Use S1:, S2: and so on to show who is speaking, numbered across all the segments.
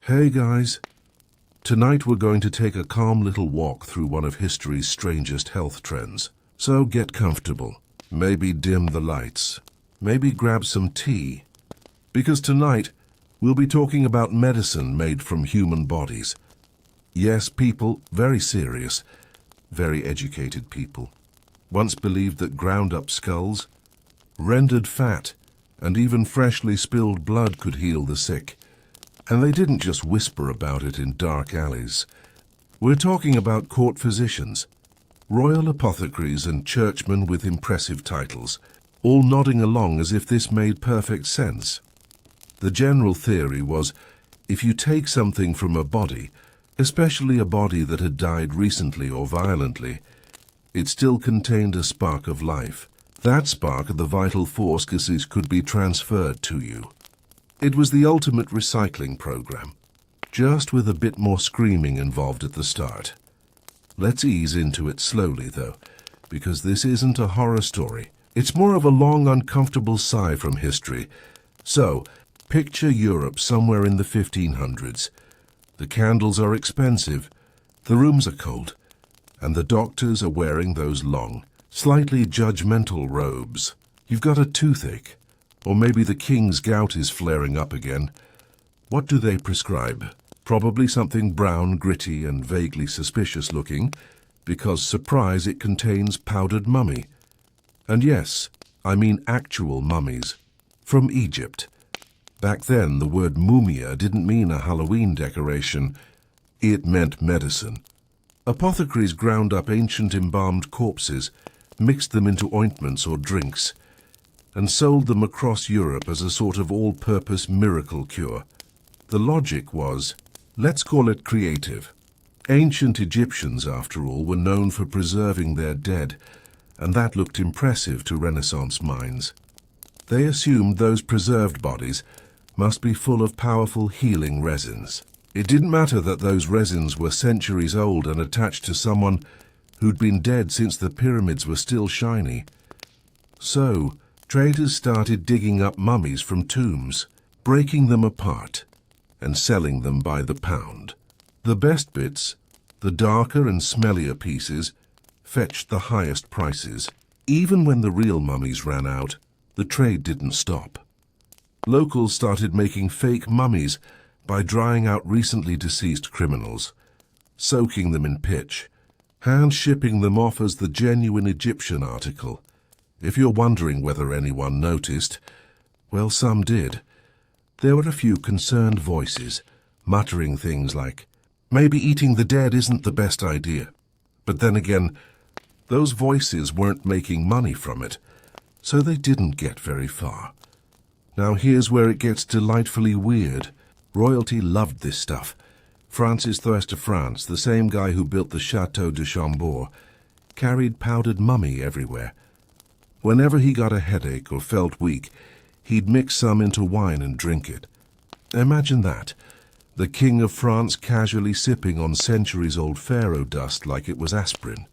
S1: Hey guys, tonight we're going to take a calm little walk through one of history's strangest health trends. So get comfortable, maybe dim the lights, maybe grab some tea, because tonight we'll be talking about medicine made from human bodies. Yes, people, very serious, very educated people, once believed that ground-up skulls, rendered fat, and even freshly spilled blood could heal the sick. And they didn't just whisper about it in dark alleys. We're talking about court physicians, royal apothecaries and churchmen with impressive titles, all nodding along as if this made perfect sense. The general theory was, if you take something from a body, especially a body that had died recently or violently, it still contained a spark of life. That spark of the vital force could be transferred to you. It was the ultimate recycling program, just with a bit more screaming involved at the start. Let's ease into it slowly, though, because this isn't a horror story. It's more of a long, uncomfortable sigh from history. So, picture Europe somewhere in the 1500s. The candles are expensive, the rooms are cold, and the doctors are wearing those long, slightly judgmental robes. You've got a toothache. Or maybe the king's gout is flaring up again. What do they prescribe? Probably something brown, gritty, and vaguely suspicious looking, because, surprise, it contains powdered mummy. And yes, I mean actual mummies. From Egypt. Back then, the word mumia didn't mean a Halloween decoration. It meant medicine. Apothecaries ground up ancient embalmed corpses, mixed them into ointments or drinks, and sold them across Europe as a sort of all-purpose miracle cure. The logic was, let's call it creative. Ancient Egyptians, after all, were known for preserving their dead, and that looked impressive to Renaissance minds. They assumed those preserved bodies must be full of powerful healing resins. It didn't matter that those resins were centuries old and attached to someone who'd been dead since the pyramids were still shiny. So, traders started digging up mummies from tombs, breaking them apart, and selling them by the pound. The best bits, the darker and smellier pieces, fetched the highest prices. Even when the real mummies ran out, the trade didn't stop. Locals started making fake mummies by drying out recently deceased criminals, soaking them in pitch, hand-shipping them off as the genuine Egyptian article. If you're wondering whether anyone noticed, well, some did. There were a few concerned voices, muttering things like, maybe eating the dead isn't the best idea. But then again, those voices weren't making money from it, so they didn't get very far. Now here's where it gets delightfully weird. Royalty loved this stuff. Francis I of France, the same guy who built the Château de Chambord, carried powdered mummy everywhere. Whenever he got a headache or felt weak, he'd mix some into wine and drink it. Imagine that, the King of France casually sipping on centuries-old pharaoh dust like it was aspirin.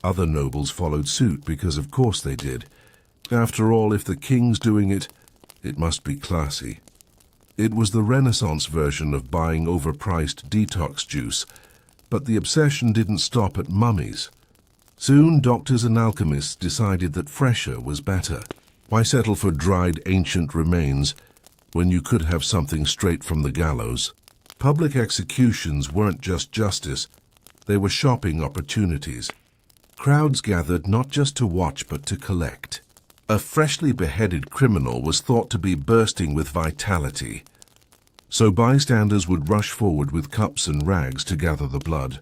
S1: Other nobles followed suit because of course they did. After all, if the king's doing it, it must be classy. It was the Renaissance version of buying overpriced detox juice, but the obsession didn't stop at mummies. Soon, doctors and alchemists decided that fresher was better. Why settle for dried ancient remains when you could have something straight from the gallows? Public executions weren't just justice, they were shopping opportunities. Crowds gathered not just to watch but to collect. A freshly beheaded criminal was thought to be bursting with vitality, so bystanders would rush forward with cups and rags to gather the blood.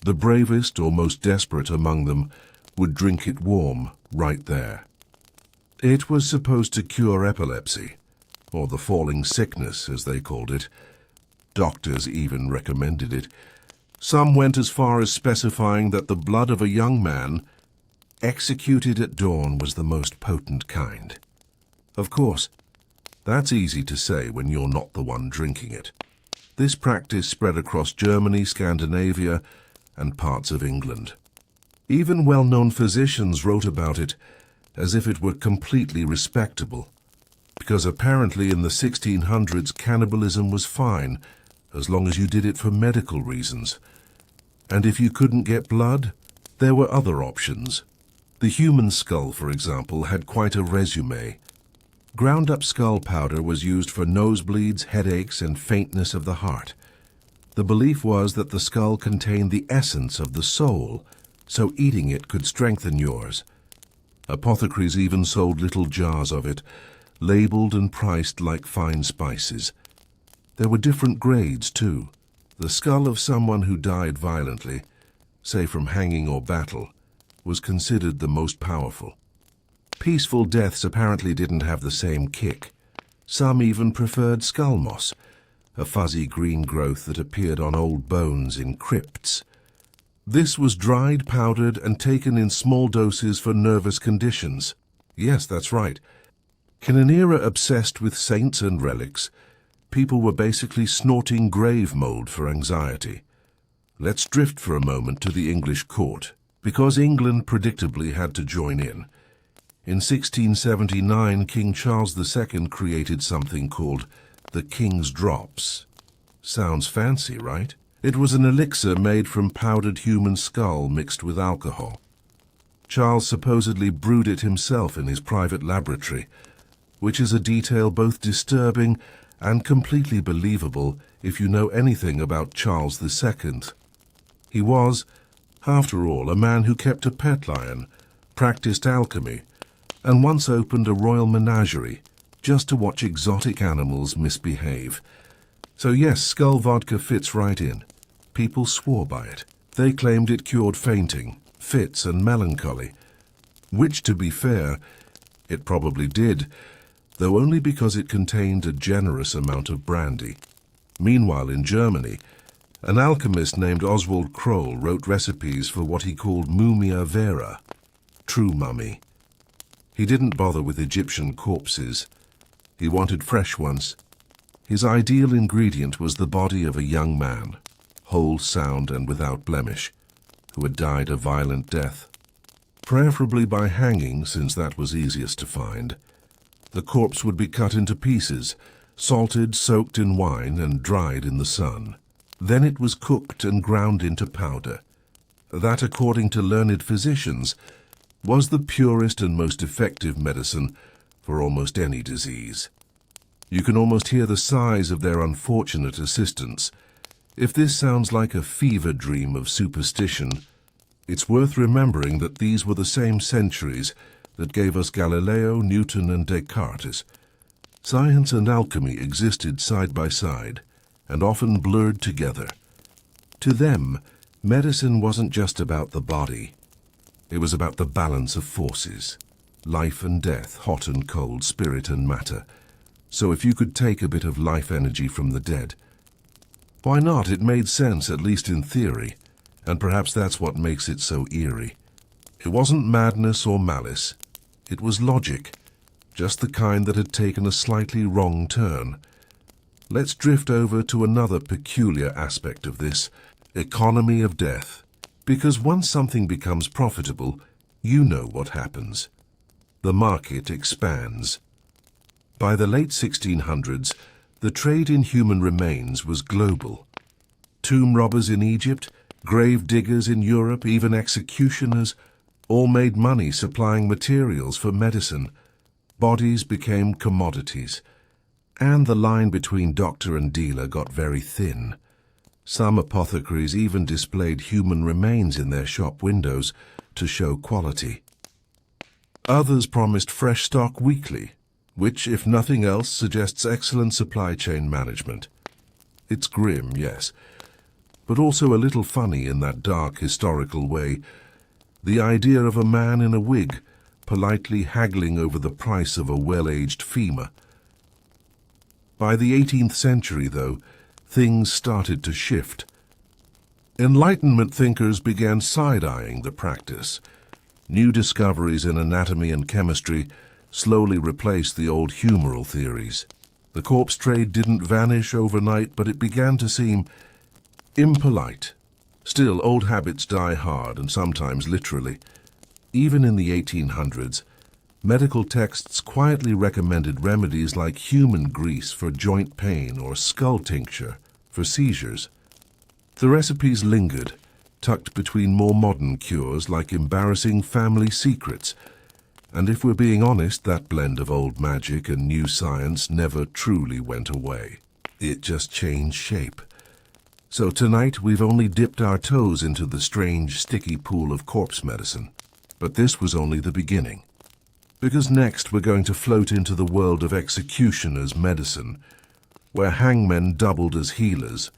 S1: The bravest or most desperate among them would drink it warm right there. It was supposed to cure epilepsy, or the falling sickness, as they called it. Doctors even recommended it. Some went as far as specifying that the blood of a young man executed at dawn was the most potent kind. Of course, that's easy to say when you're not the one drinking it. This practice spread across Germany, Scandinavia, and parts of England. Even well-known physicians wrote about it as if it were completely respectable, because apparently in the 1600s cannibalism was fine, as long as you did it for medical reasons. And if you couldn't get blood, there were other options. The human skull, for example, had quite a resume. Ground-up skull powder was used for nosebleeds, headaches, and faintness of the heart. The belief was that the skull contained the essence of the soul, so eating it could strengthen yours. Apothecaries even sold little jars of it, labeled and priced like fine spices. There were different grades, too. The skull of someone who died violently, say from hanging or battle, was considered the most powerful. Peaceful deaths apparently didn't have the same kick. Some even preferred skull moss, a fuzzy green growth that appeared on old bones in crypts. This was dried, powdered, and taken in small doses for nervous conditions. Yes, that's right. In an era obsessed with saints and relics, people were basically snorting grave mold for anxiety. Let's drift for a moment to the English court, because England predictably had to join in. In 1679, King Charles II created something called the King's Drops. Sounds fancy, right? It was an elixir made from powdered human skull mixed with alcohol. Charles supposedly brewed it himself in his private laboratory, which is a detail both disturbing and completely believable if you know anything about Charles II. He was, after all, a man who kept a pet lion, practiced alchemy, and once opened a royal menagerie just to watch exotic animals misbehave. So yes, skull vodka fits right in. People swore by it. They claimed it cured fainting, fits, and melancholy, which, to be fair, it probably did, though only because it contained a generous amount of brandy. Meanwhile, in Germany, an alchemist named Oswald Kroll wrote recipes for what he called mumia vera, true mummy. He didn't bother with Egyptian corpses. He wanted fresh ones. His ideal ingredient was the body of a young man, whole, sound, and without blemish, who had died a violent death. Preferably by hanging, since that was easiest to find. The corpse would be cut into pieces, salted, soaked in wine, and dried in the sun. Then it was cooked and ground into powder. That, according to learned physicians, was the purest and most effective medicine for almost any disease. You can almost hear the sighs of their unfortunate assistants. If this sounds like a fever dream of superstition, it's worth remembering that these were the same centuries that gave us Galileo, Newton, and Descartes. Science and alchemy existed side by side, and often blurred together. To them, medicine wasn't just about the body. It was about the balance of forces, life and death, hot and cold, spirit and matter. So if you could take a bit of life energy from the dead, why not? It made sense, at least in theory, and perhaps that's what makes it so eerie. It wasn't madness or malice. It was logic, just the kind that had taken a slightly wrong turn. Let's drift over to another peculiar aspect of this, economy of death. Because once something becomes profitable, you know what happens. The market expands. By the late 1600s, the trade in human remains was global. Tomb robbers in Egypt, grave diggers in Europe, even executioners, all made money supplying materials for medicine. Bodies became commodities, and the line between doctor and dealer got very thin. Some apothecaries even displayed human remains in their shop windows to show quality. Others promised fresh stock weekly, which, if nothing else, suggests excellent supply chain management. It's grim, yes, but also a little funny in that dark historical way. The idea of a man in a wig politely haggling over the price of a well-aged femur. By the 18th century, though, things started to shift. Enlightenment thinkers began side-eyeing the practice. New discoveries in anatomy and chemistry slowly replaced the old humoral theories. The corpse trade didn't vanish overnight, but it began to seem impolite. Still, old habits die hard, and sometimes literally. Even in the 1800s, medical texts quietly recommended remedies like human grease for joint pain or skull tincture for seizures. The recipes lingered, tucked between more modern cures like embarrassing family secrets. And if we're being honest, that blend of old magic and new science never truly went away. It just changed shape. So tonight we've only dipped our toes into the strange, sticky pool of corpse medicine. But this was only the beginning. Because next we're going to float into the world of executioner's medicine, where hangmen doubled as healers,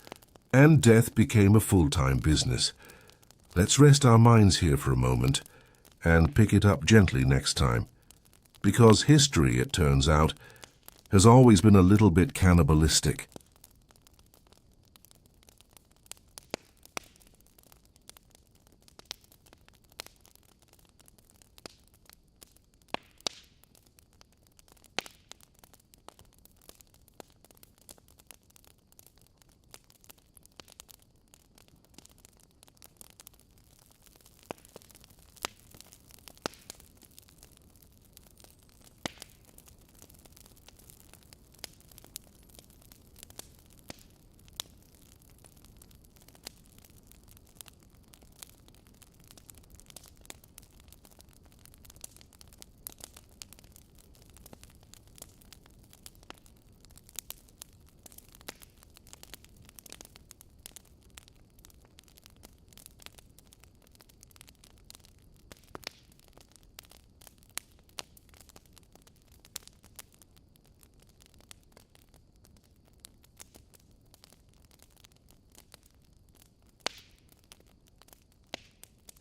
S1: and death became a full-time business. Let's rest our minds here for a moment, and pick it up gently next time. Because history, it turns out, has always been a little bit cannibalistic.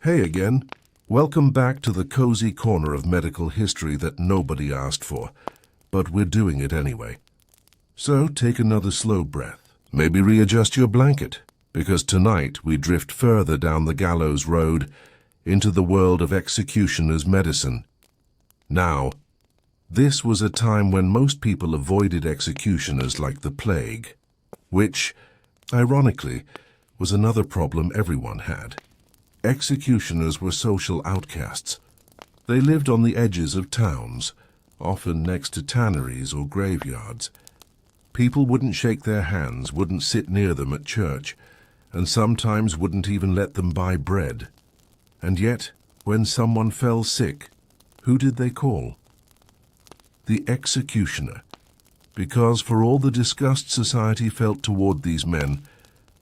S1: Hey again. Welcome back to the cozy corner of medical history that nobody asked for, but we're doing it anyway. So take another slow breath. Maybe readjust your blanket, because tonight we drift further down the gallows road into the world of executioner's medicine. Now, this was a time when most people avoided executioners like the plague, which, ironically, was another problem everyone had. Executioners were social outcasts. They lived on the edges of towns, often next to tanneries or graveyards. People wouldn't shake their hands, wouldn't sit near them at church, and sometimes wouldn't even let them buy bread. And yet, when someone fell sick, who did they call? The executioner. Because for all the disgust society felt toward these men,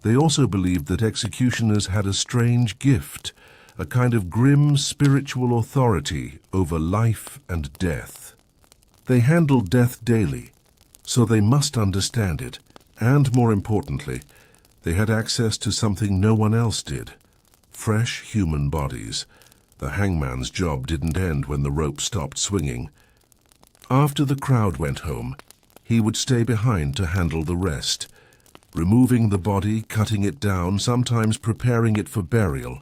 S1: they also believed that executioners had a strange gift, a kind of grim spiritual authority over life and death. They handled death daily, so they must understand it, and more importantly, they had access to something no one else did: fresh human bodies. The hangman's job didn't end when the rope stopped swinging. After the crowd went home, he would stay behind to handle the rest, removing the body, cutting it down, sometimes preparing it for burial,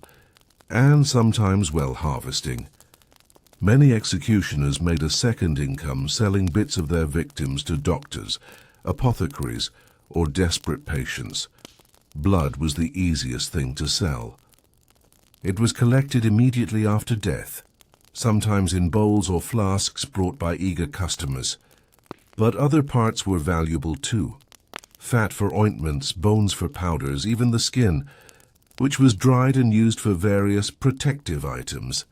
S1: and sometimes well harvesting. Many executioners made a second income selling bits of their victims to doctors, apothecaries, or desperate patients. Blood was the easiest thing to sell. It was collected immediately after death, sometimes in bowls or flasks brought by eager customers. But other parts were valuable too. Fat for ointments, bones for powders, even the skin, which was dried and used for various protective items.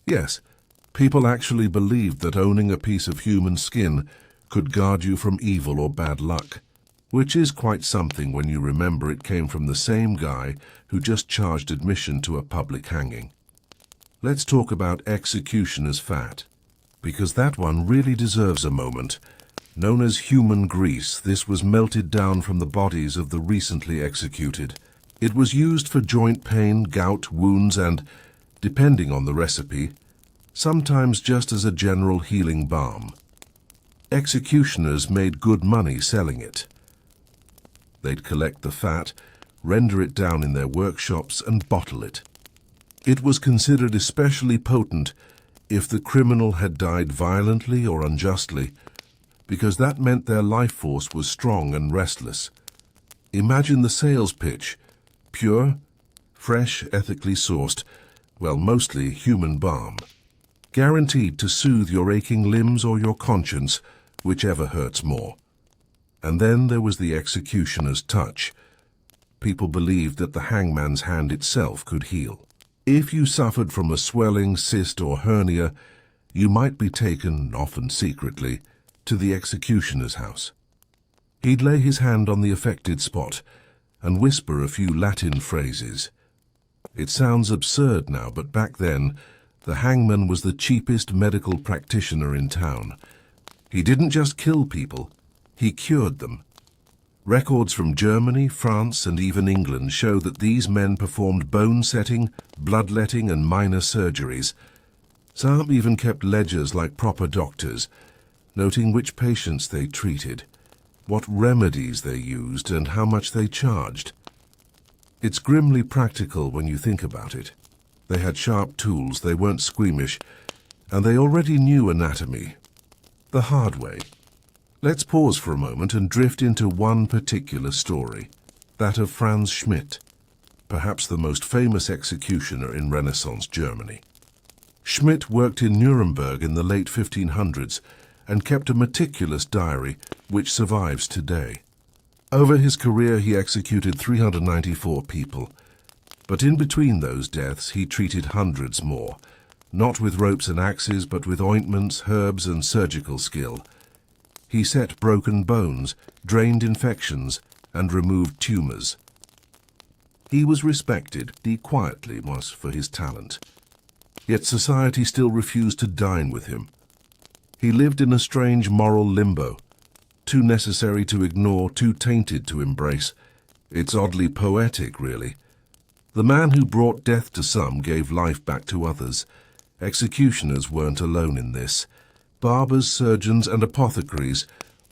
S1: Yes, people actually believed that owning a piece of human skin could guard you from evil or bad luck, which is quite something when you remember it came from the same guy who just charged admission to a public hanging. Let's talk about executioner's fat, because that one really deserves a moment. Known as human grease, this was melted down from the bodies of the recently executed. It was used for joint pain, gout, wounds, and, depending on the recipe, sometimes just as a general healing balm. Executioners made good money selling it. They'd collect the fat, render it down in their workshops, and bottle it. It was considered especially potent if the criminal had died violently or unjustly, because that meant their life force was strong and restless. Imagine the sales pitch: pure, fresh, ethically sourced, well, mostly human balm, guaranteed to soothe your aching limbs or your conscience, whichever hurts more. And then there was the executioner's touch, people believed that the hangman's hand itself could heal. If you suffered from a swelling, cyst, or hernia, you might be taken, often secretly, to the executioner's house. He'd lay his hand on the affected spot and whisper a few Latin phrases. It sounds absurd now, but back then, the hangman was the cheapest medical practitioner in town. He didn't just kill people, he cured them. Records from Germany, France, and even England show that these men performed bone-setting, bloodletting, and minor surgeries. Some even kept ledgers like proper doctors, noting which patients they treated, what remedies they used, and how much they charged. It's grimly practical when you think about it. They had sharp tools, they weren't squeamish, and they already knew anatomy. The hard way. Let's pause for a moment and drift into one particular story, that of Franz Schmidt, perhaps the most famous executioner in Renaissance Germany. Schmidt worked in Nuremberg in the late 1500s and kept a meticulous diary which survives today. Over his career he executed 394 people, but in between those deaths he treated hundreds more, not with ropes and axes but with ointments, herbs, and surgical skill. He set broken bones, drained infections, and removed tumors. He was respected, he quietly was, for his talent. Yet society still refused to dine with him. He lived in a strange moral limbo, too necessary to ignore, too tainted to embrace. It's oddly poetic, really. The man who brought death to some gave life back to others. Executioners weren't alone in this. Barbers, surgeons, and apothecaries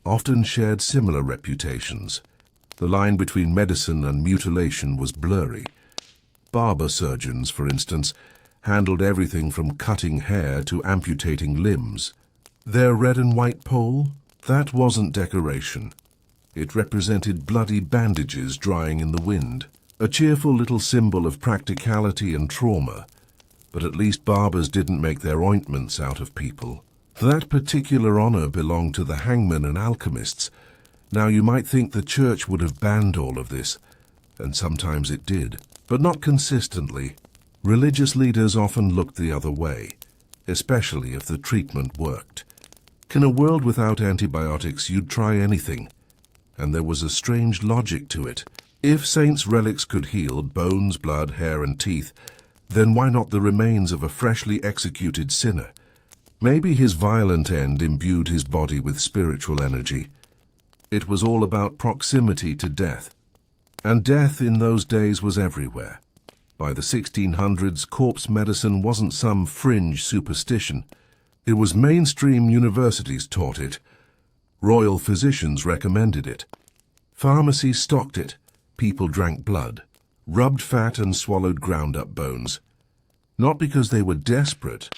S1: often shared similar reputations. The line between medicine and mutilation was blurry. Barber surgeons, for instance, handled everything from cutting hair to amputating limbs. Their red and white pole? That wasn't decoration. It represented bloody bandages drying in the wind, a cheerful little symbol of practicality and trauma. But at least barbers didn't make their ointments out of people. That particular honor belonged to the hangmen and alchemists. Now you might think the church would have banned all of this, and sometimes it did, but not consistently. Religious leaders often looked the other way, especially if the treatment worked. In a world without antibiotics, you'd try anything, and there was a strange logic to it. If saints' relics could heal bones, blood, hair, and teeth, then why not the remains of a freshly executed sinner? Maybe his violent end imbued his body with spiritual energy. It was all about proximity to death. And death in those days was everywhere. By the 1600s, corpse medicine wasn't some fringe superstition. It was mainstream universities taught it. Royal physicians recommended it. Pharmacies stocked it. People drank blood, rubbed fat and swallowed ground-up bones. Not because they were desperate,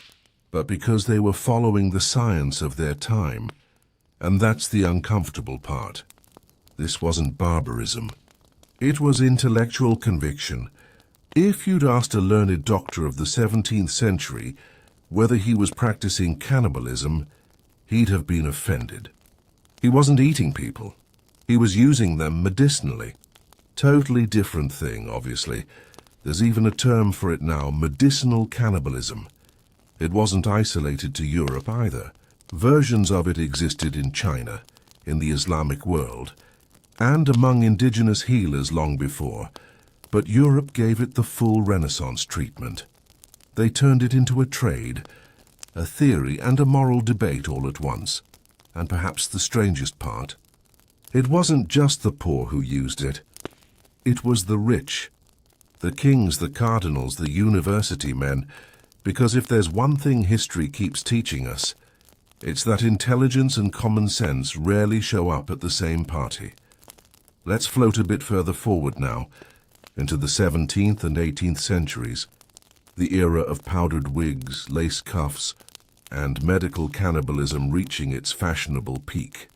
S1: but because they were following the science of their time. And that's the uncomfortable part. This wasn't barbarism. It was intellectual conviction. If you'd asked a learned doctor of the 17th century whether he was practicing cannibalism, he'd have been offended. He wasn't eating people. He was using them medicinally. Totally different thing, obviously. There's even a term for it now, medicinal cannibalism. It wasn't isolated to Europe either. Versions of it existed in China, in the Islamic world, and among indigenous healers long before, but Europe gave it the full Renaissance treatment. They turned it into a trade, a theory and a moral debate all at once. And perhaps the strangest part, it wasn't just the poor who used it. It was the rich, the kings, the cardinals, the university men, because if there's one thing history keeps teaching us, it's that intelligence and common sense rarely show up at the same party. Let's float a bit further forward now, into the 17th and 18th centuries, the era of powdered wigs, lace cuffs, and medical cannibalism reaching its fashionable peak.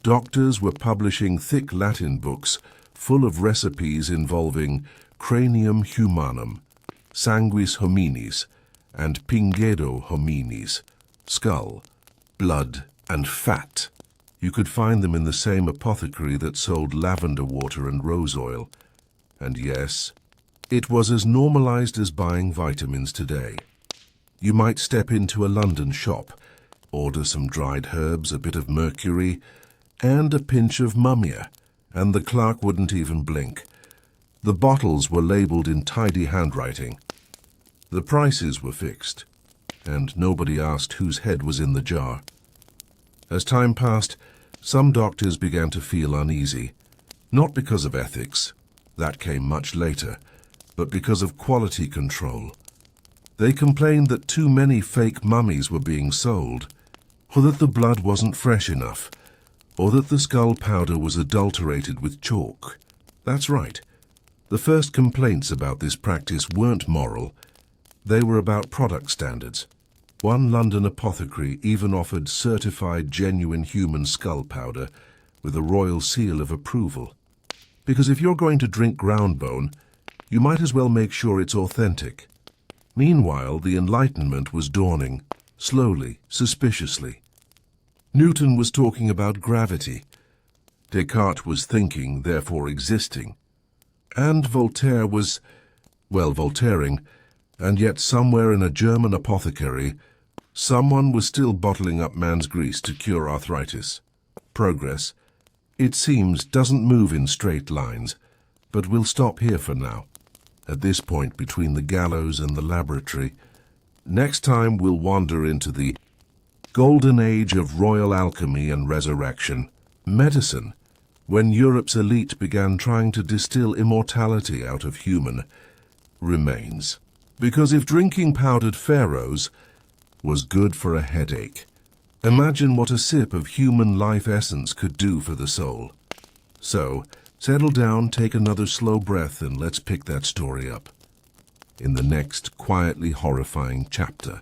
S1: Doctors were publishing thick Latin books full of recipes involving cranium humanum, sanguis hominis, and pingedo hominis, skull, blood, and fat. You could find them in the same apothecary that sold lavender water and rose oil. And yes, it was as normalized as buying vitamins today. You might step into a London shop, order some dried herbs, a bit of mercury, and a pinch of mummia, and the clerk wouldn't even blink. The bottles were labeled in tidy handwriting. The prices were fixed, and nobody asked whose head was in the jar. As time passed, some doctors began to feel uneasy, not because of ethics, that came much later, but because of quality control. They complained that too many fake mummies were being sold, or that the blood wasn't fresh enough, or that the skull powder was adulterated with chalk. That's right. The first complaints about this practice weren't moral. They were about product standards. One London apothecary even offered certified genuine human skull powder with a royal seal of approval. Because if you're going to drink ground bone, you might as well make sure it's authentic. Meanwhile, the Enlightenment was dawning, slowly, suspiciously. Newton was talking about gravity. Descartes was thinking, therefore existing. And Voltaire was, well, Voltairing, and yet somewhere in a German apothecary, someone was still bottling up man's grease to cure arthritis. Progress, it seems, doesn't move in straight lines, but we'll stop here for now. At this point between the gallows and the laboratory, next time we'll wander into the golden age of royal alchemy and resurrection, medicine, when Europe's elite began trying to distill immortality out of human remains. Because if drinking powdered pharaohs was good for a headache, imagine what a sip of human life essence could do for the soul. So, settle down, take another slow breath, and let's pick that story up in the next quietly horrifying chapter.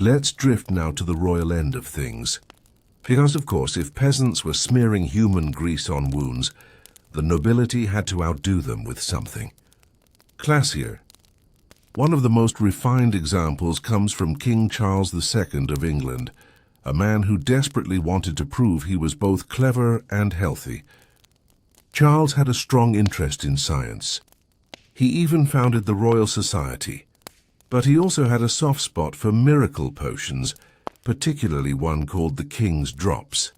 S1: Let's drift now to the royal end of things. Because, of course, if peasants were smearing human grease on wounds, the nobility had to outdo them with something classier. One of the most refined examples comes from King Charles II of England, a man who desperately wanted to prove he was both clever and healthy. Charles had a strong interest in science. He even founded the Royal Society. But he also had a soft spot for miracle potions, particularly one called the King's Drops.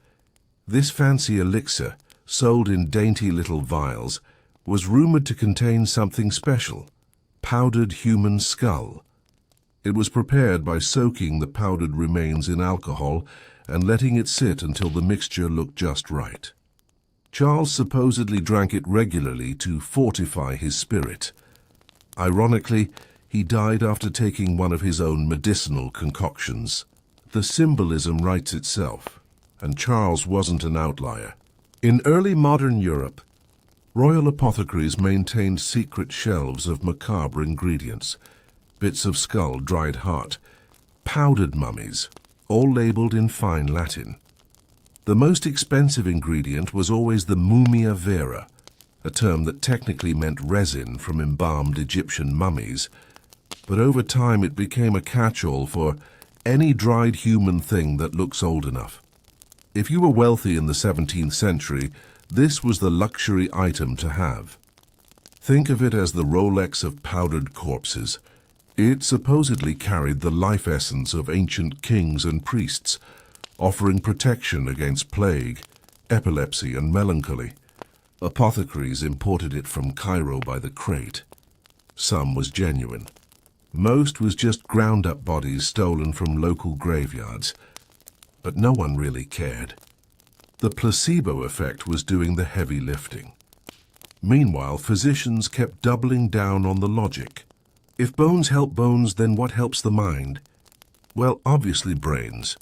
S1: This fancy elixir, sold in dainty little vials, was rumored to contain something special: powdered human skull. It was prepared by soaking the powdered remains in alcohol and letting it sit until the mixture looked just right. Charles supposedly drank it regularly to fortify his spirit. Ironically, he died after taking one of his own medicinal concoctions. The symbolism writes itself, and Charles wasn't an outlier. In early modern Europe, royal apothecaries maintained secret shelves of macabre ingredients: bits of skull, dried heart, powdered mummies, all labeled in fine Latin. The most expensive ingredient was always the mumia vera, a term that technically meant resin from embalmed Egyptian mummies, but over time it became a catch-all for any dried human thing that looks old enough. If you were wealthy in the 17th century, this was the luxury item to have. Think of it as the Rolex of powdered corpses. It supposedly carried the life essence of ancient kings and priests, offering protection against plague, epilepsy, and melancholy. Apothecaries imported it from Cairo by the crate. Some was genuine. Most was just ground-up bodies stolen from local graveyards. But no one really cared. The placebo effect was doing the heavy lifting. Meanwhile, physicians kept doubling down on the logic. If bones help bones, then what helps the mind? Well, obviously brains.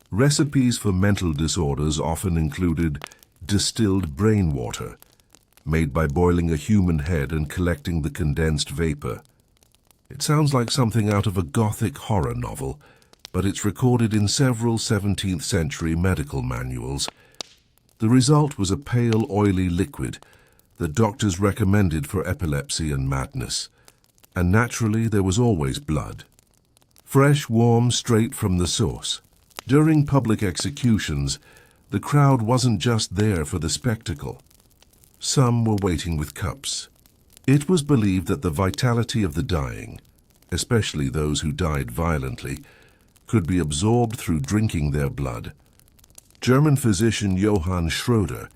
S1: Recipes for mental disorders often included distilled brain water, made by boiling a human head and collecting the condensed vapor. It sounds like something out of a Gothic horror novel, but it's recorded in several 17th century medical manuals. The result was a pale, oily liquid that doctors recommended for epilepsy and madness. And naturally, there was always blood. Fresh, warm, straight from the source. During public executions, the crowd wasn't just there for the spectacle. Some were waiting with cups. It was believed that the vitality of the dying, especially those who died violently, could be absorbed through drinking their blood. German physician Johann Schroeder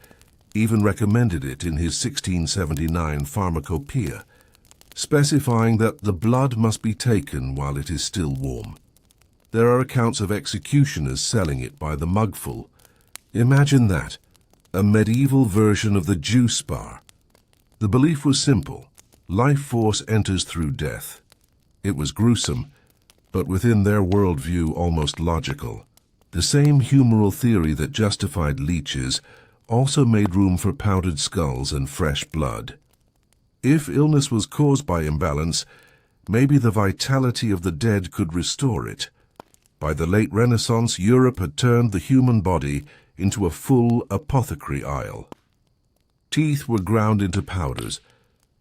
S1: even recommended it in his 1679 Pharmacopoeia, specifying that the blood must be taken while it is still warm. There are accounts of executioners selling it by the mugful. Imagine that, a medieval version of the juice bar. The belief was simple: life force enters through death. It was gruesome, but within their worldview almost logical. The same humoral theory that justified leeches also made room for powdered skulls and fresh blood. If illness was caused by imbalance, maybe the vitality of the dead could restore it. By the late Renaissance, Europe had turned the human body into a full apothecary aisle. Teeth were ground into powders,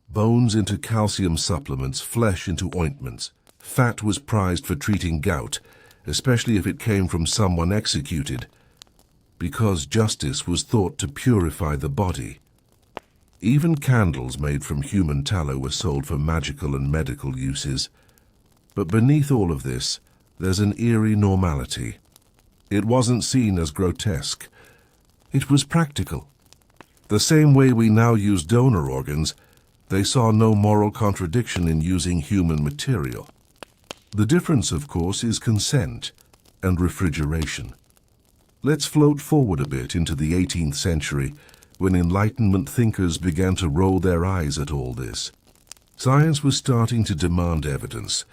S1: bones into calcium supplements, flesh into ointments. Fat was prized for treating gout, especially if it came from someone executed, because justice was thought to purify the body. Even candles made from human tallow were sold for magical and medical uses. But beneath all of this, there's an eerie normality. It wasn't seen as grotesque. It was practical. The same way we now use donor organs, they saw no moral contradiction in using human material. The difference, of course, is consent and refrigeration. Let's float forward a bit into the 18th century, when Enlightenment thinkers began to roll their eyes at all this. Science was starting to demand evidence,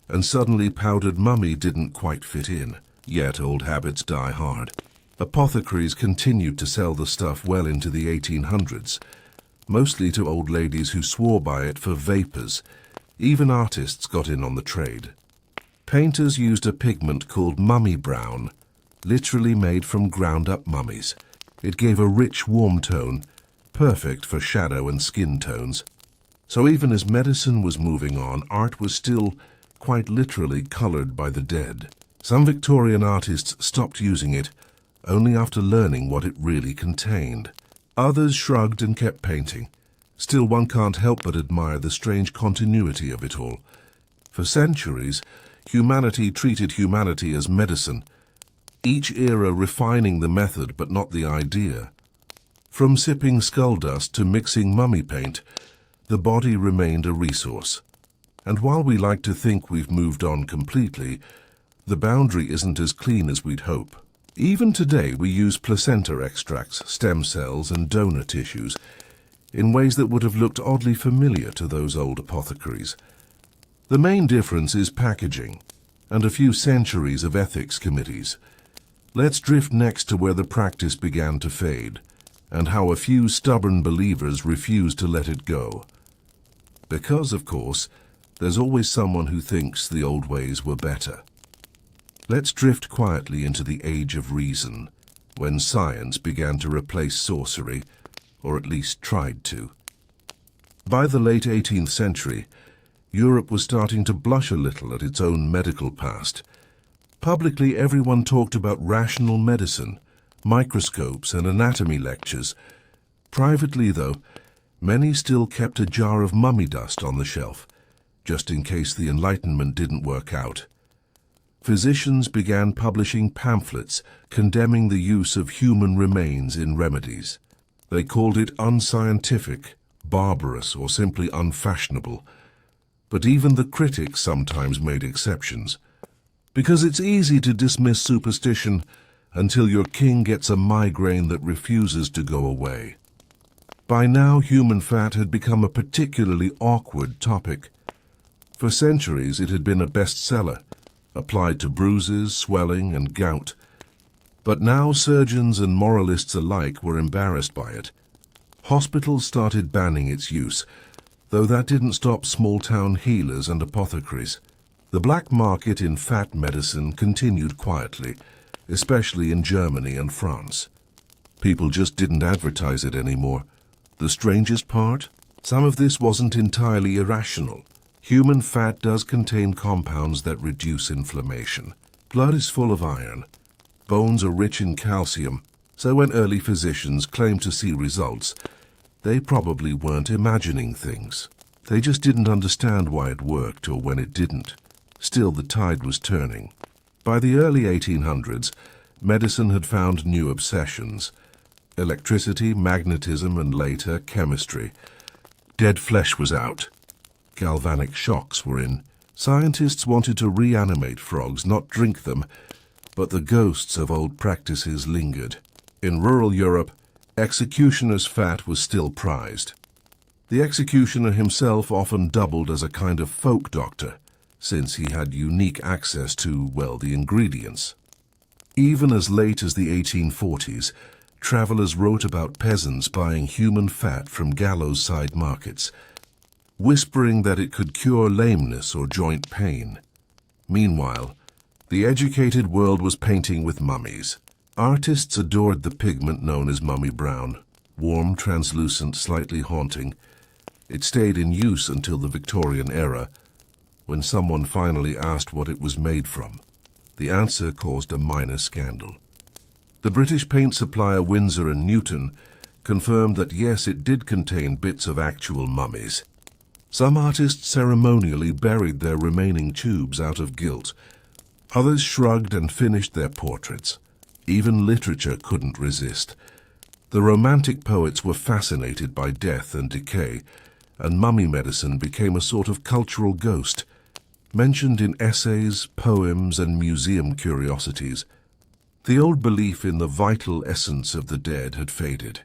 S1: and suddenly powdered mummy didn't quite fit in. Yet old habits die hard. Apothecaries continued to sell the stuff well into the 1800s, mostly to old ladies who swore by it for vapors. Even artists got in on the trade. Painters used a pigment called mummy brown, literally made from ground-up mummies. It gave a rich, warm tone, perfect for shadow and skin tones. So even as medicine was moving on, art was still, quite literally, colored by the dead. Some Victorian artists stopped using it only after learning what it really contained. Others shrugged and kept painting. Still, one can't help but admire the strange continuity of it all. For centuries, humanity treated humanity as medicine, each era refining the method but not the idea. From sipping skull dust to mixing mummy paint, the body remained a resource. And while we like to think we've moved on completely, the boundary isn't as clean as we'd hope. Even today we use placenta extracts, stem cells and donor tissues in ways that would have looked oddly familiar to those old apothecaries. The main difference is packaging and a few centuries of ethics committees. Let's drift next to where the practice began to fade and how a few stubborn believers refused to let it go. Because, of course, there's always someone who thinks the old ways were better. Let's drift quietly into the Age of Reason, when science began to replace sorcery, or at least tried to. By the late 18th century, Europe was starting to blush a little at its own medical past. Publicly, everyone talked about rational medicine, microscopes and anatomy lectures. Privately, though, many still kept a jar of mummy dust on the shelf, just in case the Enlightenment didn't work out. Physicians began publishing pamphlets condemning the use of human remains in remedies. They called it unscientific, barbarous, or simply unfashionable. But even the critics sometimes made exceptions, because it's easy to dismiss superstition until your king gets a migraine that refuses to go away. By now, human fat had become a particularly awkward topic. For centuries, it had been a bestseller, applied to bruises, swelling, and gout. But now surgeons and moralists alike were embarrassed by it. Hospitals started banning its use, though that didn't stop small-town healers and apothecaries. The black market in fat medicine continued quietly, especially in Germany and France. People just didn't advertise it anymore. The strangest part? Some of this wasn't entirely irrational. Human fat does contain compounds that reduce inflammation. Blood is full of iron. Bones are rich in calcium, so when early physicians claimed to see results, they probably weren't imagining things. They just didn't understand why it worked or when it didn't. Still, the tide was turning. By the early 1800s, medicine had found new obsessions: electricity, magnetism, and later, chemistry. Dead flesh was out. Galvanic shocks were in. Scientists wanted to reanimate frogs, not drink them, but the ghosts of old practices lingered. In rural Europe, executioner's fat was still prized. The executioner himself often doubled as a kind of folk doctor, since he had unique access to, well, the ingredients. Even as late as the 1840s, travelers wrote about peasants buying human fat from gallows-side markets, whispering that it could cure lameness or joint pain. Meanwhile, the educated world was painting with mummies. Artists adored the pigment known as mummy brown, warm, translucent, slightly haunting. It stayed in use until the Victorian era, when someone finally asked what it was made from. The answer caused a minor scandal. The British paint supplier Winsor & Newton confirmed that yes, it did contain bits of actual mummies. Some artists ceremonially buried their remaining tubes out of guilt. Others shrugged and finished their portraits. Even literature couldn't resist. The Romantic poets were fascinated by death and decay, and mummy medicine became a sort of cultural ghost, mentioned in essays, poems, and museum curiosities. The old belief in the vital essence of the dead had faded,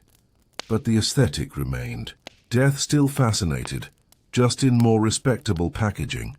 S1: but the aesthetic remained. Death still fascinated, just in more respectable packaging.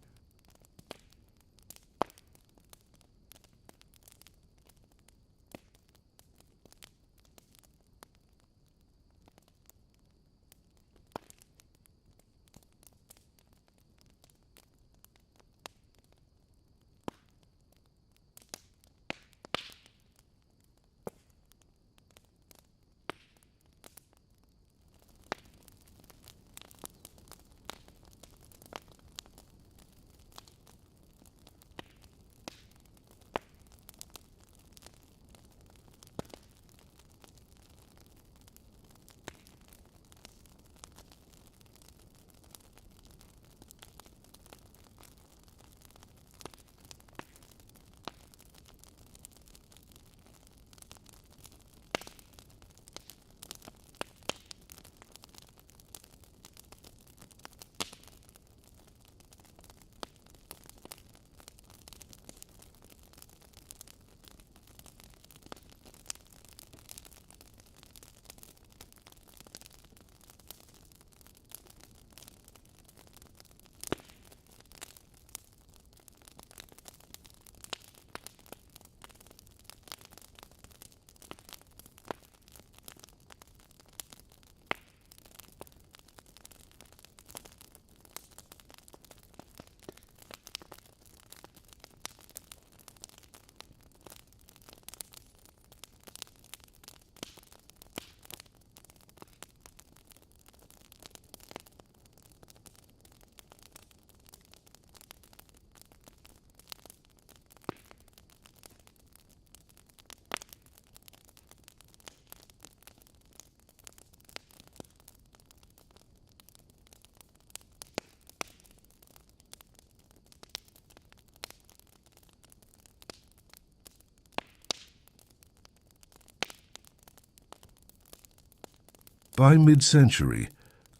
S1: By mid-century,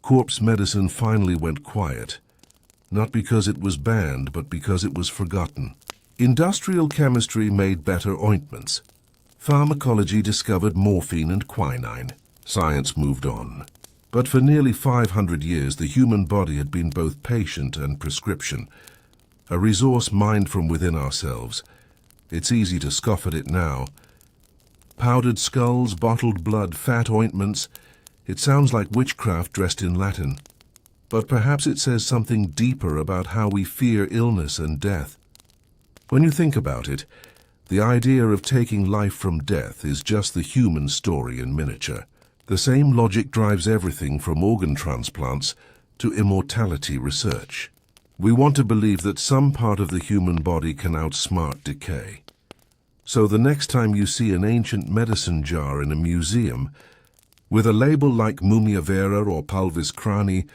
S1: corpse medicine finally went quiet, not because it was banned, but because it was forgotten. Industrial chemistry made better ointments. Pharmacology discovered morphine and quinine. Science moved on. But for nearly 500 years, the human body had been both patient and prescription, a resource mined from within ourselves. It's easy to scoff at it now. Powdered skulls, bottled blood, fat ointments. It sounds like witchcraft dressed in Latin. But perhaps it says something deeper about how we fear illness and death. When you think about it, the idea of taking life from death is just the human story in miniature. The same logic drives everything from organ transplants to immortality research. We want to believe that some part of the human body can outsmart decay. So the next time you see an ancient medicine jar in a museum with a label like Mumia Vera or Pulvis Crani,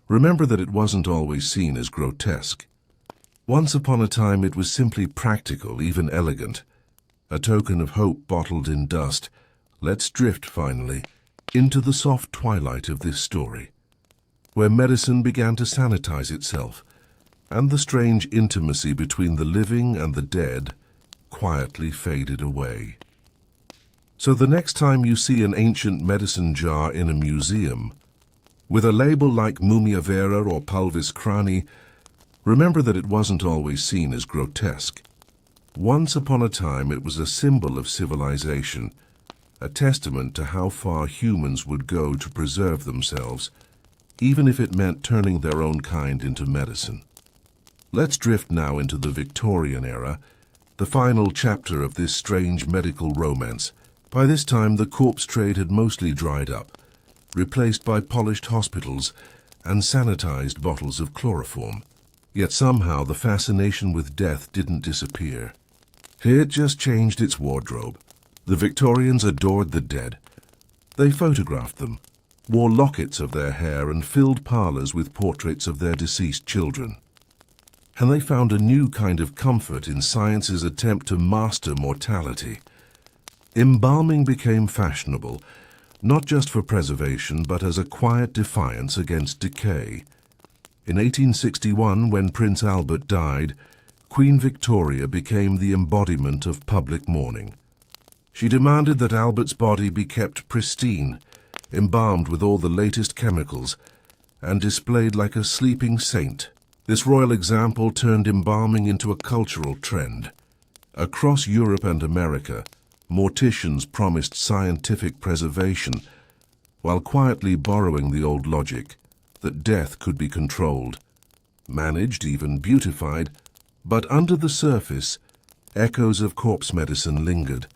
S1: remember that it wasn't always seen as grotesque. Once upon a time it was simply practical, even elegant. A token of hope bottled in dust. Let's drift, finally, into the soft twilight of this story, where medicine began to sanitize itself, and the strange intimacy between the living and the dead quietly faded away. So the next time you see an ancient medicine jar in a museum, with a label like Mumia Vera or Pulvis Crani, remember that it wasn't always seen as grotesque. Once upon a time it was a symbol of civilization, a testament to how far humans would go to preserve themselves, even if it meant turning their own kind into medicine. Let's drift now into the Victorian era, the final chapter of this strange medical romance. By this time the corpse trade had mostly dried up, replaced by polished hospitals and sanitized bottles of chloroform. Yet somehow the fascination with death didn't disappear. It just changed its wardrobe. The Victorians adored the dead. They photographed them, wore lockets of their hair, and filled parlors with portraits of their deceased children. And they found a new kind of comfort in science's attempt to master mortality. Embalming became fashionable, not just for preservation, but as a quiet defiance against decay. In 1861, when Prince Albert died, Queen Victoria became the embodiment of public mourning. She demanded that Albert's body be kept pristine, embalmed with all the latest chemicals, and displayed like a sleeping saint. This royal example turned embalming into a cultural trend. Across Europe and America, morticians promised scientific preservation, while quietly borrowing the old logic that death could be controlled, managed, even beautified, but under the surface, echoes of corpse medicine lingered.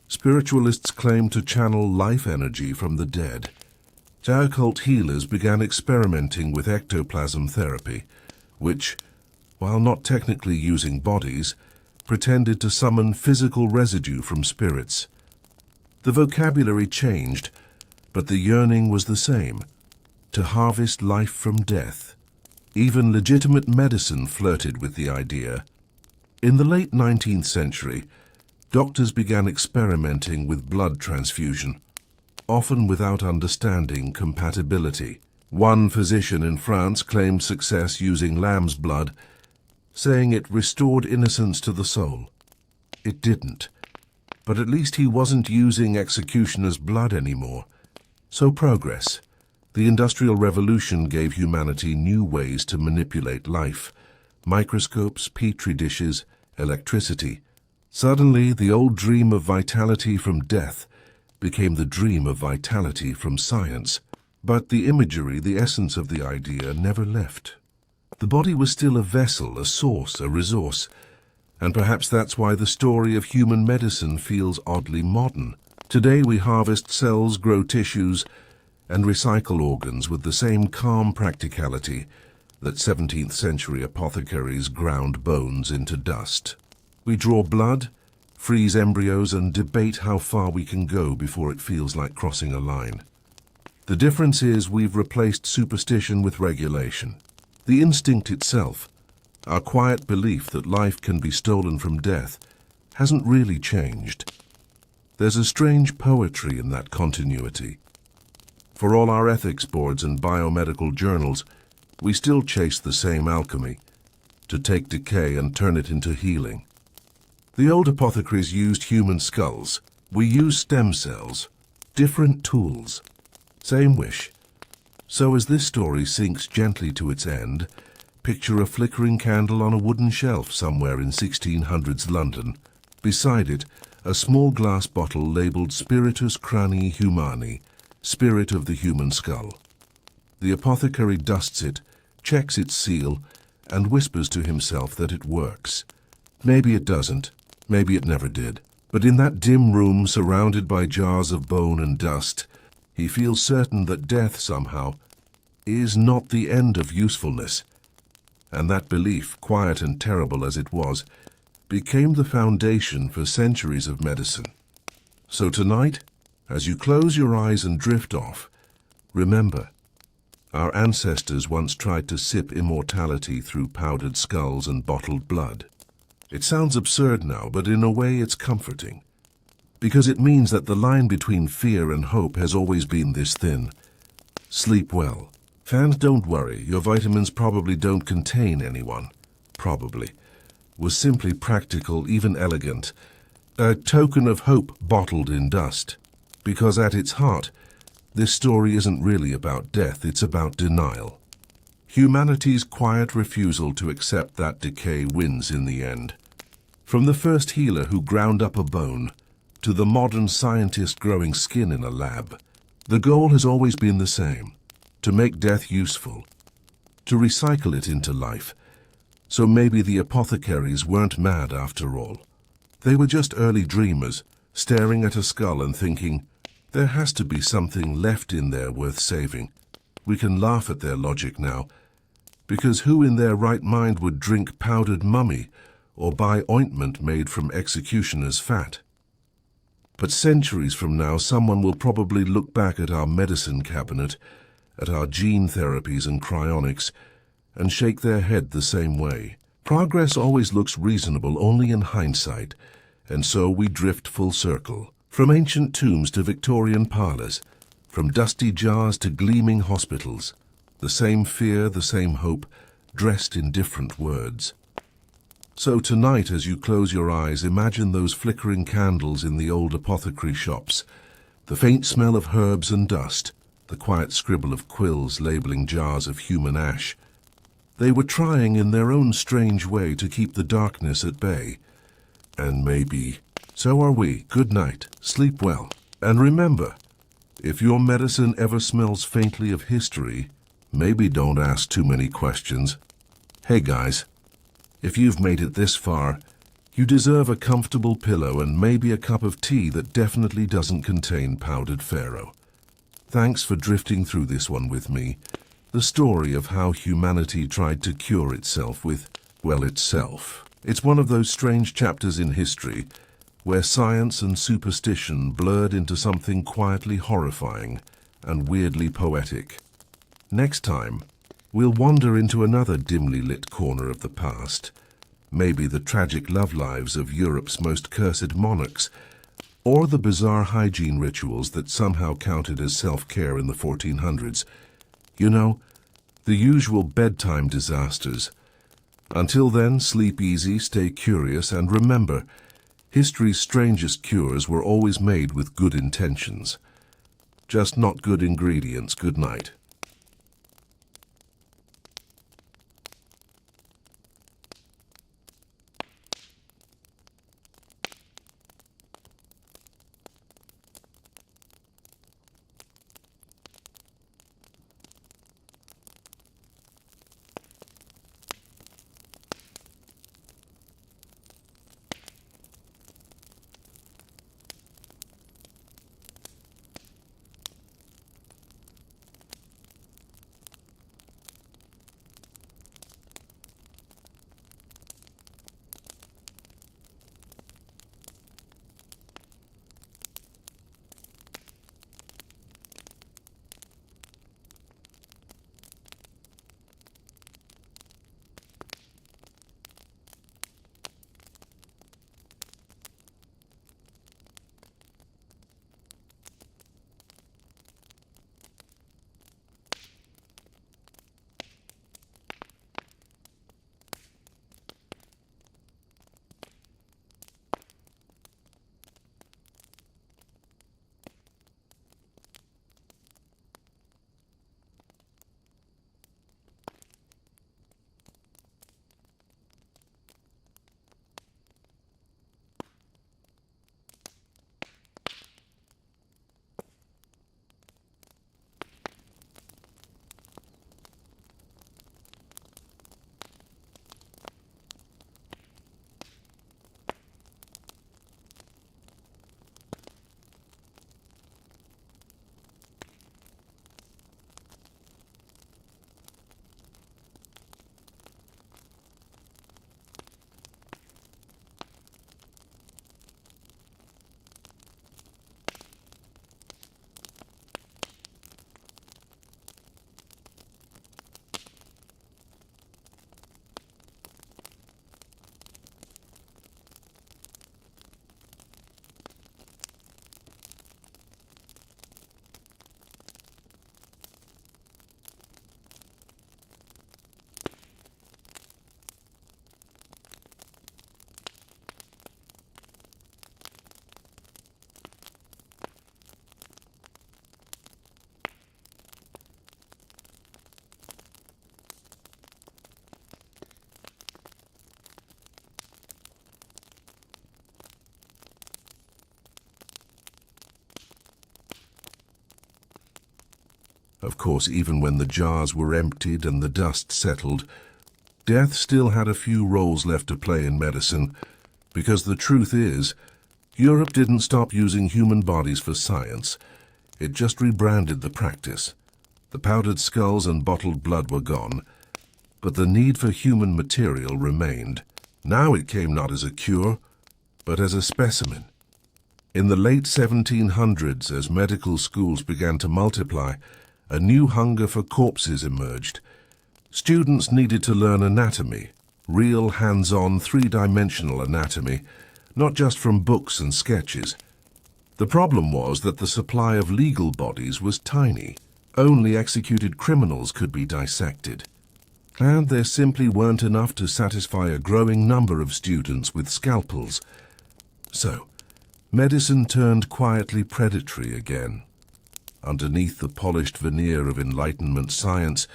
S1: Spiritualists claimed to channel life energy from the dead. Occult healers began experimenting with ectoplasm therapy, which, while not technically using bodies, pretended to summon physical residue from spirits. The vocabulary changed, but the yearning was the same: to harvest life from death. Even legitimate medicine flirted with the idea. In the late 19th century, doctors began experimenting with blood transfusion, often without understanding compatibility. One physician in France claimed success using lamb's blood, saying it restored innocence to the soul. It didn't, but at least he wasn't using executioner's blood anymore. So progress. The Industrial Revolution gave humanity new ways to manipulate life: microscopes, petri dishes, electricity. Suddenly, the old dream of vitality from death became the dream of vitality from science. But the imagery, the essence of the idea, never left. The body was still a vessel, a source, a resource. And perhaps that's why the story of human medicine feels oddly modern. Today we harvest cells, grow tissues, and recycle organs with the same calm practicality that 17th century apothecaries ground bones into dust. We draw blood, freeze embryos, and debate how far we can go before it feels like crossing a line. The difference is we've replaced superstition with regulation. The instinct itself, our quiet belief that life can be stolen from death, hasn't really changed. There's a strange poetry in that continuity. For all our ethics boards and biomedical journals, we still chase the same alchemy, to take decay and turn it into healing. The old apothecaries used human skulls. We use stem cells. Different tools. Same wish. So as this story sinks gently to its end, picture a flickering candle on a wooden shelf somewhere in 1600s London. Beside it, a small glass bottle labeled Spiritus Cranii Humani, spirit of the human skull. The apothecary dusts it, checks its seal, and whispers to himself that it works. Maybe it doesn't, maybe it never did. But in that dim room surrounded by jars of bone and dust, he feels certain that death somehow is not the end of usefulness. And that belief, quiet and terrible as it was, became the foundation for centuries of medicine. So tonight, as you close your eyes and drift off, remember, our ancestors once tried to sip immortality through powdered skulls and bottled blood. It sounds absurd now, but in a way it's comforting, because it means that the line between fear and hope has always been this thin. Sleep well. Fans, don't worry, your vitamins probably don't contain anyone. Probably. Was simply practical, even elegant. A token of hope bottled in dust. Because at its heart, this story isn't really about death, it's about denial. Humanity's quiet refusal to accept that decay wins in the end. From the first healer who ground up a bone, to the modern scientist growing skin in a lab, the goal has always been the same: to make death useful, to recycle it into life. So maybe the apothecaries weren't mad after all. They were just early dreamers, staring at a skull and thinking, there has to be something left in there worth saving. We can laugh at their logic now, because who in their right mind would drink powdered mummy or buy ointment made from executioner's fat? But centuries from now, someone will probably look back at our medicine cabinet, at our gene therapies and cryonics, and shake their head the same way. Progress always looks reasonable only in hindsight, and so we drift full circle. From ancient tombs to Victorian parlors, from dusty jars to gleaming hospitals. The same fear, the same hope, dressed in different words. So tonight, as you close your eyes, imagine those flickering candles in the old apothecary shops, the faint smell of herbs and dust, the quiet scribble of quills labeling jars of human ash. They were trying in their own strange way to keep the darkness at bay. And maybe so are we. Good night. Sleep well. And remember, if your medicine ever smells faintly of history, maybe don't ask too many questions. Hey guys, if you've made it this far, you deserve a comfortable pillow and maybe a cup of tea that definitely doesn't contain powdered pharaoh. Thanks for drifting through this one with me. The story of how humanity tried to cure itself with, well, itself. It's one of those strange chapters in history where science and superstition blurred into something quietly horrifying and weirdly poetic. Next time, we'll wander into another dimly lit corner of the past, maybe the tragic love lives of Europe's most cursed monarchs, or the bizarre hygiene rituals that somehow counted as self-care in the 1400s. You know, the usual bedtime disasters. Until then, sleep easy, stay curious, and remember, history's strangest cures were always made with good intentions. Just not good ingredients. Good night. Of course, even when the jars were emptied and the dust settled, death still had a few roles left to play in medicine, because the truth is, Europe didn't stop using human bodies for science. It just rebranded the practice. The powdered skulls and bottled blood were gone, but the need for human material remained. Now it came not as a cure, but as a specimen. In the late 1700s, as medical schools began to multiply, a new hunger for corpses emerged. Students needed to learn anatomy, real hands-on three-dimensional anatomy, not just from books and sketches. The problem was that the supply of legal bodies was tiny. Only executed criminals could be dissected. And there simply weren't enough to satisfy a growing number of students with scalpels. So, medicine turned quietly predatory again. Underneath the polished veneer of Enlightenment science,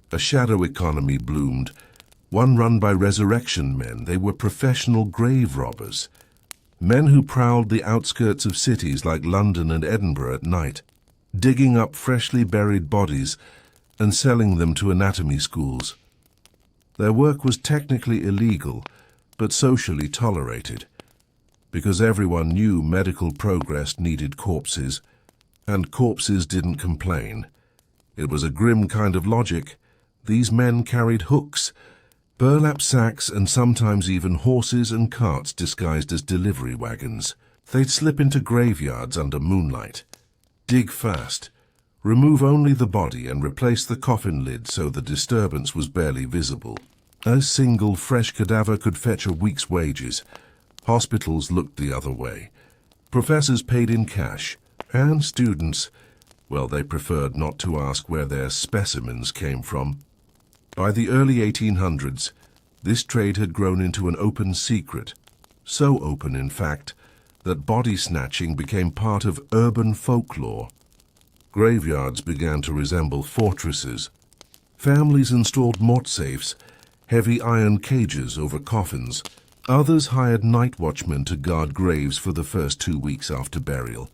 S1: a shadow economy bloomed. One run by resurrection men. They were professional grave robbers. Men who prowled the outskirts of cities like London and Edinburgh at night, digging up freshly buried bodies and selling them to anatomy schools. Their work was technically illegal, but socially tolerated, because everyone knew medical progress needed corpses, and corpses didn't complain. It was a grim kind of logic. These men carried hooks, burlap sacks, and sometimes even horses and carts disguised as delivery wagons. They'd slip into graveyards under moonlight, dig fast, remove only the body and replace the coffin lid so the disturbance was barely visible. A single fresh cadaver could fetch a week's wages. Hospitals looked the other way. Professors paid in cash, and students, well, they preferred not to ask where their specimens came from. By the early 1800s, this trade had grown into an open secret. So open, in fact, that body snatching became part of urban folklore. Graveyards began to resemble fortresses. Families installed mortsafes, heavy iron cages over coffins. Others hired night watchmen to guard graves for the first 2 weeks after burial,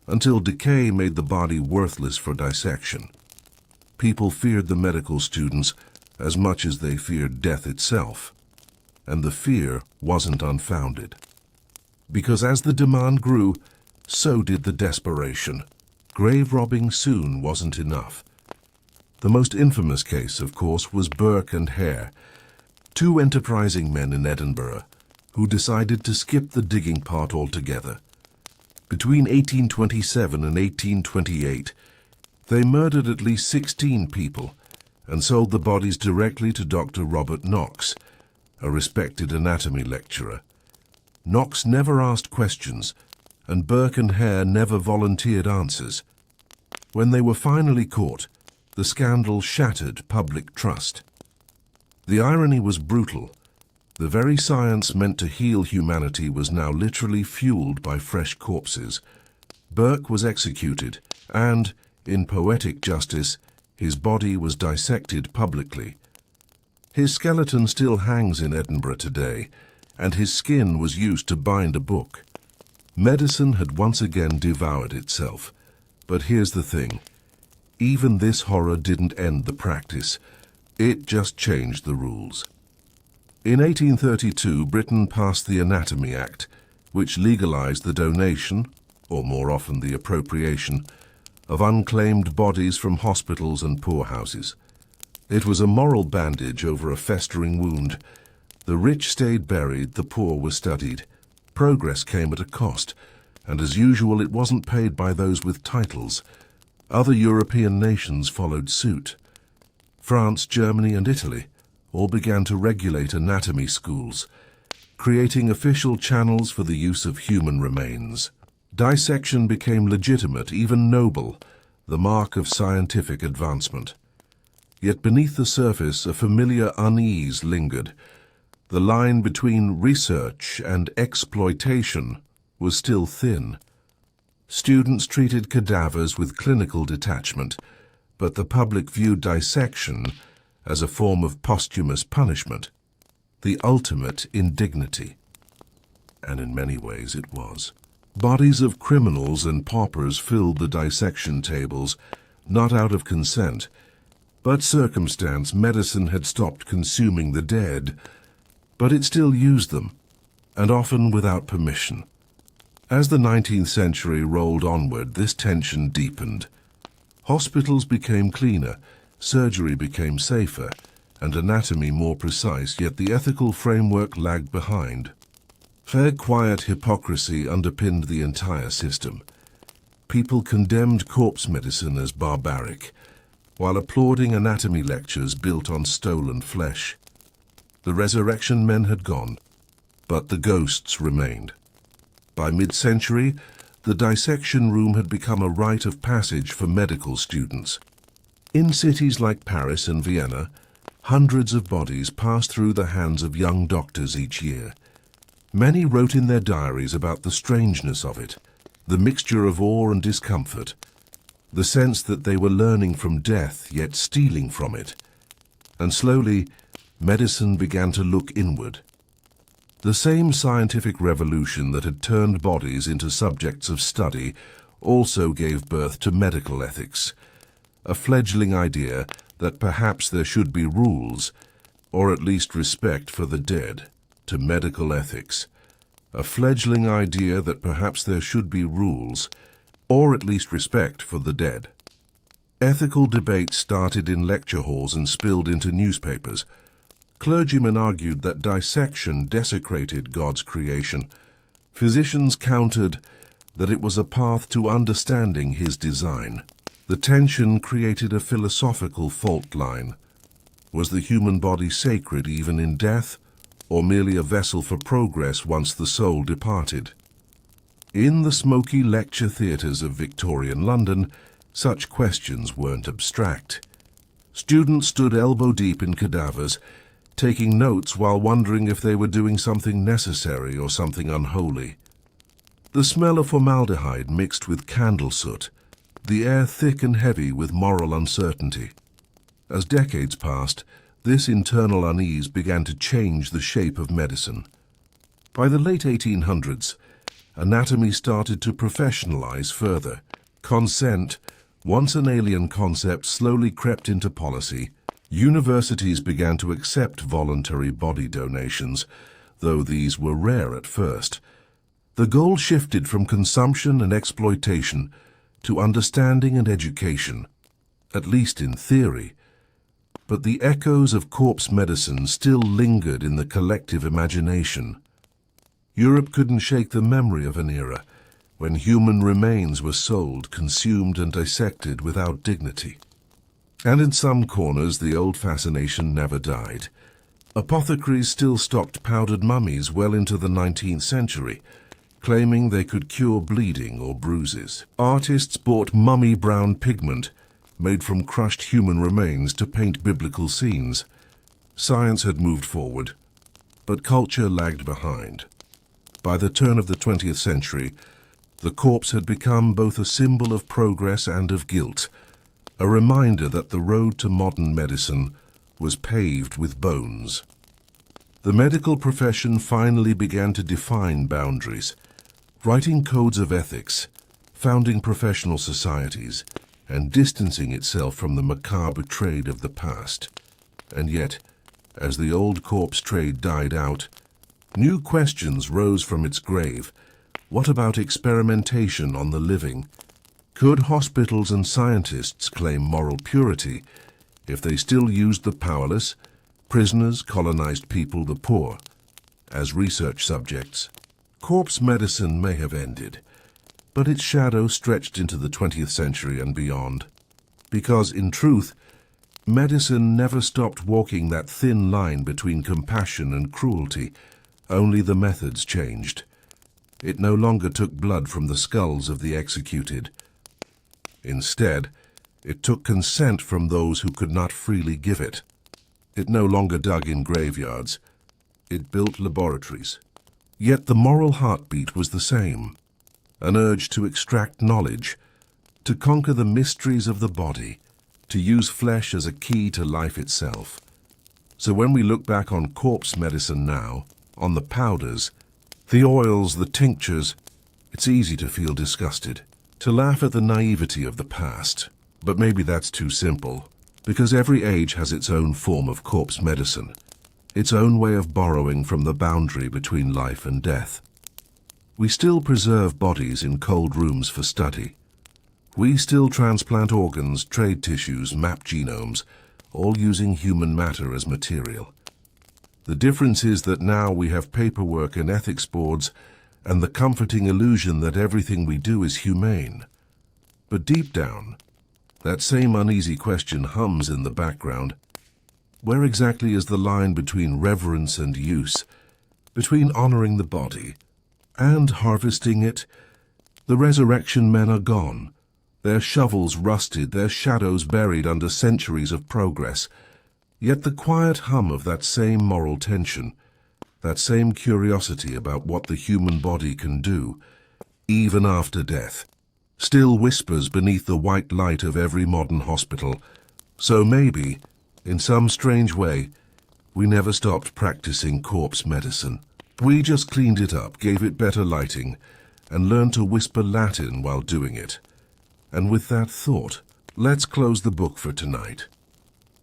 S1: until decay made the body worthless for dissection. People feared the medical students as much as they feared death itself, and the fear wasn't unfounded. Because as the demand grew, so did the desperation. Grave robbing soon wasn't enough. The most infamous case, of course, was Burke and Hare, two enterprising men in Edinburgh who decided to skip the digging part altogether. Between 1827 and 1828, they murdered at least 16 people and sold the bodies directly to Dr. Robert Knox, a respected anatomy lecturer. Knox never asked questions, and Burke and Hare never volunteered answers. When they were finally caught, the scandal shattered public trust. The irony was brutal. The very science meant to heal humanity was now literally fueled by fresh corpses. Burke was executed, and, in poetic justice, his body was dissected publicly. His skeleton still hangs in Edinburgh today, and his skin was used to bind a book. Medicine had once again devoured itself. But here's the thing. Even this horror didn't end the practice. It just changed the rules. In 1832, Britain passed the Anatomy Act, which legalized the donation, or more often the appropriation, of unclaimed bodies from hospitals and poorhouses. It was a moral bandage over a festering wound. The rich stayed buried, the poor were studied. Progress came at a cost, and as usual it wasn't paid by those with titles. Other European nations followed suit. France, Germany, and Italy all began to regulate anatomy schools, creating official channels for the use of human remains. Dissection became legitimate, even noble, the mark of scientific advancement. Yet beneath the surface, a familiar unease lingered. The line between research and exploitation was still thin. Students treated cadavers with clinical detachment, but the public viewed dissection as a form of posthumous punishment, the ultimate indignity. And in many ways it was. Bodies of criminals and paupers filled the dissection tables, not out of consent, but circumstance. Medicine had stopped consuming the dead, but it still used them, and often without permission. As the 19th century rolled onward, this tension deepened. Hospitals became cleaner, surgery became safer, and anatomy more precise, yet the ethical framework lagged behind. Fair, quiet hypocrisy underpinned the entire system. People condemned corpse medicine as barbaric, while applauding anatomy lectures built on stolen flesh. The resurrection men had gone, but the ghosts remained. By mid-century, the dissection room had become a rite of passage for medical students. In cities like Paris and Vienna, hundreds of bodies passed through the hands of young doctors each year. Many wrote in their diaries about the strangeness of it, the mixture of awe and discomfort, the sense that they were learning from death yet stealing from it. And slowly, medicine began to look inward. The same scientific revolution that had turned bodies into subjects of study also gave birth to medical ethics, a fledgling idea that perhaps there should be rules, or at least respect for the dead. To medical ethics, a fledgling idea that perhaps there should be rules, or at least respect for the dead. Ethical debates started in lecture halls and spilled into newspapers. Clergymen argued that dissection desecrated God's creation. Physicians countered that it was a path to understanding His design. The tension created a philosophical fault line. Was the human body sacred even in death, or merely a vessel for progress once the soul departed? In the smoky lecture theatres of Victorian London, such questions weren't abstract. Students stood elbow-deep in cadavers, taking notes while wondering if they were doing something necessary or something unholy. The smell of formaldehyde mixed with candle soot, the air thick and heavy with moral uncertainty. As decades passed, this internal unease began to change the shape of medicine. By the late 1800s, anatomy started to professionalize further. Consent, once an alien concept, slowly crept into policy. Universities began to accept voluntary body donations, though these were rare at first. The goal shifted from consumption and exploitation to understanding and education, at least in theory. But the echoes of corpse medicine still lingered in the collective imagination. Europe couldn't shake the memory of an era when human remains were sold, consumed, and dissected without dignity. And in some corners, the old fascination never died. Apothecaries still stocked powdered mummies well into the 19th century, claiming they could cure bleeding or bruises. Artists bought mummy-brown pigment made from crushed human remains to paint biblical scenes. Science had moved forward, but culture lagged behind. By the turn of the 20th century, the corpse had become both a symbol of progress and of guilt, a reminder that the road to modern medicine was paved with bones. The medical profession finally began to define boundaries, writing codes of ethics, founding professional societies, and distancing itself from the macabre trade of the past. And yet, as the old corpse trade died out, new questions rose from its grave. What about experimentation on the living? Could hospitals and scientists claim moral purity if they still used the powerless, prisoners, colonized people, the poor, as research subjects? Corpse medicine may have ended, but its shadow stretched into the 20th century and beyond. Because, in truth, medicine never stopped walking that thin line between compassion and cruelty, only the methods changed. It no longer took blood from the skulls of the executed. Instead, it took consent from those who could not freely give it. It no longer dug in graveyards. It built laboratories. Yet the moral heartbeat was the same. An urge to extract knowledge, to conquer the mysteries of the body, to use flesh as a key to life itself. So when we look back on corpse medicine now, on the powders, the oils, the tinctures, it's easy to feel disgusted, to laugh at the naivety of the past. But maybe that's too simple, because every age has its own form of corpse medicine, its own way of borrowing from the boundary between life and death. We still preserve bodies in cold rooms for study. We still transplant organs, trade tissues, map genomes, all using human matter as material. The difference is that now we have paperwork and ethics boards and the comforting illusion that everything we do is humane. But deep down, that same uneasy question hums in the background. Where exactly is the line between reverence and use, between honoring the body and harvesting it? The resurrection men are gone, their shovels rusted, their shadows buried under centuries of progress. Yet the quiet hum of that same moral tension, that same curiosity about what the human body can do, even after death, still whispers beneath the white light of every modern hospital. So maybe, in some strange way, we never stopped practicing corpse medicine. We just cleaned it up, gave it better lighting, and learned to whisper Latin while doing it. And with that thought, let's close the book for tonight.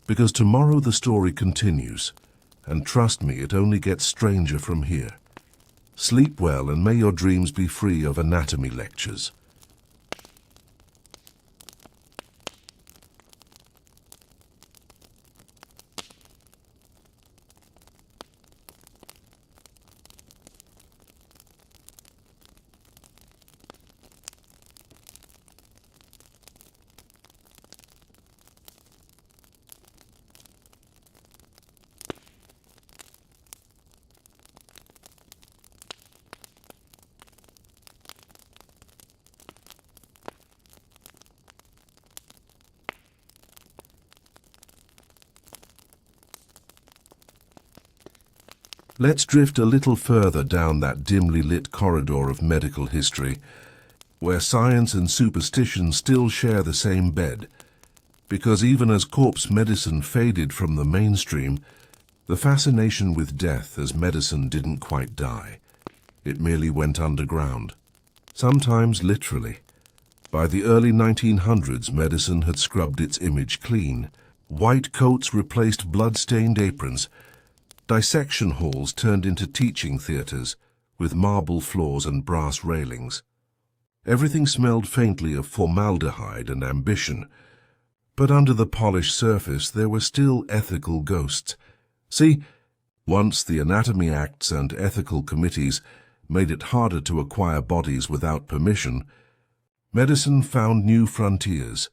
S1: Because tomorrow the story continues, and trust me, it only gets stranger from here. Sleep well, and may your dreams be free of anatomy lectures. Let's drift a little further down that dimly lit corridor of medical history, where science and superstition still share the same bed. Because even as corpse medicine faded from the mainstream, the fascination with death as medicine didn't quite die. It merely went underground, sometimes literally. By the early 1900s, medicine had scrubbed its image clean. White coats replaced blood-stained aprons. Dissection halls turned into teaching theaters, with marble floors and brass railings. Everything smelled faintly of formaldehyde and ambition, but under the polished surface there were still ethical ghosts. See, once the Anatomy Acts and ethical committees made it harder to acquire bodies without permission, medicine found new frontiers.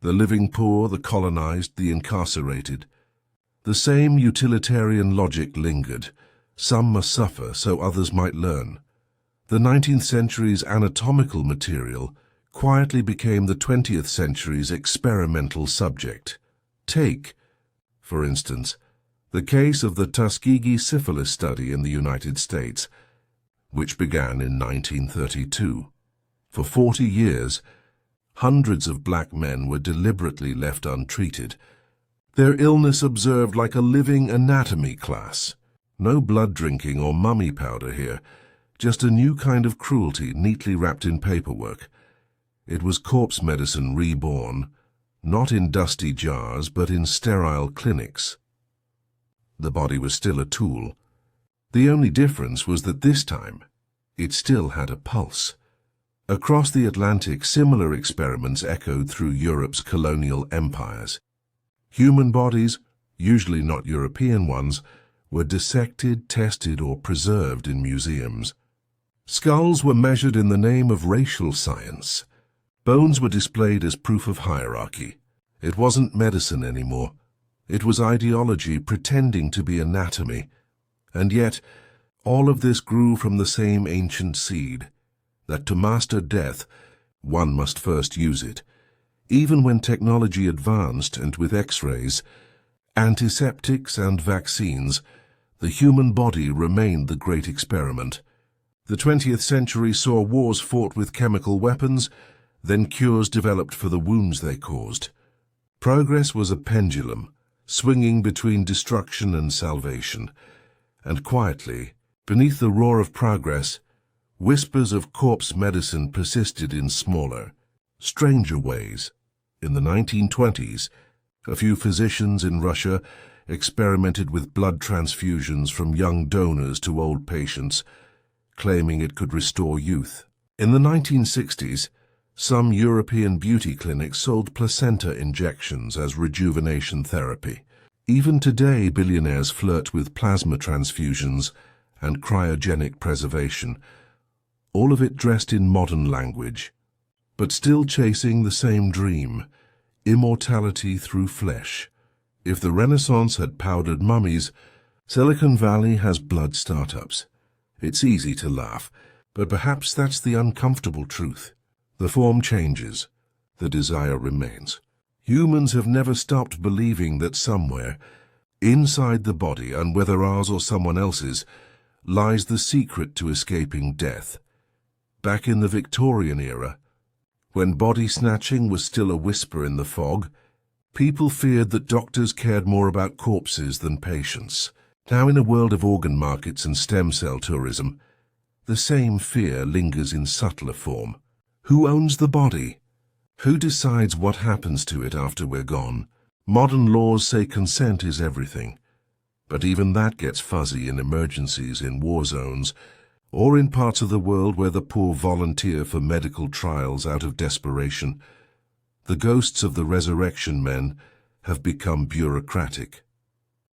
S1: The living poor, the colonized, the incarcerated. The same utilitarian logic lingered. Some must suffer so others might learn. The 19th century's anatomical material quietly became the 20th century's experimental subject. Take, for instance, the case of the Tuskegee syphilis study in the United States, which began in 1932. For 40 years, hundreds of black men were deliberately left untreated, their illness observed like a living anatomy class. No blood drinking or mummy powder here, just a new kind of cruelty neatly wrapped in paperwork. It was corpse medicine reborn, not in dusty jars, but in sterile clinics. The body was still a tool. The only difference was that this time, it still had a pulse. Across the Atlantic, similar experiments echoed through Europe's colonial empires. Human bodies, usually not European ones, were dissected, tested, or preserved in museums. Skulls were measured in the name of racial science. Bones were displayed as proof of hierarchy. It wasn't medicine anymore. It was ideology pretending to be anatomy. And yet, all of this grew from the same ancient seed, that to master death, one must first use it. Even when technology advanced, and with X-rays, antiseptics and vaccines, the human body remained the great experiment. The 20th century saw wars fought with chemical weapons, then cures developed for the wounds they caused. Progress was a pendulum, swinging between destruction and salvation. And quietly, beneath the roar of progress, whispers of corpse medicine persisted in smaller, stranger ways. In the 1920s, a few physicians in Russia experimented with blood transfusions from young donors to old patients, claiming it could restore youth. In the 1960s, some European beauty clinics sold placenta injections as rejuvenation therapy. Even today, billionaires flirt with plasma transfusions and cryogenic preservation, all of it dressed in modern language, but still chasing the same dream: immortality through flesh. If the Renaissance had powdered mummies, Silicon Valley has blood startups. It's easy to laugh, but perhaps that's the uncomfortable truth. The form changes, the desire remains. Humans have never stopped believing that somewhere, inside the body, and whether ours or someone else's, lies the secret to escaping death. Back in the Victorian era, when body snatching was still a whisper in the fog, people feared that doctors cared more about corpses than patients. Now, in a world of organ markets and stem cell tourism, the same fear lingers in subtler form. Who owns the body? Who decides what happens to it after we're gone? Modern laws say consent is everything, but even that gets fuzzy in emergencies, in war zones, or in parts of the world where the poor volunteer for medical trials out of desperation. The ghosts of the resurrection men have become bureaucratic.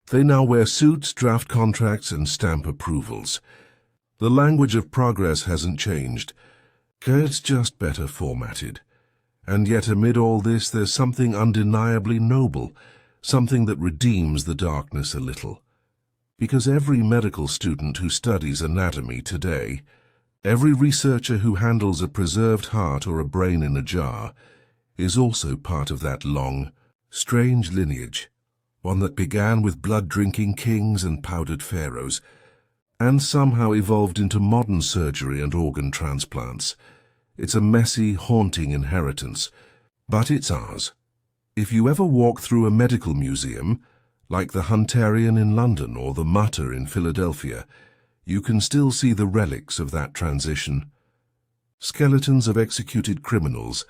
S1: They now wear suits, draft contracts, and stamp approvals. The language of progress hasn't changed. It's just better formatted. And yet amid all this, there's something undeniably noble, something that redeems the darkness a little. Because every medical student who studies anatomy today, every researcher who handles a preserved heart or a brain in a jar, is also part of that long, strange lineage, one that began with blood-drinking kings and powdered pharaohs, and somehow evolved into modern surgery and organ transplants. It's a messy, haunting inheritance, but it's ours. If you ever walk through a medical museum, like the Hunterian in London or the Mutter in Philadelphia, you can still see the relics of that transition. Skeletons of executed criminals,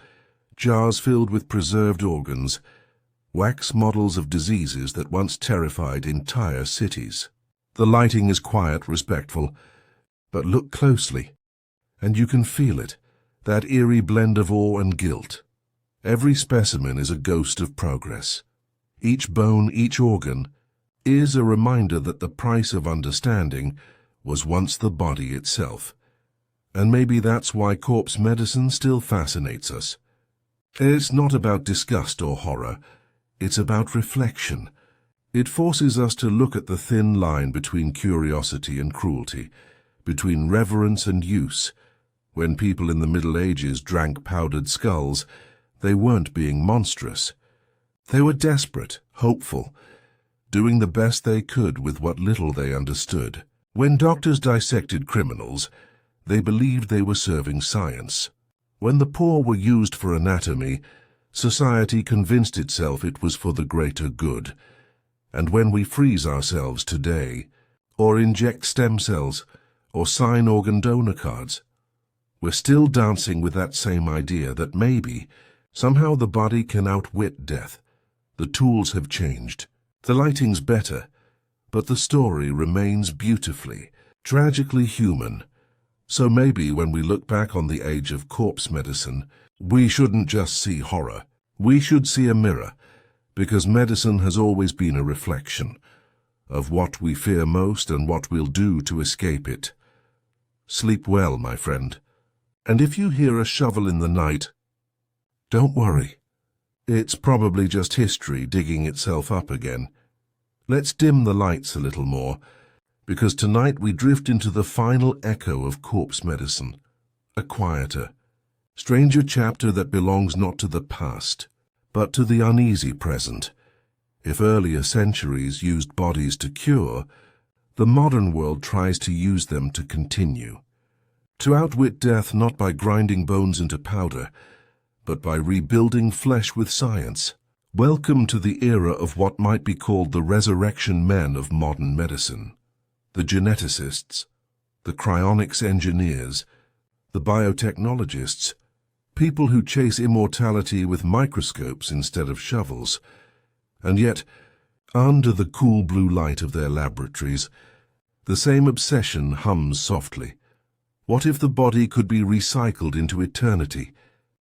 S1: jars filled with preserved organs, wax models of diseases that once terrified entire cities. The lighting is quiet, respectful, but look closely, and you can feel it. That eerie blend of awe and guilt. Every specimen is a ghost of progress. Each bone, each organ, is a reminder that the price of understanding was once the body itself. And maybe that's why corpse medicine still fascinates us. It's not about disgust or horror. It's about reflection. It forces us to look at the thin line between curiosity and cruelty, between reverence and use. When people in the Middle Ages drank powdered skulls, they weren't being monstrous. They were desperate, hopeful, doing the best they could with what little they understood. When doctors dissected criminals, they believed they were serving science. When the poor were used for anatomy, society convinced itself it was for the greater good. And when we freeze ourselves today, or inject stem cells, or sign organ donor cards, we're still dancing with that same idea that maybe, somehow the body can outwit death. The tools have changed. The lighting's better, but the story remains beautifully, tragically human. So maybe when we look back on the age of corpse medicine, we shouldn't just see horror. We should see a mirror, because medicine has always been a reflection of what we fear most and what we'll do to escape it. Sleep well, my friend. And if you hear a shovel in the night, don't worry. It's probably just history digging itself up again. Let's dim the lights a little more, because tonight we drift into the final echo of corpse medicine, a quieter, stranger chapter that belongs not to the past, but to the uneasy present. If earlier centuries used bodies to cure, the modern world tries to use them to continue. To outwit death not by grinding bones into powder, but by rebuilding flesh with science. Welcome to the era of what might be called the resurrection men of modern medicine. The geneticists, the cryonics engineers, the biotechnologists, People who chase immortality with microscopes instead of shovels. And yet, under the cool blue light of their laboratories, the same obsession hums softly. What if the body could be recycled into eternity?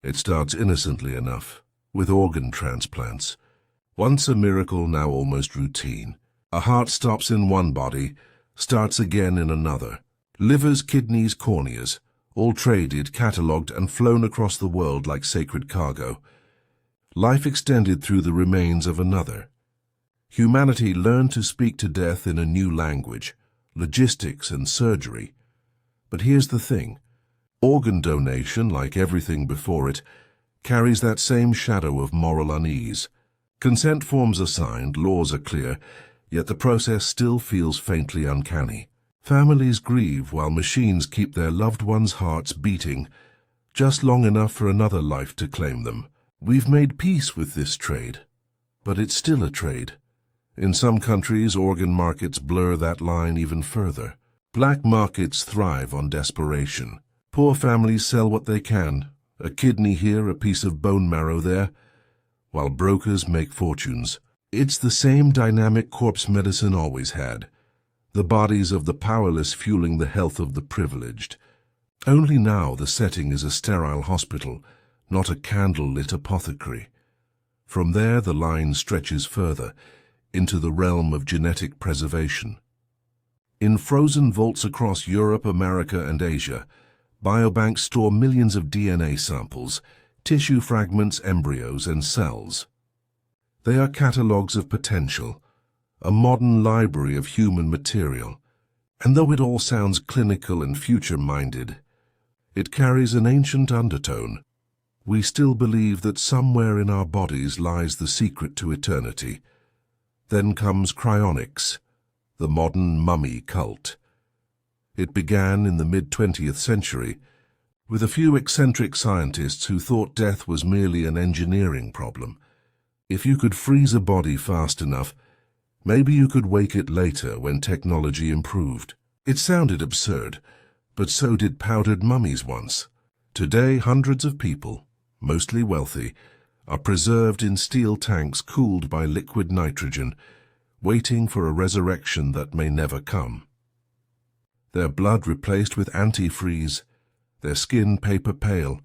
S1: It starts innocently enough, with organ transplants. Once a miracle, now almost routine. A heart stops in one body, starts again in another. Livers, kidneys, corneas, all traded, catalogued, and flown across the world like sacred cargo. Life extended through the remains of another. Humanity learned to speak to death in a new language, logistics and surgery. But here's the thing. Organ donation, like everything before it, carries that same shadow of moral unease. Consent forms are signed, laws are clear, yet the process still feels faintly uncanny. Families grieve while machines keep their loved ones' hearts beating, just long enough for another life to claim them. We've made peace with this trade, but it's still a trade. In some countries, organ markets blur that line even further. Black markets thrive on desperation. Poor families sell what they can, a kidney here, a piece of bone marrow there, while brokers make fortunes. It's the same dynamic corpse medicine always had, the bodies of the powerless fueling the health of the privileged. Only now the setting is a sterile hospital, not a candlelit apothecary. From there the line stretches further, into the realm of genetic preservation. In frozen vaults across Europe, America, and Asia, biobanks store millions of DNA samples, tissue fragments, embryos, and cells. They are catalogues of potential, a modern library of human material. And though it all sounds clinical and future-minded, it carries an ancient undertone. We still believe that somewhere in our bodies lies the secret to eternity. Then comes cryonics, the modern mummy cult. It began in the mid-20th century with a few eccentric scientists who thought death was merely an engineering problem. If you could freeze a body fast enough, maybe you could wake it later when technology improved. It sounded absurd, but so did powdered mummies once. Today, hundreds of people, mostly wealthy, are preserved in steel tanks cooled by liquid nitrogen, waiting for a resurrection that may never come. Their blood replaced with antifreeze, their skin paper pale.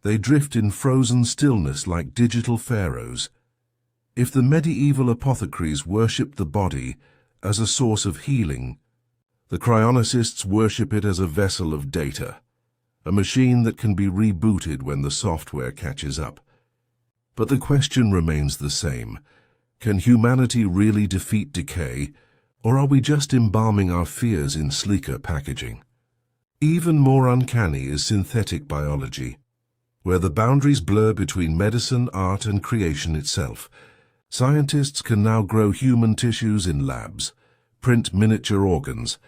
S1: They drift in frozen stillness like digital pharaohs. If the medieval apothecaries worshipped the body as a source of healing, the cryonicists worship it as a vessel of data, a machine that can be rebooted when the software catches up. But the question remains the same. Can humanity really defeat decay, or are we just embalming our fears in sleeker packaging? Even more uncanny is synthetic biology, where the boundaries blur between medicine, art, and creation itself. Scientists can now grow human tissues in labs, print miniature organs,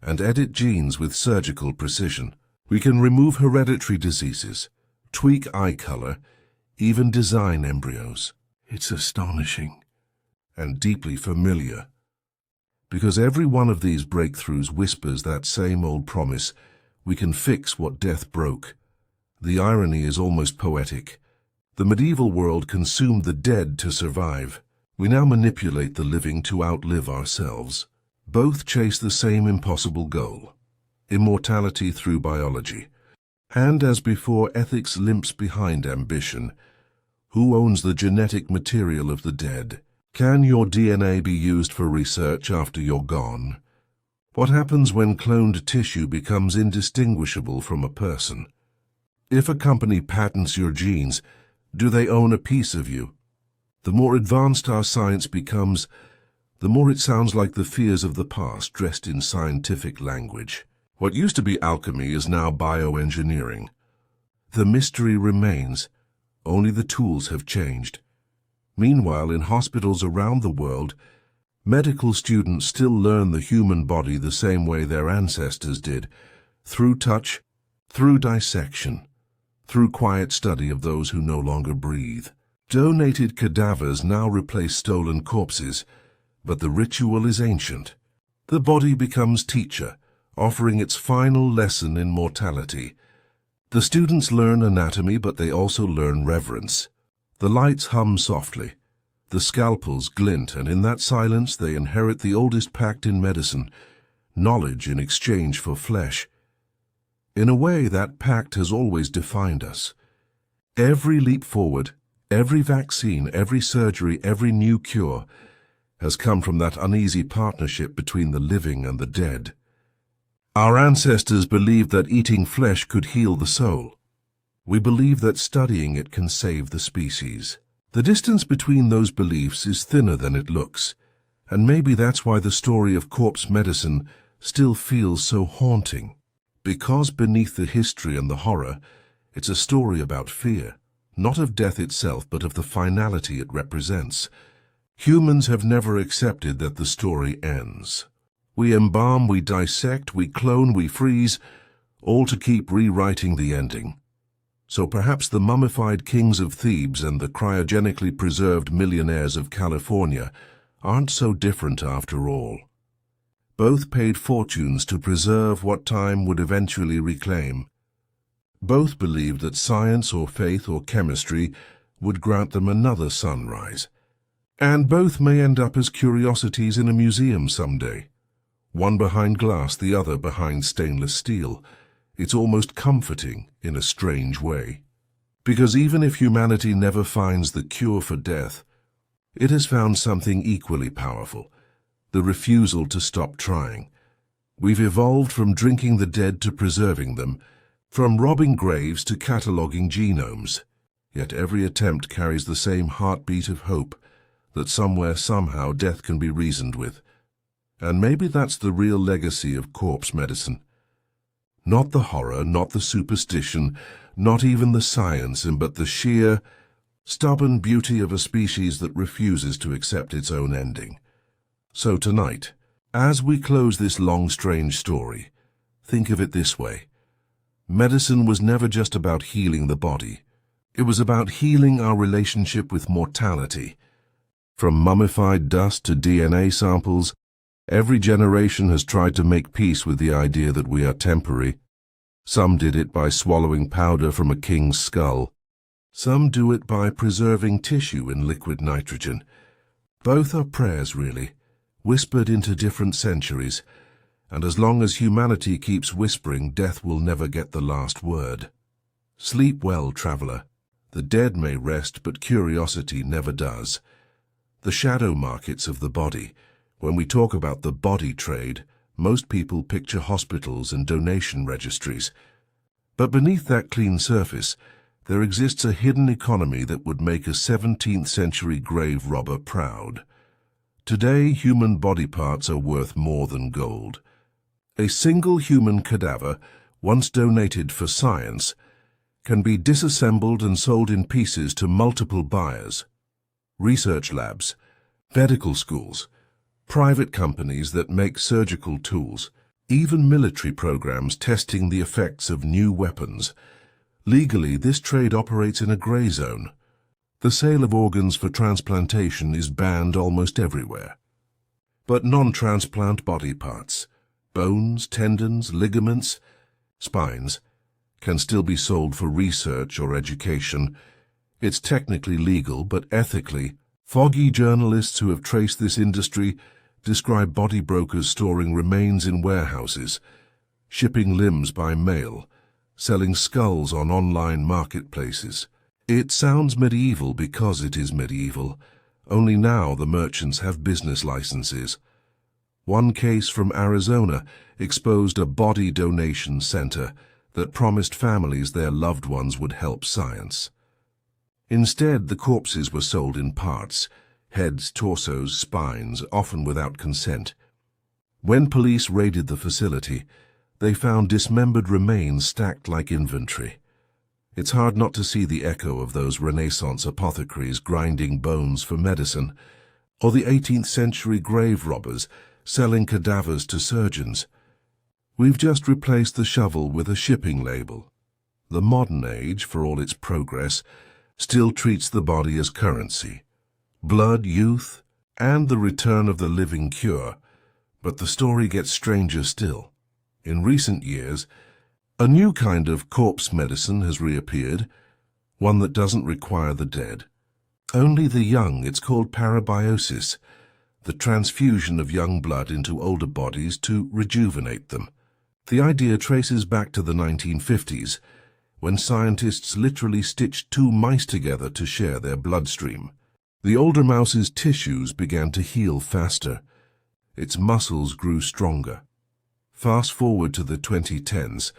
S1: and edit genes with surgical precision. We can remove hereditary diseases, tweak eye color, even design embryos. It's astonishing and deeply familiar, because every one of these breakthroughs whispers that same old promise: we can fix what death broke. The irony is almost poetic. The medieval world consumed the dead to survive. We now manipulate the living to outlive ourselves. Both chase the same impossible goal: immortality through biology. And as before, ethics limps behind ambition. Who owns the genetic material of the dead? Can your DNA be used for research after you're gone? What happens when cloned tissue becomes indistinguishable from a person? If a company patents your genes, do they own a piece of you? The more advanced our science becomes, the more it sounds like the fears of the past dressed in scientific language. What used to be alchemy is now bioengineering. The mystery remains, only the tools have changed. Meanwhile, in hospitals around the world, medical students still learn the human body the same way their ancestors did, through touch, through dissection, through quiet study of those who no longer breathe. Donated cadavers now replace stolen corpses, but the ritual is ancient. The body becomes teacher, offering its final lesson in mortality. The students learn anatomy, but they also learn reverence. The lights hum softly. The scalpels glint, and in that silence they inherit the oldest pact in medicine, knowledge in exchange for flesh. In a way, that pact has always defined us. Every leap forward, every vaccine, every surgery, every new cure has come from that uneasy partnership between the living and the dead. Our ancestors believed that eating flesh could heal the soul. We believe that studying it can save the species. The distance between those beliefs is thinner than it looks, and maybe that's why the story of corpse medicine still feels so haunting. Because beneath the history and the horror, it's a story about fear, not of death itself, but of the finality it represents. Humans have never accepted that the story ends. We embalm, we dissect, we clone, we freeze, all to keep rewriting the ending. So perhaps the mummified kings of Thebes and the cryogenically preserved millionaires of California aren't so different after all. Both paid fortunes to preserve what time would eventually reclaim. Both believed that science or faith or chemistry would grant them another sunrise. And both may end up as curiosities in a museum someday. One behind glass, the other behind stainless steel. It's almost comforting in a strange way. Because even if humanity never finds the cure for death, it has found something equally powerful: the refusal to stop trying. We've evolved from drinking the dead to preserving them, from robbing graves to cataloging genomes. Yet every attempt carries the same heartbeat of hope that somewhere, somehow, death can be reasoned with. And maybe that's the real legacy of corpse medicine. Not the horror, not the superstition, not even the science, but the sheer, stubborn beauty of a species that refuses to accept its own ending. So tonight, as we close this long, strange story, think of it this way. Medicine was never just about healing the body. It was about healing our relationship with mortality. From mummified dust to DNA samples, every generation has tried to make peace with the idea that we are temporary. Some did it by swallowing powder from a king's skull. Some do it by preserving tissue in liquid nitrogen. Both are prayers, really, whispered into different centuries, and as long as humanity keeps whispering, death will never get the last word. Sleep well, traveler. The dead may rest, but curiosity never does. The shadow markets of the body. When we talk about the body trade, most people picture hospitals and donation registries. But beneath that clean surface, there exists a hidden economy that would make a 17th century grave robber proud. Today, human body parts are worth more than gold. A single human cadaver, once donated for science, can be disassembled and sold in pieces to multiple buyers. Research labs, medical schools, private companies that make surgical tools, even military programs testing the effects of new weapons. Legally, this trade operates in a gray zone. The sale of organs for transplantation is banned almost everywhere. But non-transplant body parts, bones, tendons, ligaments, spines, can still be sold for research or education. It's technically legal, but ethically, foggy journalists who have traced this industry describe body brokers storing remains in warehouses, shipping limbs by mail, selling skulls on online marketplaces. It sounds medieval because it is medieval, only now the merchants have business licenses. One case from Arizona exposed a body donation center that promised families their loved ones would help science. Instead, the corpses were sold in parts: heads, torsos, spines, often without consent. When police raided the facility, they found dismembered remains stacked like inventory. It's hard not to see the echo of those Renaissance apothecaries grinding bones for medicine, or the 18th century grave robbers selling cadavers to surgeons. We've just replaced the shovel with a shipping label. The modern age, for all its progress, still treats the body as currency. Blood, youth, and the return of the living cure. But the story gets stranger still. In recent years, A new kind of corpse medicine has reappeared, one that doesn't require the dead. Only the young. It's called parabiosis, the transfusion of young blood into older bodies to rejuvenate them. The idea traces back to the 1950s, when scientists literally stitched two mice together to share their bloodstream. The older mouse's tissues began to heal faster. Its muscles grew stronger. Fast forward to the 2010s,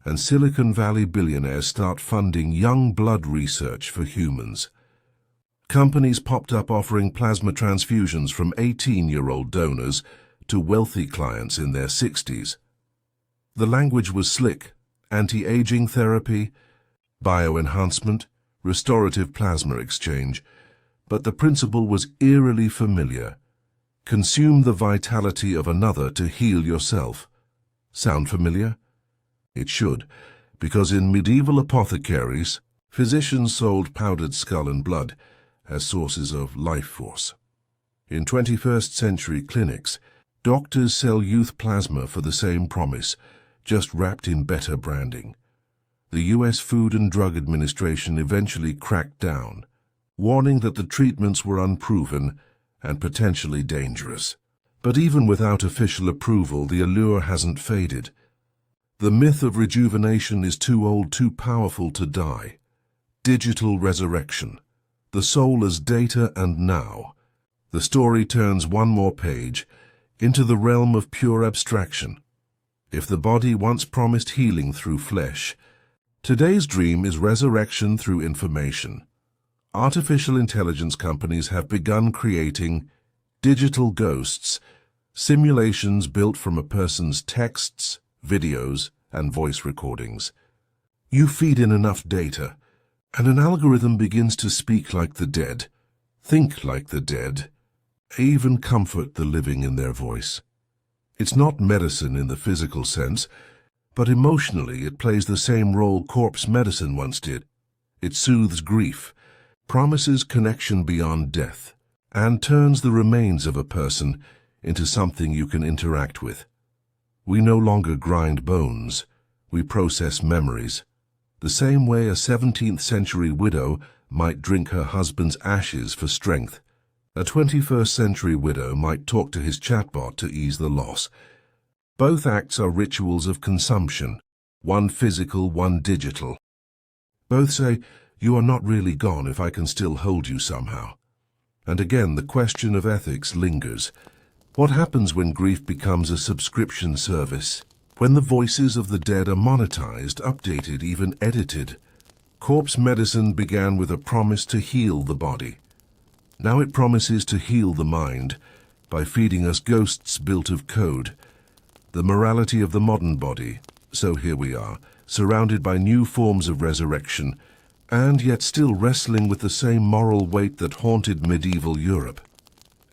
S1: and Silicon Valley billionaires start funding young blood research for humans. Companies popped up offering plasma transfusions from 18-year-old donors to wealthy clients in their 60s. The language was slick: anti-aging therapy, bioenhancement, restorative plasma exchange, but the principle was eerily familiar. Consume the vitality of another to heal yourself. Sound familiar? It should, because in medieval apothecaries, physicians sold powdered skull and blood as sources of life force. In 21st century clinics, doctors sell youth plasma for the same promise, just wrapped in better branding. The U.S. Food and Drug Administration eventually cracked down, warning that the treatments were unproven and potentially dangerous. But even without official approval, the allure hasn't faded. The myth of rejuvenation is too old, too powerful to die. Digital resurrection. The soul as data and now. The story turns one more page into the realm of pure abstraction. If the body once promised healing through flesh, today's dream is resurrection through information. Artificial intelligence companies have begun creating digital ghosts, simulations built from a person's texts, videos, and voice recordings. You feed in enough data, and an algorithm begins to speak like the dead, think like the dead, even comfort the living in their voice. It's not medicine in the physical sense, but emotionally it plays the same role corpse medicine once did. It soothes grief, promises connection beyond death, and turns the remains of a person into something you can interact with. We no longer grind bones, we process memories. The same way a 17th century widow might drink her husband's ashes for strength, a 21st century widow might talk to his chatbot to ease the loss. Both acts are rituals of consumption, one physical, one digital. Both say, you are not really gone if I can still hold you somehow. And again, the question of ethics lingers. What happens when grief becomes a subscription service? When the voices of the dead are monetized, updated, even edited? Corpse medicine began with a promise to heal the body. Now it promises to heal the mind by feeding us ghosts built of code. The morality of the modern body. So here we are, surrounded by new forms of resurrection, and yet still wrestling with the same moral weight that haunted medieval Europe.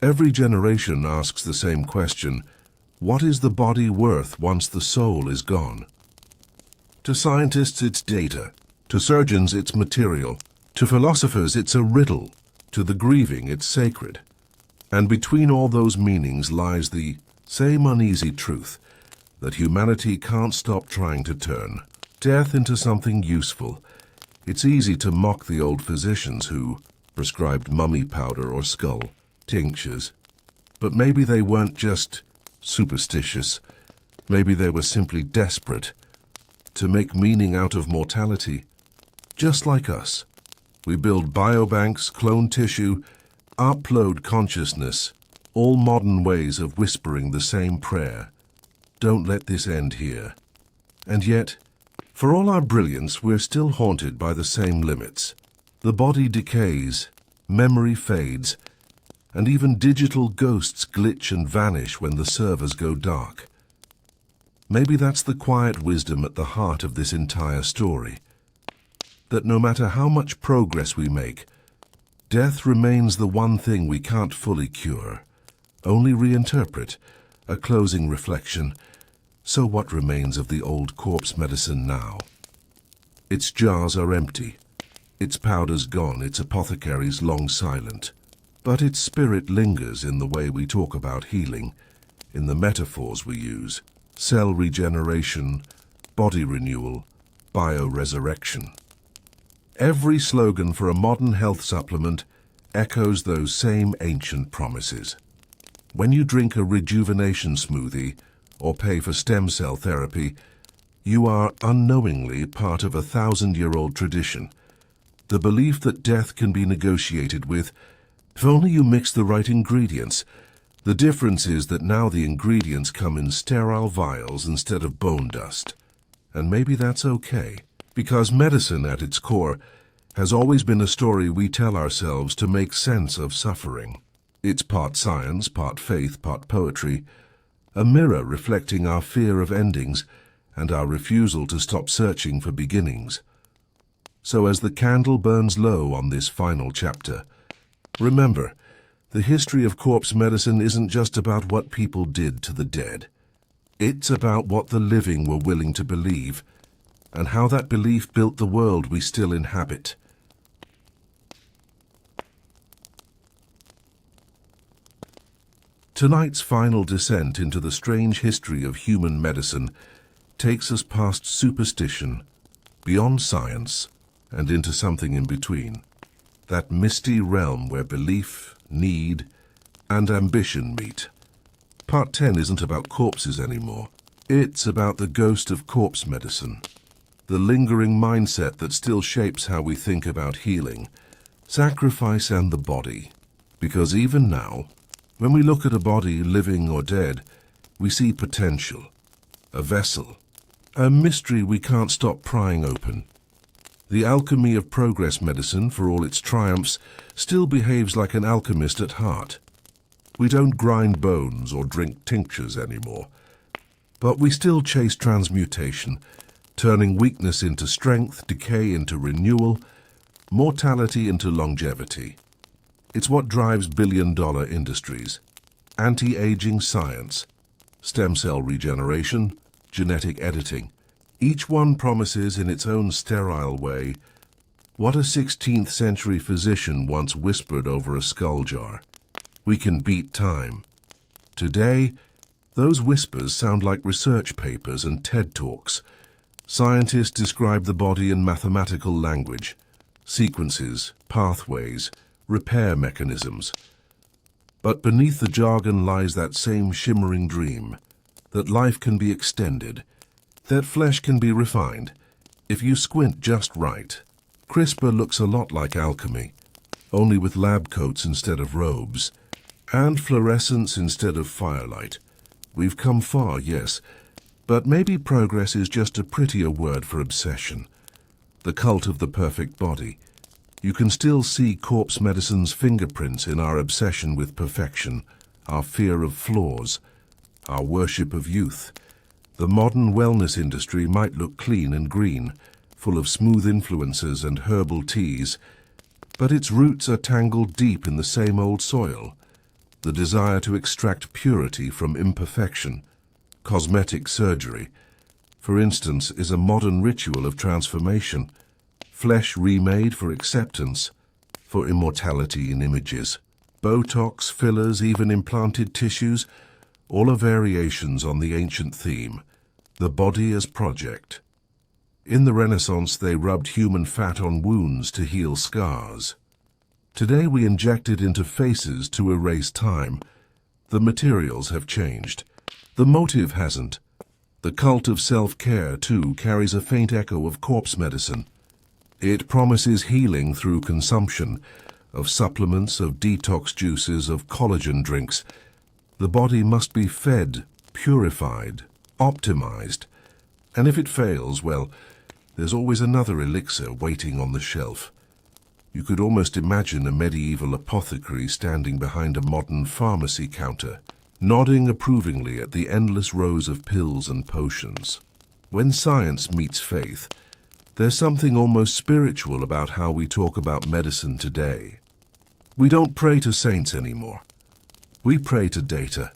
S1: Every generation asks the same question: what is the body worth once the soul is gone? To scientists, it's data. To surgeons, it's material. To philosophers, it's a riddle. To the grieving, it's sacred. And between all those meanings lies the same uneasy truth that humanity can't stop trying to turn death into something useful. It's easy to mock the old physicians who prescribed mummy powder or skull tinctures. But maybe they weren't just superstitious. Maybe they were simply desperate to make meaning out of mortality. Just like us, we build biobanks, clone tissue, upload consciousness, all modern ways of whispering the same prayer. Don't let this end here. And yet, for all our brilliance, we're still haunted by the same limits. The body decays, memory fades, and even digital ghosts glitch and vanish when the servers go dark. Maybe that's the quiet wisdom at the heart of this entire story. That no matter how much progress we make, death remains the one thing we can't fully cure, only reinterpret, a closing reflection. So what remains of the old corpse medicine now? Its jars are empty, its powder's gone, its apothecaries long silent. But its spirit lingers in the way we talk about healing, in the metaphors we use: cell regeneration, body renewal, bioresurrection. Every slogan for a modern health supplement echoes those same ancient promises. When you drink a rejuvenation smoothie or pay for stem cell therapy, you are unknowingly part of a 1,000-year-old tradition. The belief that death can be negotiated with, if only you mix the right ingredients. The difference is that now the ingredients come in sterile vials instead of bone dust. And maybe that's okay, because medicine at its core has always been a story we tell ourselves to make sense of suffering. It's part science, part faith, part poetry, a mirror reflecting our fear of endings and our refusal to stop searching for beginnings. So as the candle burns low on this final chapter, remember, the history of corpse medicine isn't just about what people did to the dead. It's about what the living were willing to believe, and how that belief built the world we still inhabit. Tonight's final descent into the strange history of human medicine takes us past superstition, beyond science, and into something in between. That misty realm where belief, need, and ambition meet. Part 10 isn't about corpses anymore. It's about the ghost of corpse medicine, the lingering mindset that still shapes how we think about healing, sacrifice, and the body. Because even now, when we look at a body, living or dead, we see potential, a vessel, a mystery we can't stop prying open. The alchemy of progress medicine, for all its triumphs, still behaves like an alchemist at heart. We don't grind bones or drink tinctures anymore, but we still chase transmutation, turning weakness into strength, decay into renewal, mortality into longevity. It's what drives billion-dollar industries: anti-aging science, stem cell regeneration, genetic editing. Each one promises in its own sterile way what a 16th century physician once whispered over a skull jar: we can beat time. Today, those whispers sound like research papers and TED Talks. Scientists describe the body in mathematical language: sequences, pathways, repair mechanisms. But beneath the jargon lies that same shimmering dream, that life can be extended, that flesh can be refined, if you squint just right. CRISPR looks a lot like alchemy, only with lab coats instead of robes, and fluorescence instead of firelight. We've come far, yes, but maybe progress is just a prettier word for obsession. The cult of the perfect body. You can still see corpse medicine's fingerprints in our obsession with perfection, our fear of flaws, our worship of youth. The modern wellness industry might look clean and green, full of smooth influences and herbal teas, but its roots are tangled deep in the same old soil. The desire to extract purity from imperfection, cosmetic surgery, for instance, is a modern ritual of transformation. Flesh remade for acceptance, for immortality in images. Botox, fillers, even implanted tissues, all are variations on the ancient theme, the body as project. In the Renaissance, they rubbed human fat on wounds to heal scars. Today we inject it into faces to erase time. The materials have changed. The motive hasn't. The cult of self-care, too, carries a faint echo of corpse medicine. It promises healing through consumption of supplements, of detox juices, of collagen drinks. The body must be fed, purified, optimized. And if it fails, well, there's always another elixir waiting on the shelf. You could almost imagine a medieval apothecary standing behind a modern pharmacy counter, nodding approvingly at the endless rows of pills and potions. When science meets faith, there's something almost spiritual about how we talk about medicine today. We don't pray to saints anymore. We pray to data.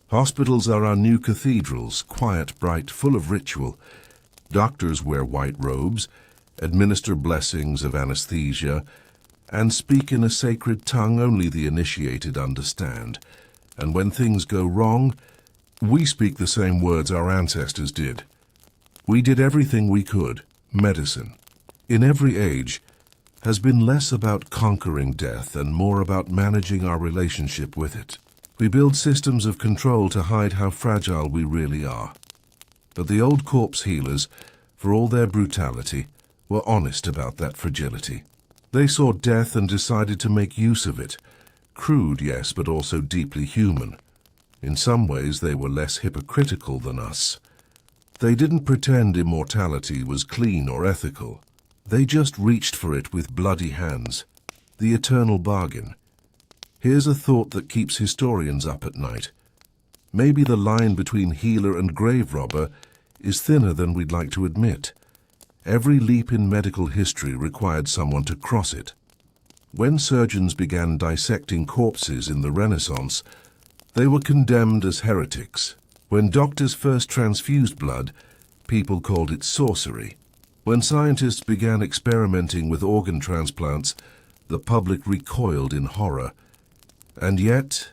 S1: Hospitals are our new cathedrals, quiet, bright, full of ritual. Doctors wear white robes, administer blessings of anesthesia, and speak in a sacred tongue only the initiated understand. And when things go wrong, we speak the same words our ancestors did. We did everything we could. Medicine, in every age, has been less about conquering death and more about managing our relationship with it. We build systems of control to hide how fragile we really are. But the old corpse healers, for all their brutality, were honest about that fragility. They saw death and decided to make use of it. Crude, yes, but also deeply human. In some ways, they were less hypocritical than us. They didn't pretend immortality was clean or ethical. They just reached for it with bloody hands. The eternal bargain. Here's a thought that keeps historians up at night. Maybe the line between healer and grave robber is thinner than we'd like to admit. Every leap in medical history required someone to cross it. When surgeons began dissecting corpses in the Renaissance, they were condemned as heretics. When doctors first transfused blood, people called it sorcery. When scientists began experimenting with organ transplants, the public recoiled in horror. And yet,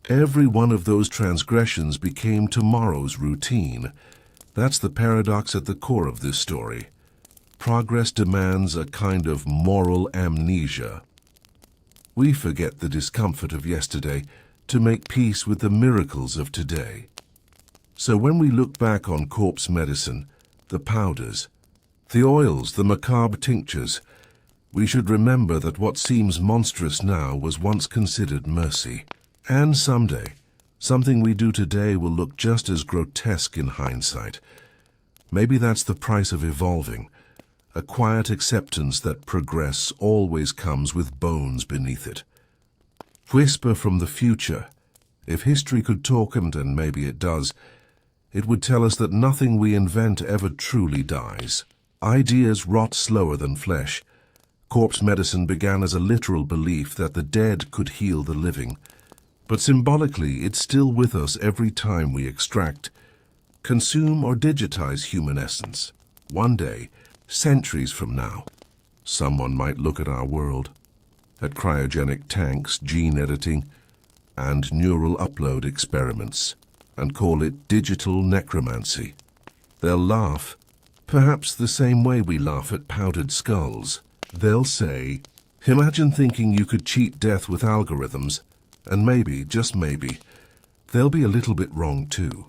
S1: every one of those transgressions became tomorrow's routine. That's the paradox at the core of this story. Progress demands a kind of moral amnesia. We forget the discomfort of yesterday to make peace with the miracles of today. So when we look back on corpse medicine, the powders, the oils, the macabre tinctures, we should remember that what seems monstrous now was once considered mercy. And someday, something we do today will look just as grotesque in hindsight. Maybe that's the price of evolving, a quiet acceptance that progress always comes with bones beneath it. Whisper from the future. If history could talk, and maybe it does, it would tell us that nothing we invent ever truly dies. Ideas rot slower than flesh. Corpse medicine began as a literal belief that the dead could heal the living. But symbolically, it's still with us every time we extract, consume or digitize human essence. One day, centuries from now, someone might look at our world, at cryogenic tanks, gene editing, and neural upload experiments, and call it digital necromancy. They'll laugh, perhaps the same way we laugh at powdered skulls. They'll say, imagine thinking you could cheat death with algorithms, and maybe, just maybe, they'll be a little bit wrong too.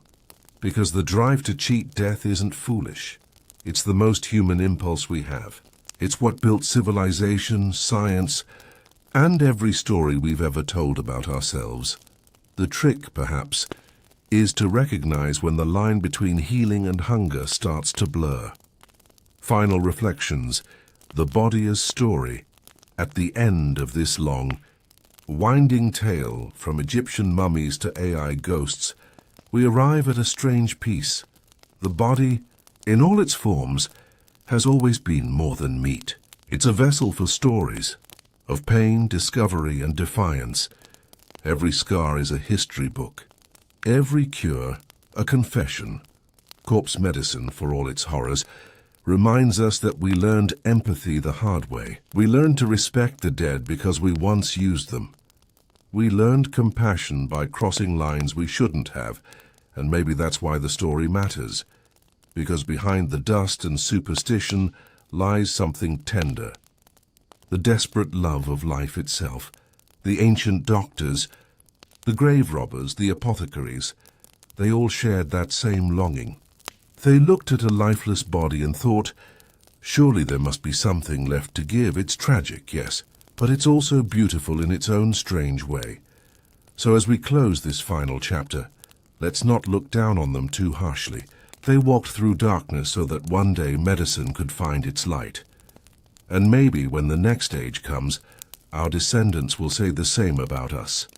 S1: Because the drive to cheat death isn't foolish. It's the most human impulse we have. It's what built civilization, science, and every story we've ever told about ourselves. The trick, perhaps, is to recognize when the line between healing and hunger starts to blur. Final reflections. The body as story. At the end of this long, winding tale, from Egyptian mummies to AI ghosts, we arrive at a strange piece. The body, in all its forms, has always been more than meat. It's a vessel for stories, of pain, discovery, and defiance. Every scar is a history book. Every cure, a confession. Corpse medicine, for all its horrors, reminds us that we learned empathy the hard way. We learned to respect the dead because we once used them. We learned compassion by crossing lines we shouldn't have, and maybe that's why the story matters. Because behind the dust and superstition lies something tender. The desperate love of life itself. The ancient doctors, the grave robbers, the apothecaries, they all shared that same longing. They looked at a lifeless body and thought, surely there must be something left to give. It's tragic, yes, but it's also beautiful in its own strange way. So as we close this final chapter, let's not look down on them too harshly. They walked through darkness so that one day medicine could find its light. And maybe when the next age comes, our descendants will say the same about us.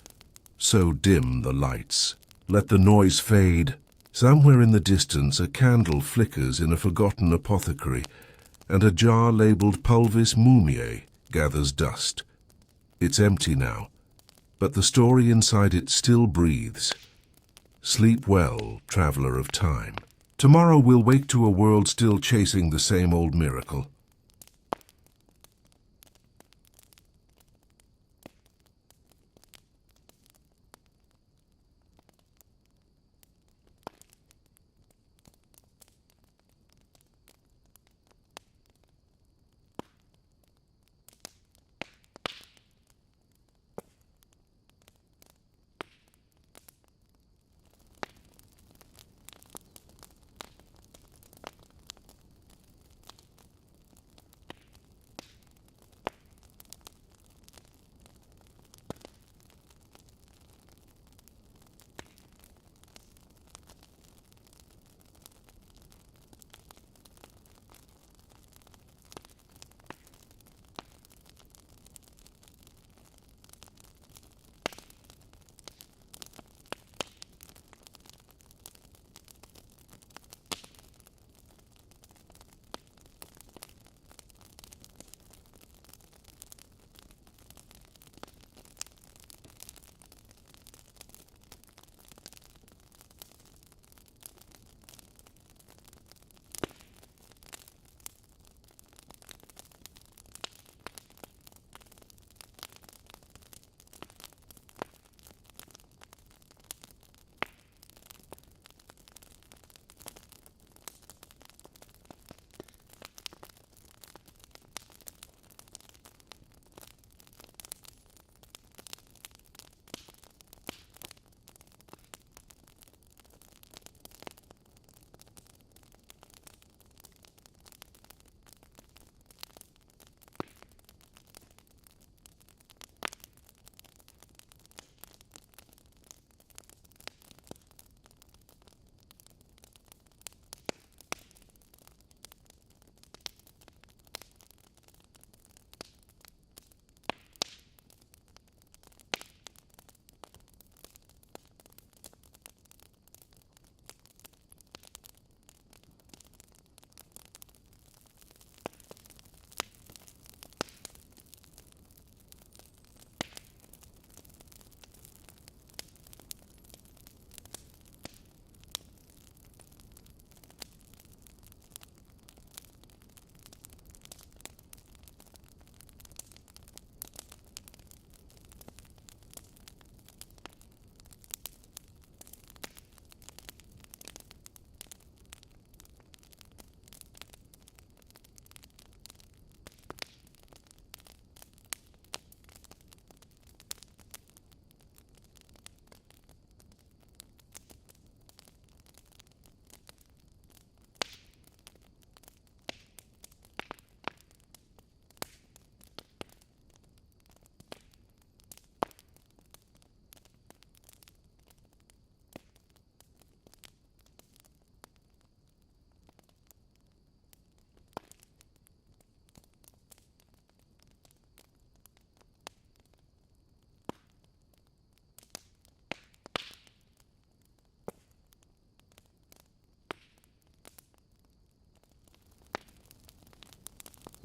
S1: So dim the lights. Let the noise fade. Somewhere in the distance, a candle flickers in a forgotten apothecary, and a jar labeled Pulvis Mumiae gathers dust. It's empty now, but the story inside it still breathes. Sleep well, traveler of time. Tomorrow we'll wake to a world still chasing the same old miracle.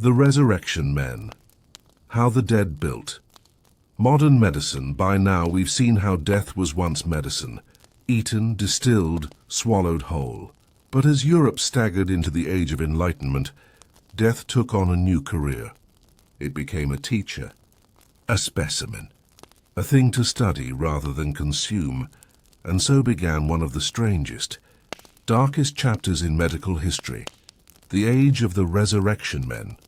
S1: The Resurrection Men. How the Dead Built. Modern medicine, by now we've seen how death was once medicine, eaten, distilled, swallowed whole. But as Europe staggered into the Age of Enlightenment, death took on a new career. It became a teacher, a specimen, a thing to study rather than consume, and so began one of the strangest, darkest chapters in medical history, the age of the Resurrection Men.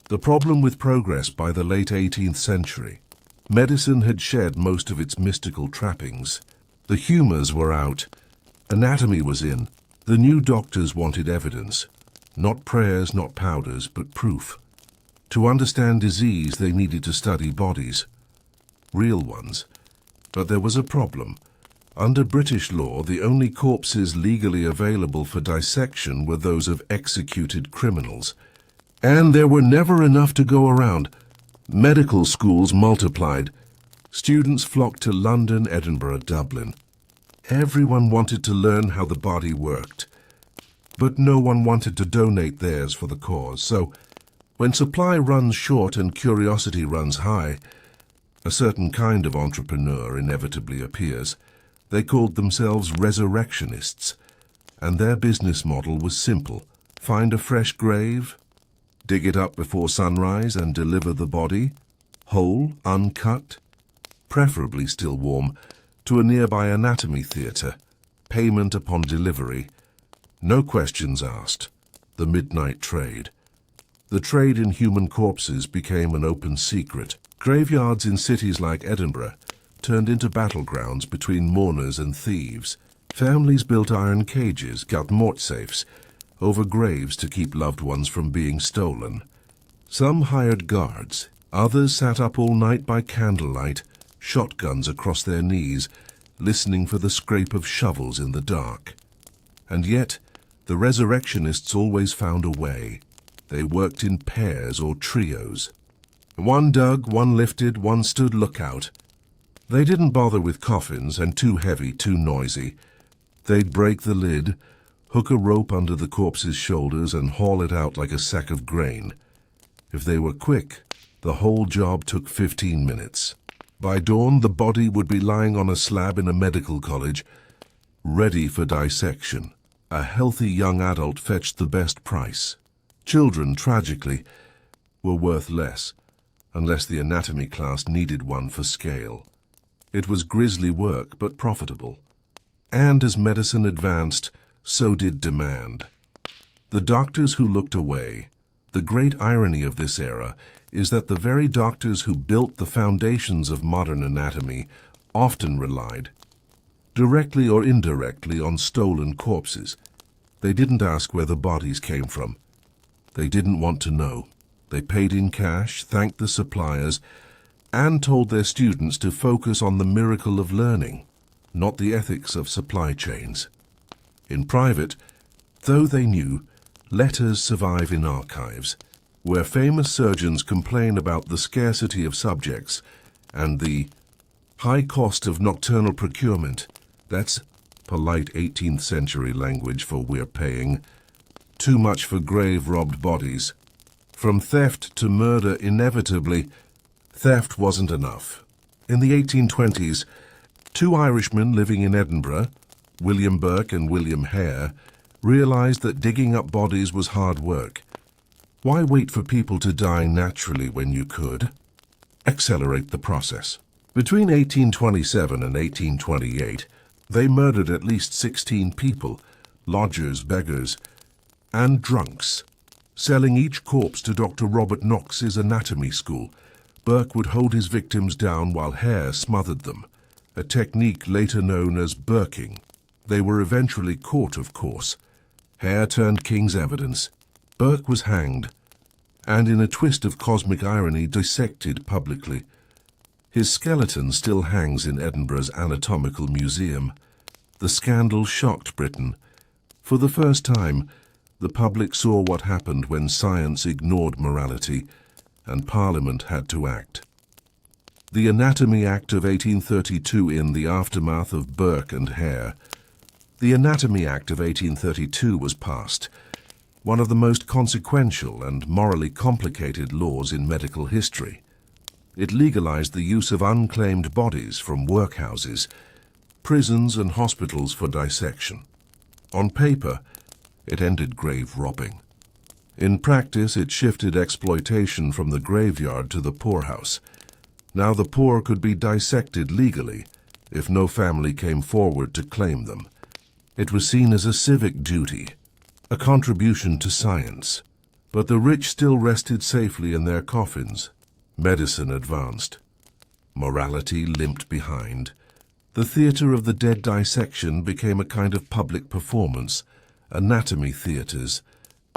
S1: The problem with progress by the late 18th century. Medicine had shed most of its mystical trappings. The humors were out, anatomy was in. The new doctors wanted evidence, not prayers, not powders, but proof. To understand disease, they needed to study bodies, real ones. But there was a problem. Under British law, the only corpses legally available for dissection were those of executed criminals. And there were never enough to go around. Medical schools multiplied. Students flocked to London, Edinburgh, Dublin. Everyone wanted to learn how the body worked. But no one wanted to donate theirs for the cause. So, when supply runs short and curiosity runs high, a certain kind of entrepreneur inevitably appears. They called themselves resurrectionists, and their business model was simple. Find a fresh grave, dig it up before sunrise and deliver the body, whole, uncut, preferably still warm, to a nearby anatomy theatre, payment upon delivery, no questions asked, the midnight trade. The trade in human corpses became an open secret. Graveyards in cities like Edinburgh turned into battlegrounds between mourners and thieves. Families built iron cages, garde-mort safes, over graves to keep loved ones from being stolen. Some hired guards, others sat up all night by candlelight, shotguns across their knees, listening for the scrape of shovels in the dark. And yet, the resurrectionists always found a way. They worked in pairs or trios. One dug, one lifted, one stood lookout. They didn't bother with coffins, and too heavy, too noisy. They'd break the lid, hook a rope under the corpse's shoulders, and haul it out like a sack of grain. If they were quick, the whole job took 15 minutes. By dawn, the body would be lying on a slab in a medical college, ready for dissection. A healthy young adult fetched the best price. Children, tragically, were worth less, unless the anatomy class needed one for scale. It was grisly work, but profitable. And as medicine advanced, so did demand. The doctors who looked away. The great irony of this era is that the very doctors who built the foundations of modern anatomy often relied, directly or indirectly, on stolen corpses. They didn't ask where the bodies came from. They didn't want to know. They paid in cash, thanked the suppliers, and told their students to focus on the miracle of learning, not the ethics of supply chains. In private, though they knew, letters survive in archives, where famous surgeons complain about the scarcity of subjects and the high cost of nocturnal procurement. That's polite 18th century language for we're paying. Too much for grave-robbed bodies. From theft to murder, inevitably, theft wasn't enough. In the 1820s, two Irishmen living in Edinburgh, William Burke and William Hare, realized that digging up bodies was hard work. Why wait for people to die naturally when you could? Accelerate the process. Between 1827 and 1828, they murdered at least 16 people, lodgers, beggars, and drunks, selling each corpse to Dr. Robert Knox's anatomy school. Burke would hold his victims down while Hare smothered them, a technique later known as burking. They were eventually caught, of course. Hare turned king's evidence. Burke was hanged, and in a twist of cosmic irony, dissected publicly. His skeleton still hangs in Edinburgh's Anatomical Museum. The scandal shocked Britain. For the first time, the public saw what happened when science ignored morality, and Parliament had to act. The Anatomy Act of 1832 in the aftermath of Burke and Hare. The Anatomy Act of 1832 was passed, one of the most consequential and morally complicated laws in medical history. It legalized the use of unclaimed bodies from workhouses, prisons and hospitals for dissection. On paper, it ended grave robbing. In practice, it shifted exploitation from the graveyard to the poorhouse. Now the poor could be dissected legally if no family came forward to claim them. It was seen as a civic duty, a contribution to science. But the rich still rested safely in their coffins. Medicine advanced. Morality limped behind. The theatre of the dead dissection became a kind of public performance. Anatomy theatres,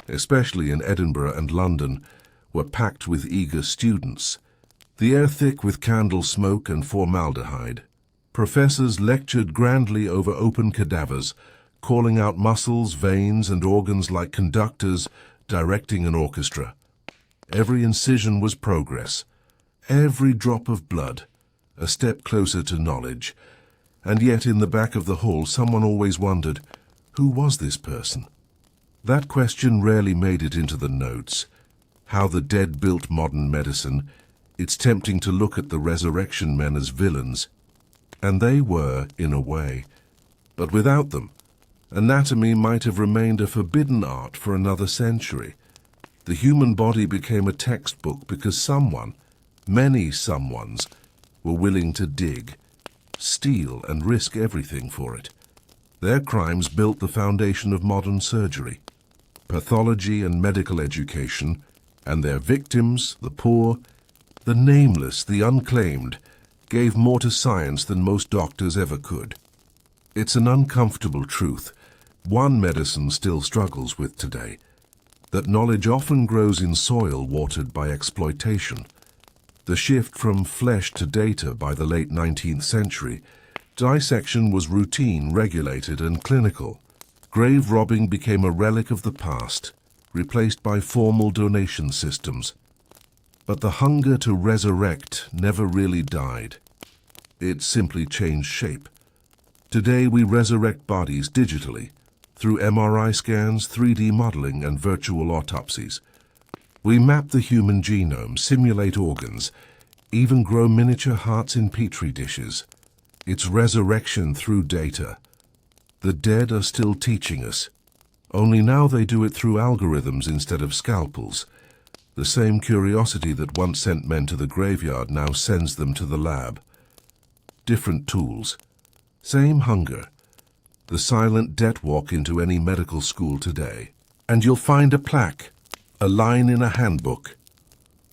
S1: especially in Edinburgh and London, were packed with eager students, the air thick with candle smoke and formaldehyde. Professors lectured grandly over open cadavers, calling out muscles, veins, and organs like conductors directing an orchestra. Every incision was progress, every drop of blood, a step closer to knowledge. And yet in the back of the hall someone always wondered, who was this person? That question rarely made it into the notes. How the dead built modern medicine. It's tempting to look at the resurrection men as villains. And they were, in a way. But without them, anatomy might have remained a forbidden art for another century. The human body became a textbook because someone, many someones, were willing to dig, steal, and risk everything for it. Their crimes built the foundation of modern surgery, pathology and medical education, and their victims, the poor, the nameless, the unclaimed, gave more to science than most doctors ever could. It's an uncomfortable truth, one medicine still struggles with today, that knowledge often grows in soil watered by exploitation. The shift from flesh to data by the late 19th century, dissection was routine, regulated, and clinical. Grave robbing became a relic of the past, replaced by formal donation systems. But the hunger to resurrect never really died. It simply changed shape. Today we resurrect bodies digitally, through MRI scans, 3D modeling, and virtual autopsies. We map the human genome, simulate organs, even grow miniature hearts in petri dishes. It's resurrection through data. The dead are still teaching us, only now they do it through algorithms instead of scalpels. The same curiosity that once sent men to the graveyard now sends them to the lab. Different tools, same hunger. The silent debt walk into any medical school today, and you'll find a plaque, a line in a handbook,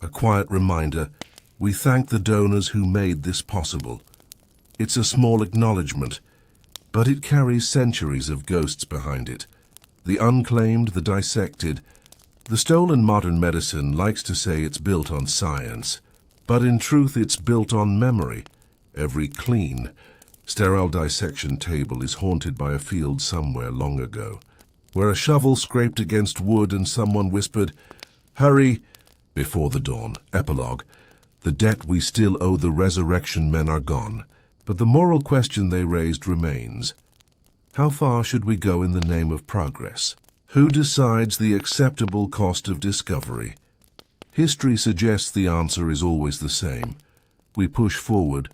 S1: a quiet reminder, we thank the donors who made this possible. It's a small acknowledgement, but it carries centuries of ghosts behind it. The unclaimed, the dissected. The stolen modern medicine likes to say it's built on science, but in truth it's built on memory. Every clean, sterile dissection table is haunted by a field somewhere long ago, where a shovel scraped against wood and someone whispered, "Hurry," before the dawn. Epilogue. The debt we still owe the resurrection men are gone, but the moral question they raised remains. How far should we go in the name of progress? Who decides the acceptable cost of discovery? History suggests the answer is always the same. We push forward,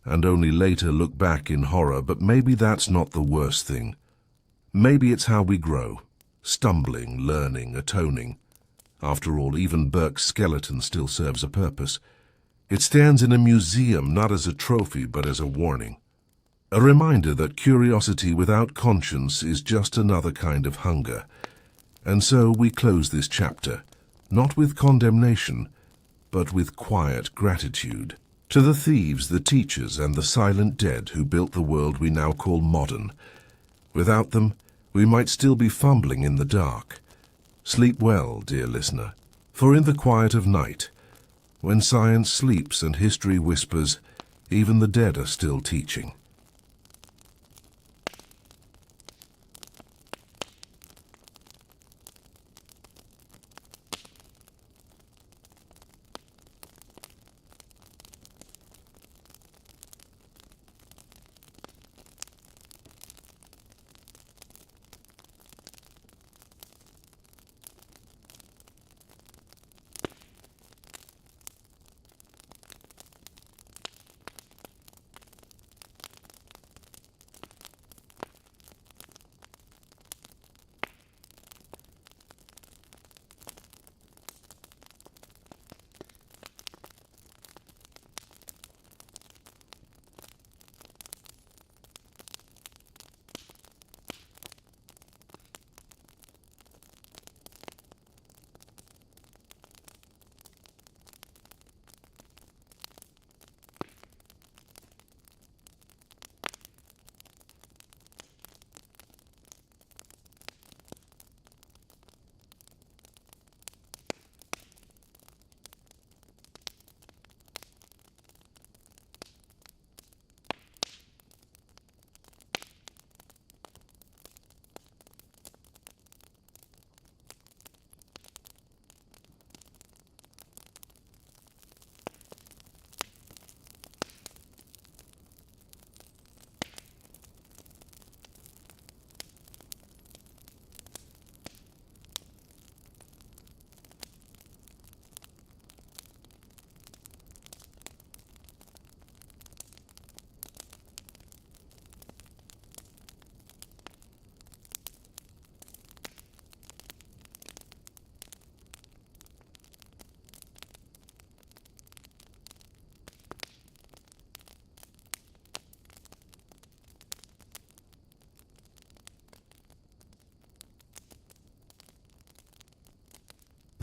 S1: and only later look back in horror, but maybe that's not the worst thing. Maybe it's how we grow, stumbling, learning, atoning. After all, even Burke's skeleton still serves a purpose. It stands in a museum not as a trophy, but as a warning. A reminder that curiosity without conscience is just another kind of hunger. And so we close this chapter, not with condemnation, but with quiet gratitude. To the thieves, the teachers, and the silent dead who built the world we now call modern. Without them, we might still be fumbling in the dark. Sleep well, dear listener, for in the quiet of night, when science sleeps and history whispers, even the dead are still teaching.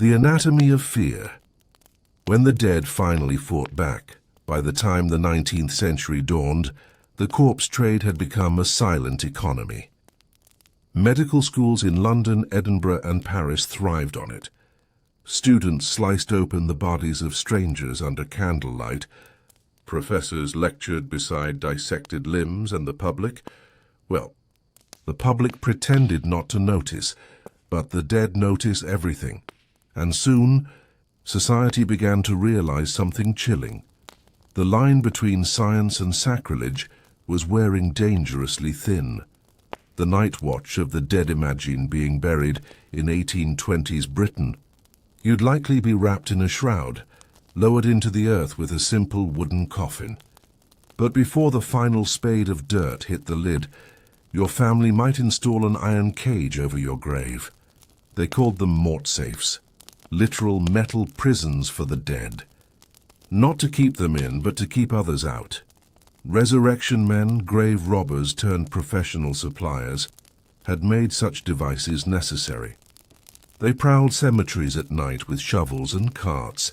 S1: The anatomy of fear. When the dead finally fought back, by the time the 19th century dawned, the corpse trade had become a silent economy. Medical schools in London, Edinburgh, and Paris thrived on it. Students sliced open the bodies of strangers under candlelight. Professors lectured beside dissected limbs, and the public, well, the public pretended not to notice, but the dead notice everything. And soon, society began to realize something chilling. The line between science and sacrilege was wearing dangerously thin. The night watch of the dead imagine being buried in 1820s Britain. You'd likely be wrapped in a shroud, lowered into the earth with a simple wooden coffin. But before the final spade of dirt hit the lid, your family might install an iron cage over your grave. They called them mortsafes, literal metal prisons for the dead. Not to keep them in, but to keep others out. Resurrection men, grave robbers turned professional suppliers, had made such devices necessary. They prowled cemeteries at night with shovels and carts,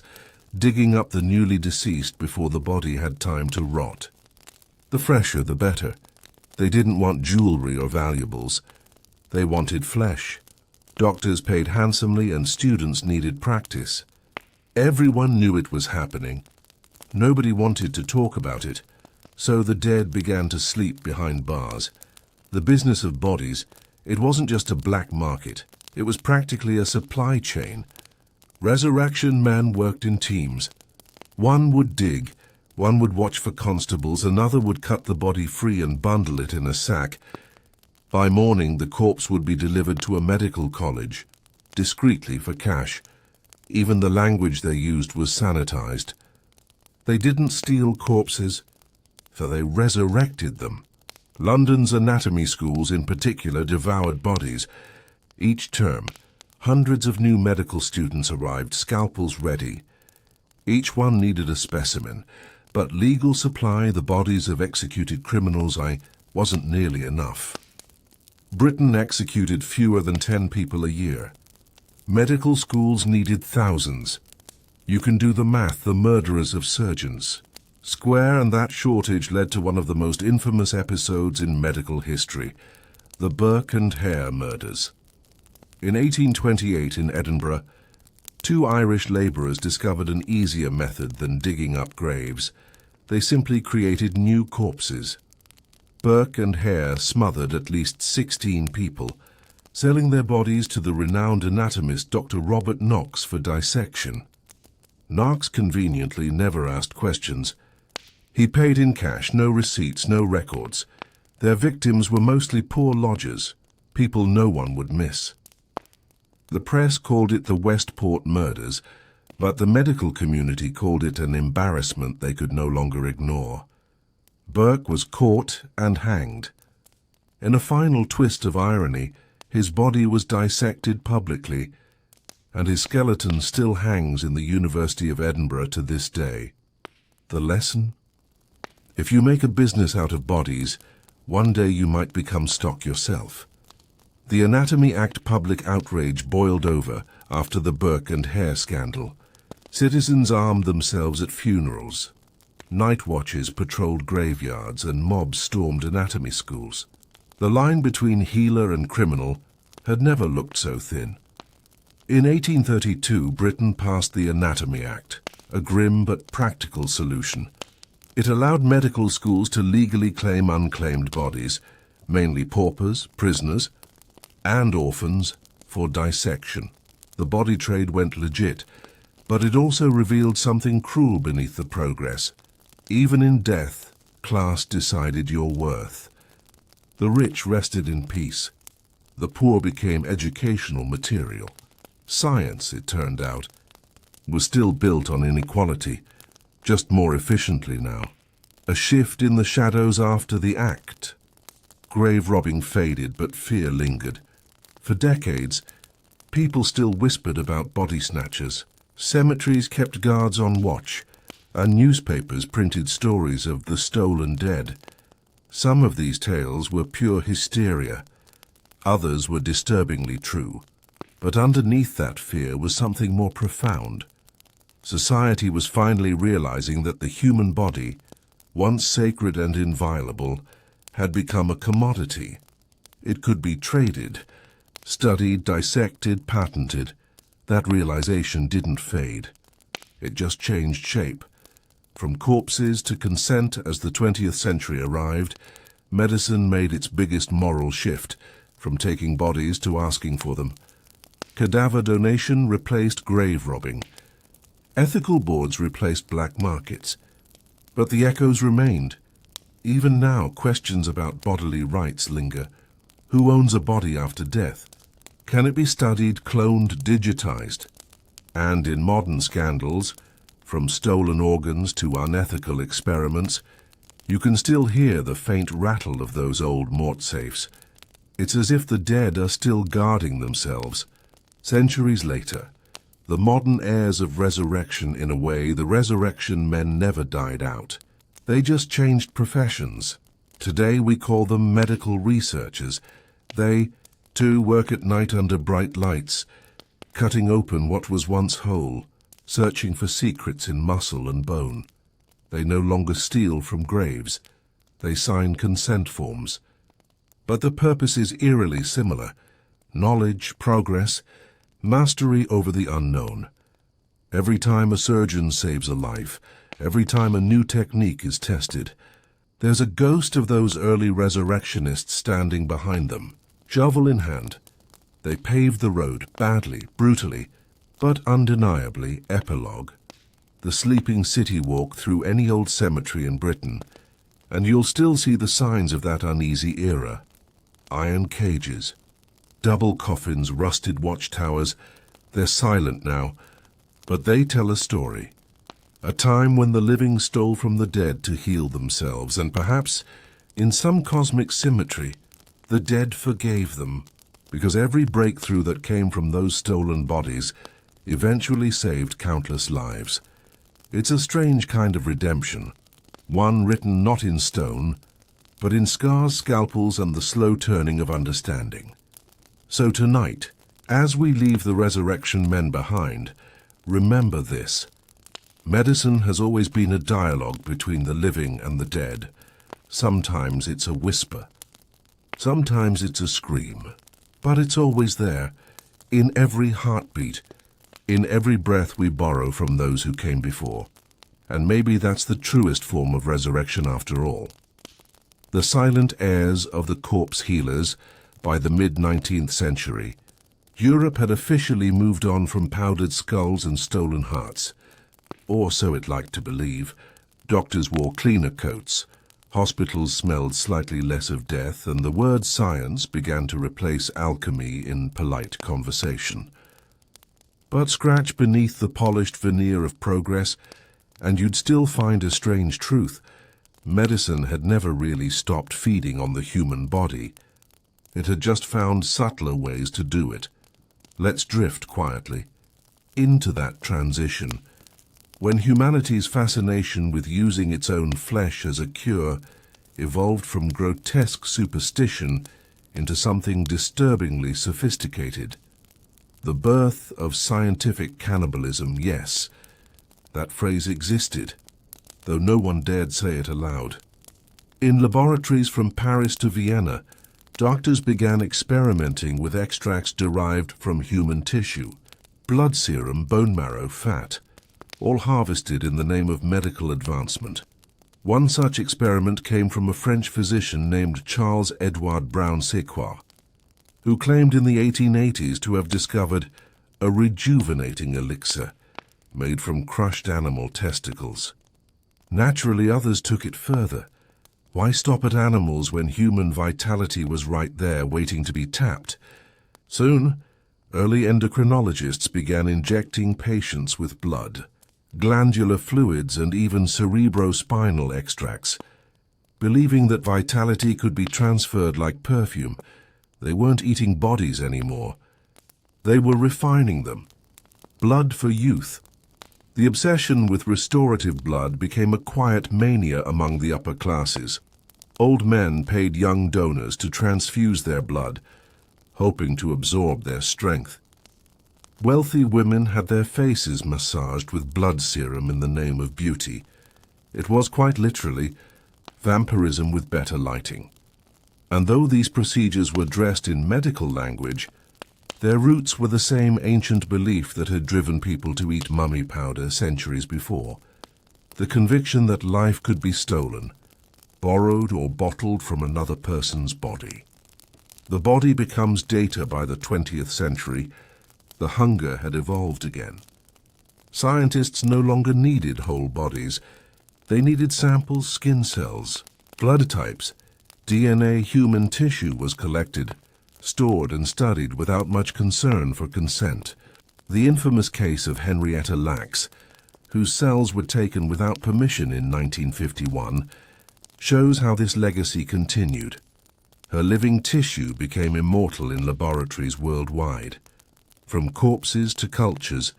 S1: digging up the newly deceased before the body had time to rot. The fresher, the better. They didn't want jewelry or valuables. They wanted flesh. Doctors paid handsomely and students needed practice. Everyone knew it was happening. Nobody wanted to talk about it, so the dead began to sleep behind bars. The business of bodies, it wasn't just a black market. It was practically a supply chain. Resurrection men worked in teams. One would dig, one would watch for constables, another would cut the body free and bundle it in a sack. By morning, the corpse would be delivered to a medical college, discreetly for cash. Even the language they used was sanitized. They didn't steal corpses, for they resurrected them. London's anatomy schools in particular devoured bodies. Each term, hundreds of new medical students arrived, scalpels ready. Each one needed a specimen, but legal supply, the bodies of executed criminals, wasn't nearly enough. Britain executed fewer than 10 people a year. Medical schools needed thousands. You can do the math, the murderers of surgeons. Square, and that shortage led to one of the most infamous episodes in medical history, the Burke and Hare murders. In 1828 in Edinburgh, 2 Irish labourers discovered an easier method than digging up graves. They simply created new corpses. Burke and Hare smothered at least 16 people, selling their bodies to the renowned anatomist Dr. Robert Knox for dissection. Knox conveniently never asked questions. He paid in cash, no receipts, no records. Their victims were mostly poor lodgers, people no one would miss. The press called it the Westport murders, but the medical community called it an embarrassment they could no longer ignore. Burke was caught and hanged. In a final twist of irony, his body was dissected publicly, and his skeleton still hangs in the University of Edinburgh to this day. The lesson? If you make a business out of bodies, one day you might become stock yourself. The Anatomy Act public outrage boiled over after the Burke and Hare scandal. Citizens armed themselves at funerals. Night watches patrolled graveyards and mobs stormed anatomy schools. The line between healer and criminal had never looked so thin. In 1832, Britain passed the Anatomy Act, a grim but practical solution. It allowed medical schools to legally claim unclaimed bodies, mainly paupers, prisoners, and orphans, for dissection. The body trade went legit, but it also revealed something cruel beneath the progress. Even in death, class decided your worth. The rich rested in peace. The poor became educational material. Science, it turned out, was still built on inequality, just more efficiently now. A shift in the shadows after the act. Grave robbing faded, but fear lingered. For decades, people still whispered about body snatchers. Cemeteries kept guards on watch, and newspapers printed stories of the stolen dead. Some of these tales were pure hysteria. Others were disturbingly true. But underneath that fear was something more profound. Society was finally realizing that the human body, once sacred and inviolable, had become a commodity. It could be traded, studied, dissected, patented. That realization didn't fade. It just changed shape. From corpses to consent as the 20th century arrived, medicine made its biggest moral shift, from taking bodies to asking for them. Cadaver donation replaced grave robbing. Ethical boards replaced black markets. But the echoes remained. Even now, questions about bodily rights linger. Who owns a body after death? Can it be studied, cloned, digitized? And in modern scandals, from stolen organs to unethical experiments, you can still hear the faint rattle of those old mort safes. It's as if the dead are still guarding themselves. Centuries later, the modern heirs of resurrection, in a way, the resurrection men never died out. They just changed professions. Today we call them medical researchers. They, too, work at night under bright lights, cutting open what was once whole, searching for secrets in muscle and bone. They no longer steal from graves. They sign consent forms. But the purpose is eerily similar. Knowledge, progress, mastery over the unknown. Every time a surgeon saves a life, every time a new technique is tested, there's a ghost of those early resurrectionists standing behind them, shovel in hand. They paved the road, badly, brutally, but undeniably. Epilogue. The sleeping city walk through any old cemetery in Britain, and you'll still see the signs of that uneasy era. Iron cages, double coffins, rusted watchtowers. They're silent now, but they tell a story. A time when the living stole from the dead to heal themselves, and perhaps, in some cosmic symmetry, the dead forgave them, because every breakthrough that came from those stolen bodies eventually saved countless lives. It's a strange kind of redemption, one written not in stone, but in scars, scalpels, and the slow turning of understanding. So tonight, as we leave the resurrection men behind, remember this. Medicine has always been a dialogue between the living and the dead. Sometimes it's a whisper. Sometimes it's a scream. But it's always there, in every heartbeat, in every breath we borrow from those who came before. And maybe that's the truest form of resurrection after all. The silent heirs of the corpse healers. By the mid-19th century, Europe had officially moved on from powdered skulls and stolen hearts. Or so it liked to believe. Doctors wore cleaner coats, hospitals smelled slightly less of death, and the word science began to replace alchemy in polite conversation. But scratch beneath the polished veneer of progress, and you'd still find a strange truth. Medicine had never really stopped feeding on the human body. It had just found subtler ways to do it. Let's drift quietly into that transition, when humanity's fascination with using its own flesh as a cure evolved from grotesque superstition into something disturbingly sophisticated. The birth of scientific cannibalism, yes, that phrase existed, though no one dared say it aloud. In laboratories from Paris to Vienna, doctors began experimenting with extracts derived from human tissue, blood serum, bone marrow, fat, all harvested in the name of medical advancement. One such experiment came from a French physician named Charles-Edouard Brown-Séquard, who claimed in the 1880s to have discovered a rejuvenating elixir made from crushed animal testicles. Naturally, others took it further. Why stop at animals when human vitality was right there waiting to be tapped? Soon, early endocrinologists began injecting patients with blood, glandular fluids, and even cerebrospinal extracts. Believing that vitality could be transferred like perfume, they weren't eating bodies anymore. They were refining them. Blood for youth. The obsession with restorative blood became a quiet mania among the upper classes. Old men paid young donors to transfuse their blood, hoping to absorb their strength. Wealthy women had their faces massaged with blood serum in the name of beauty. It was quite literally vampirism with better lighting. And though these procedures were dressed in medical language, their roots were the same ancient belief that had driven people to eat mummy powder centuries before. The conviction that life could be stolen, borrowed or bottled from another person's body. The body becomes data by the 20th century. The hunger had evolved again. Scientists no longer needed whole bodies. They needed samples, skin cells, blood types. DNA human tissue was collected, stored and studied without much concern for consent. The infamous case of Henrietta Lacks, whose cells were taken without permission in 1951, shows how this legacy continued. Her living tissue became immortal in laboratories worldwide. From corpses to cultures,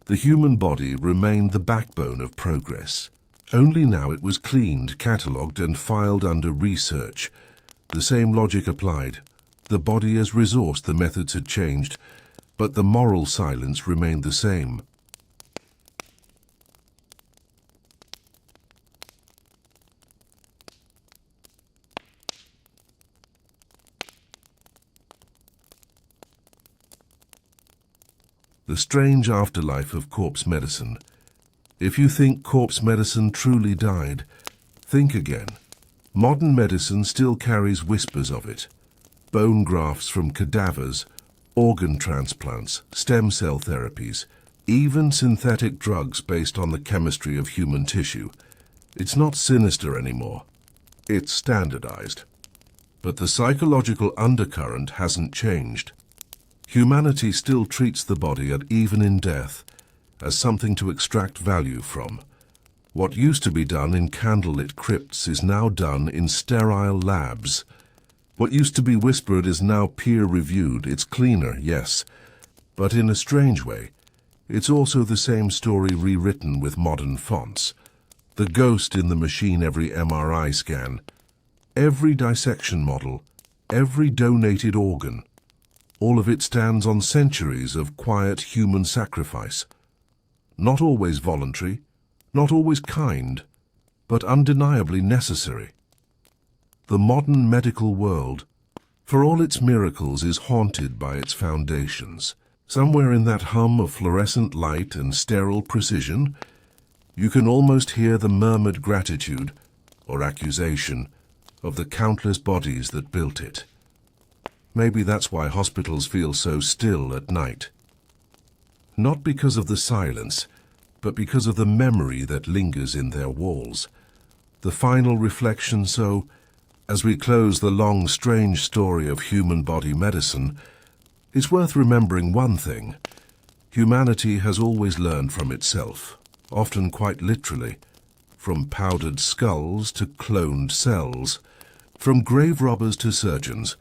S1: the human body remained the backbone of progress. Only now it was cleaned, catalogued, and filed under research. The same logic applied. The body as resource, the methods had changed, but the moral silence remained the same. The strange afterlife of corpse medicine. If you think corpse medicine truly died, think again. Modern medicine still carries whispers of it. Bone grafts from cadavers, organ transplants, stem cell therapies, even synthetic drugs based on the chemistry of human tissue. It's not sinister anymore. It's standardized. But the psychological undercurrent hasn't changed. Humanity still treats the body, even in death, as something to extract value from. What used to be done in candlelit crypts is now done in sterile labs. What used to be whispered is now peer-reviewed. It's cleaner, yes, but in a strange way, it's also the same story rewritten with modern fonts. The ghost in the machine every MRI scan, every dissection model, every donated organ. All of it stands on centuries of quiet human sacrifice. Not always voluntary, not always kind, but undeniably necessary. The modern medical world, for all its miracles, is haunted by its foundations. Somewhere in that hum of fluorescent light and sterile precision, you can almost hear the murmured gratitude, or accusation, of the countless bodies that built it. Maybe that's why hospitals feel so still at night. Not because of the silence, but because of the memory that lingers in their walls. The final reflection. So, as we close the long, strange story of human body medicine, it's worth remembering one thing. Humanity has always learned from itself, often quite literally, from powdered skulls to cloned cells, from grave robbers to surgeons.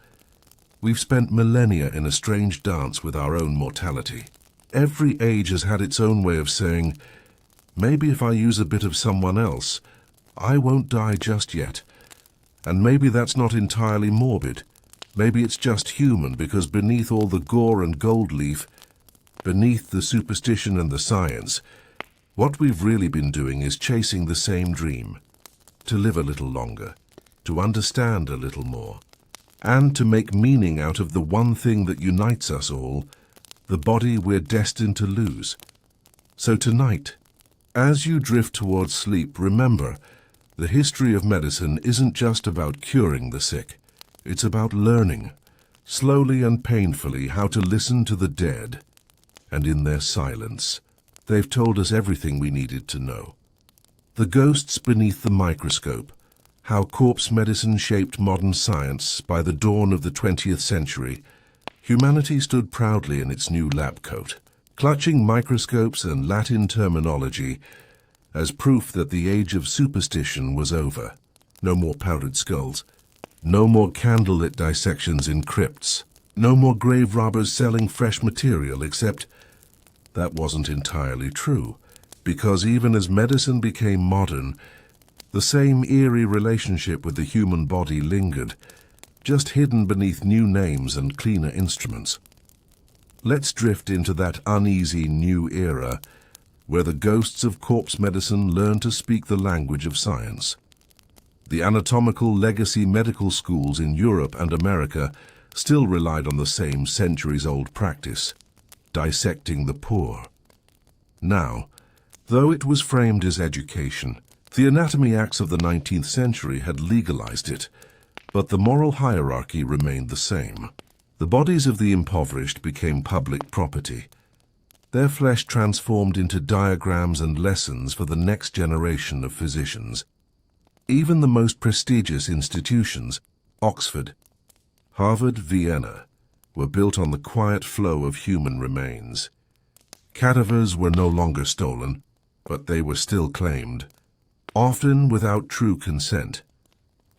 S1: We've spent millennia in a strange dance with our own mortality. Every age has had its own way of saying, maybe if I use a bit of someone else, I won't die just yet. And maybe that's not entirely morbid. Maybe it's just human, because beneath all the gore and gold leaf, beneath the superstition and the science, what we've really been doing is chasing the same dream. To live a little longer, to understand a little more, and to make meaning out of the one thing that unites us all, the body we're destined to lose. So tonight, as you drift towards sleep, remember, the history of medicine isn't just about curing the sick. It's about learning, slowly and painfully, how to listen to the dead. And in their silence, they've told us everything we needed to know. The ghosts beneath the microscope, how corpse medicine shaped modern science. By the dawn of the 20th century, humanity stood proudly in its new lab coat, clutching microscopes and Latin terminology as proof that the age of superstition was over. No more powdered skulls, no more candlelit dissections in crypts, no more grave robbers selling fresh material, except that wasn't entirely true, because even as medicine became modern, the same eerie relationship with the human body lingered, just hidden beneath new names and cleaner instruments. Let's drift into that uneasy new era where the ghosts of corpse medicine learn to speak the language of science. The anatomical legacy medical schools in Europe and America still relied on the same centuries-old practice, dissecting the poor. Now, though it was framed as education, the Anatomy Acts of the 19th century had legalized it, but the moral hierarchy remained the same. The bodies of the impoverished became public property. Their flesh transformed into diagrams and lessons for the next generation of physicians. Even the most prestigious institutions, Oxford, Harvard, Vienna, were built on the quiet flow of human remains. Cadavers were no longer stolen, but they were still claimed, often without true consent.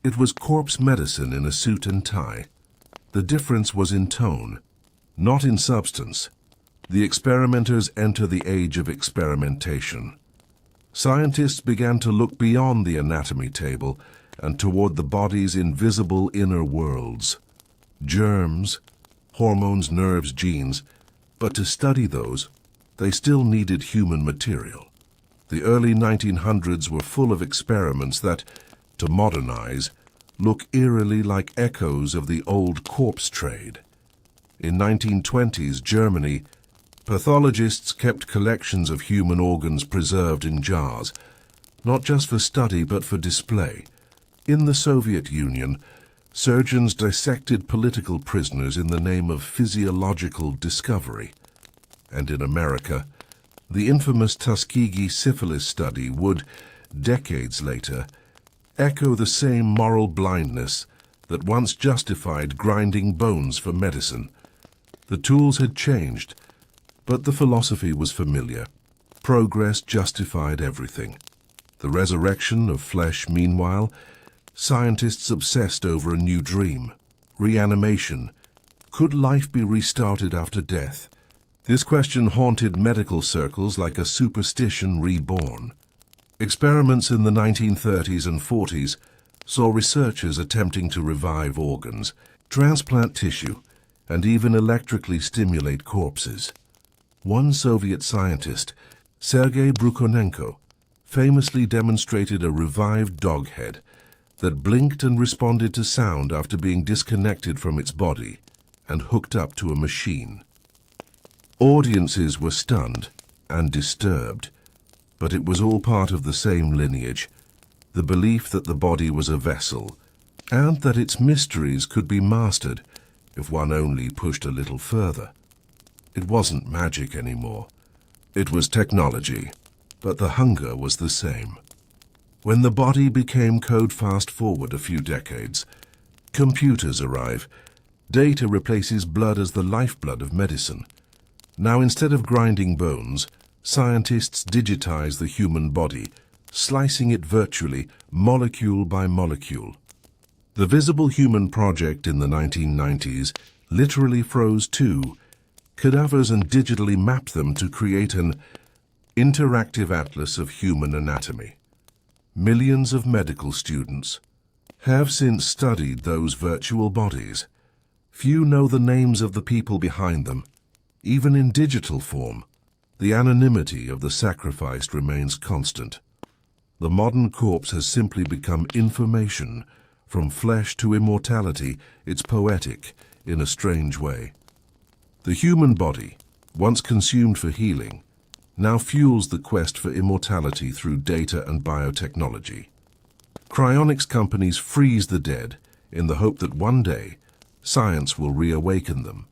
S1: It was corpse medicine in a suit and tie. The difference was in tone, not in substance. The experimenters enter the age of experimentation. Scientists began to look beyond the anatomy table and toward the body's invisible inner worlds. Germs, hormones, nerves, genes, but to study those, they still needed human material. The early 1900s were full of experiments that, to modernize, look eerily like echoes of the old corpse trade. In 1920s Germany, pathologists kept collections of human organs preserved in jars, not just for study but for display. In the Soviet Union, surgeons dissected political prisoners in the name of physiological discovery. And in America, the infamous Tuskegee syphilis study would, decades later, echo the same moral blindness that once justified grinding bones for medicine. The tools had changed, but the philosophy was familiar. Progress justified everything. The resurrection of flesh, meanwhile, scientists obsessed over a new dream. Reanimation. Could life be restarted after death? This question haunted medical circles like a superstition reborn. Experiments in the 1930s and 40s saw researchers attempting to revive organs, transplant tissue, and even electrically stimulate corpses. One Soviet scientist, Sergei Brukhonenko, famously demonstrated a revived dog head that blinked and responded to sound after being disconnected from its body and hooked up to a machine. Audiences were stunned and disturbed, but it was all part of the same lineage, the belief that the body was a vessel, and that its mysteries could be mastered if one only pushed a little further. It wasn't magic anymore. It was technology, but the hunger was the same. When the body became code fast-forward a few decades, computers arrive. Data replaces blood as the lifeblood of medicine. Now, instead of grinding bones, scientists digitize the human body, slicing it virtually, molecule by molecule. The Visible Human project in the 1990s literally froze two cadavers and digitally mapped them to create an interactive atlas of human anatomy. Millions of medical students have since studied those virtual bodies. Few know the names of the people behind them. Even in digital form, the anonymity of the sacrificed remains constant. The modern corpse has simply become information. From flesh to immortality, it's poetic in a strange way. The human body, once consumed for healing, now fuels the quest for immortality through data and biotechnology. Cryonics companies freeze the dead in the hope that one day science will reawaken them.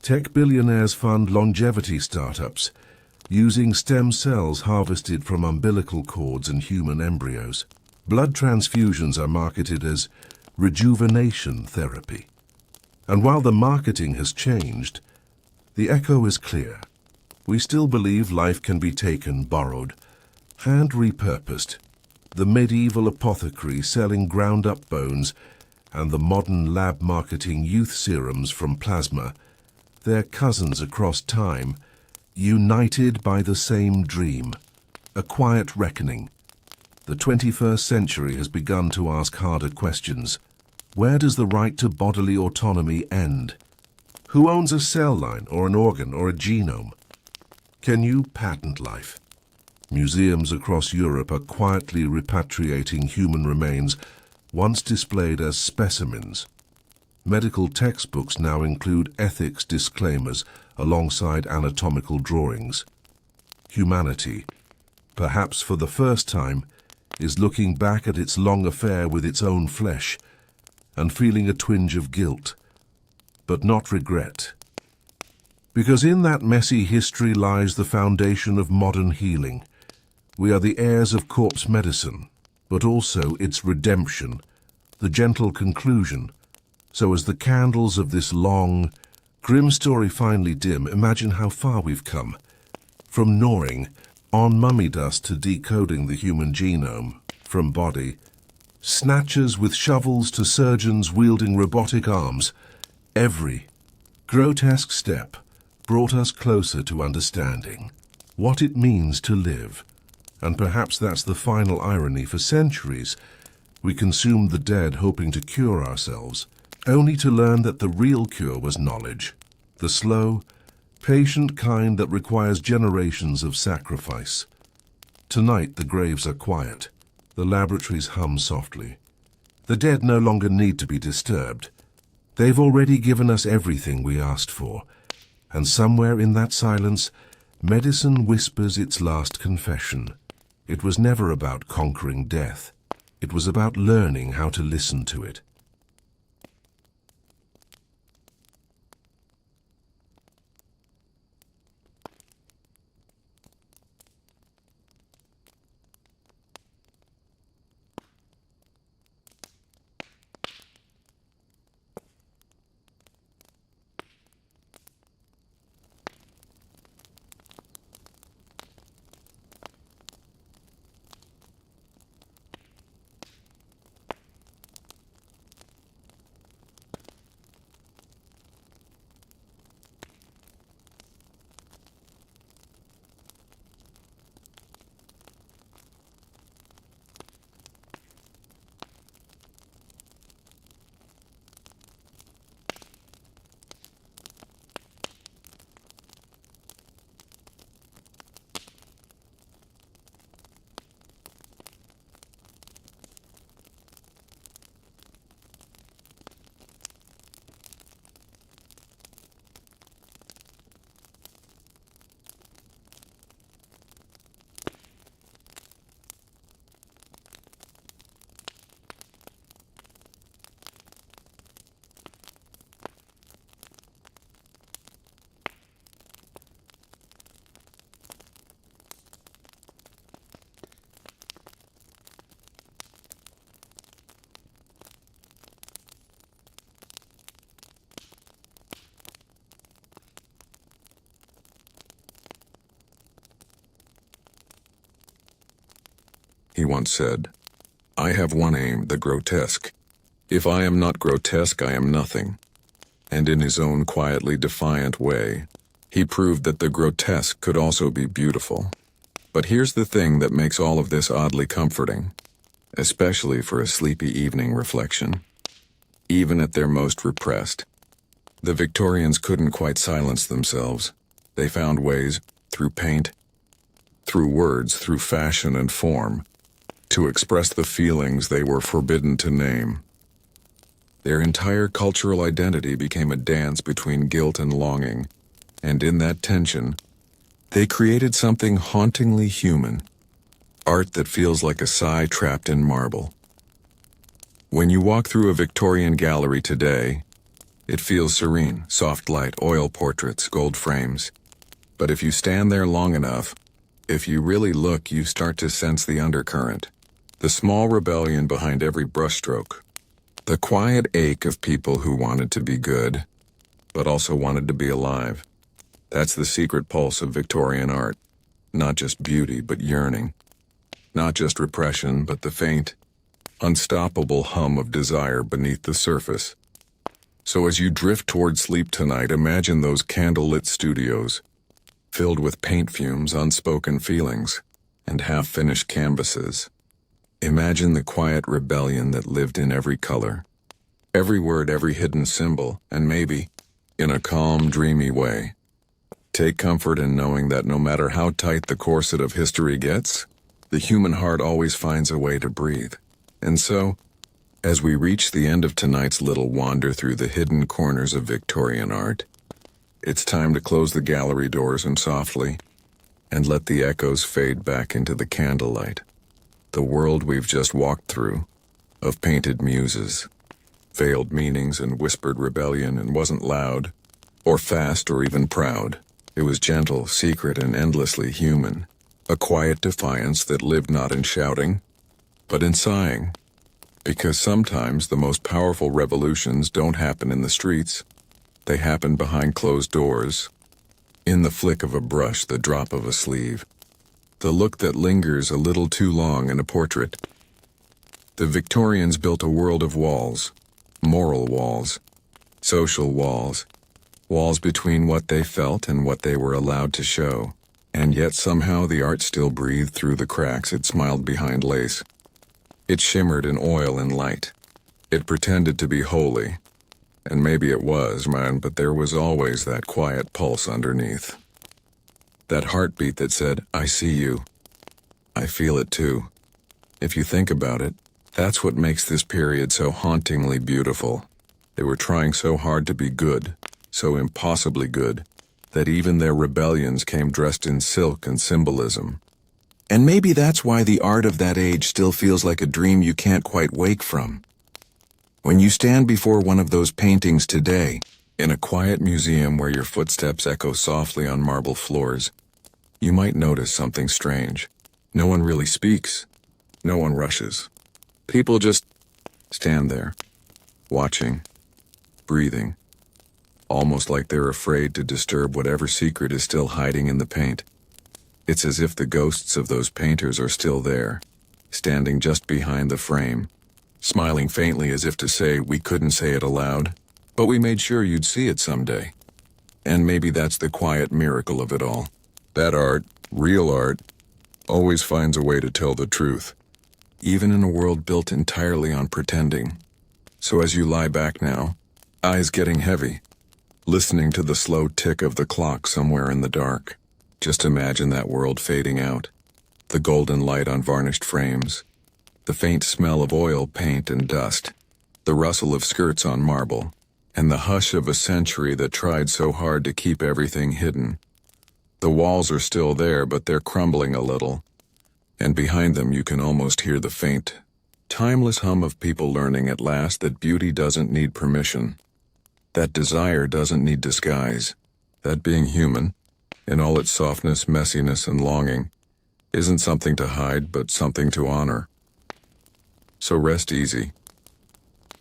S1: Tech billionaires fund longevity startups using stem cells harvested from umbilical cords and human embryos. Blood transfusions are marketed as rejuvenation therapy. And while the marketing has changed, the echo is clear. We still believe life can be taken, borrowed, and repurposed. The medieval apothecary selling ground-up bones and the modern lab marketing youth serums from plasma, their cousins across time, united by the same dream, a quiet reckoning. The 21st century has begun to ask harder questions. Where does the right to bodily autonomy end? Who owns a cell line or an organ or a genome? Can you patent life? Museums across Europe are quietly repatriating human remains once displayed as specimens. Medical textbooks now include ethics disclaimers alongside anatomical drawings. Humanity, perhaps for the first time, is looking back at its long affair with its own flesh and feeling a twinge of guilt, but not regret. Because in that messy history lies the foundation of modern healing. We are the heirs of corpse medicine, but also its redemption, the gentle conclusion. So as the candles of this long, grim story finally dim, imagine how far we've come. From gnawing on mummy dust to decoding the human genome from body, snatchers with shovels to surgeons wielding robotic arms, every grotesque step brought us closer to understanding what it means to live. And perhaps that's the final irony. For centuries, we consumed the dead hoping to cure ourselves, only to learn that the real cure was knowledge, the slow, patient kind that requires generations of sacrifice. Tonight the graves are quiet, the laboratories hum softly. The dead no longer need to be disturbed. They've already given us everything we asked for, and somewhere in that silence, medicine whispers its last confession. It was never about conquering death. It was about learning how to listen to it.
S2: He once said, "I have one aim, the grotesque. If I am not grotesque, I am nothing." And in his own quietly defiant way, he proved that the grotesque could also be beautiful. But here's the thing that makes all of this oddly comforting, especially for a sleepy evening reflection. Even at their most repressed, the Victorians couldn't quite silence themselves. They found ways, through paint, through words, through fashion and form, to express the feelings they were forbidden to name. Their entire cultural identity became a dance between guilt and longing, and in that tension, they created something hauntingly human, art that feels like a sigh trapped in marble. When you walk through a Victorian gallery today, it feels serene, soft light, oil portraits, gold frames. But if you stand there long enough, if you really look, you start to sense the undercurrent, the small rebellion behind every brushstroke, the quiet ache of people who wanted to be good, but also wanted to be alive. That's the secret pulse of Victorian art. Not just beauty, but yearning. Not just repression, but the faint, unstoppable hum of desire beneath the surface. So as you drift toward sleep tonight, imagine those candlelit studios, filled with paint fumes, unspoken feelings, and half-finished canvases. Imagine the quiet rebellion that lived in every color, every word, every hidden symbol, and maybe, in a calm, dreamy way. Take comfort in knowing that no matter how tight the corset of history gets, the human heart always finds a way to breathe. And so, as we reach the end of tonight's little wander through the hidden corners of Victorian art, it's time to close the gallery doors and softly, and let the echoes fade back into the candlelight. The world we've just walked through, of painted muses, veiled meanings and whispered rebellion, and wasn't loud, or fast, or even proud. It was gentle, secret, and endlessly human, a quiet defiance that lived not in shouting, but in sighing. Because sometimes the most powerful revolutions don't happen in the streets, they happen behind closed doors, in the flick of a brush, the drop of a sleeve, the look that lingers a little too long in a portrait. The Victorians built a world of walls, moral walls, social walls, walls between what they felt and what they were allowed to show, and yet somehow the art still breathed through the cracks. It smiled behind lace. It shimmered in oil and light. It pretended to be holy, and maybe it was, man, but there was always that quiet pulse underneath. That heartbeat that said, I see you. I feel it too. If you think about it, that's what makes this period so hauntingly beautiful. They were trying so hard to be good, so impossibly good, that even their rebellions came dressed in silk and symbolism. And maybe that's why the art of that age still feels like a dream you can't quite wake from. When you stand before one of those paintings today, in a quiet museum where your footsteps echo softly on marble floors, you might notice something strange. No one really speaks. No one rushes. People just stand there, watching, breathing, almost like they're afraid to disturb whatever secret is still hiding in the paint. It's as if the ghosts of those painters are still there, standing just behind the frame, smiling faintly as if to say, we couldn't say it aloud, but we made sure you'd see it someday. And maybe that's the quiet miracle of it all. That art, real art, always finds a way to tell the truth, even in a world built entirely on pretending. So as you lie back now, eyes getting heavy, listening to the slow tick of the clock somewhere in the dark, just imagine that world fading out, the golden light on varnished frames, the faint smell of oil, paint, and dust, the rustle of skirts on marble, and the hush of a century that tried so hard to keep everything hidden. The walls are still there, but they're crumbling a little, and behind them you can almost hear the faint, timeless hum of people learning at last that beauty doesn't need permission, that desire doesn't need disguise, that being human, in all its softness, messiness, and longing, isn't something to hide, but something to honor. So rest easy.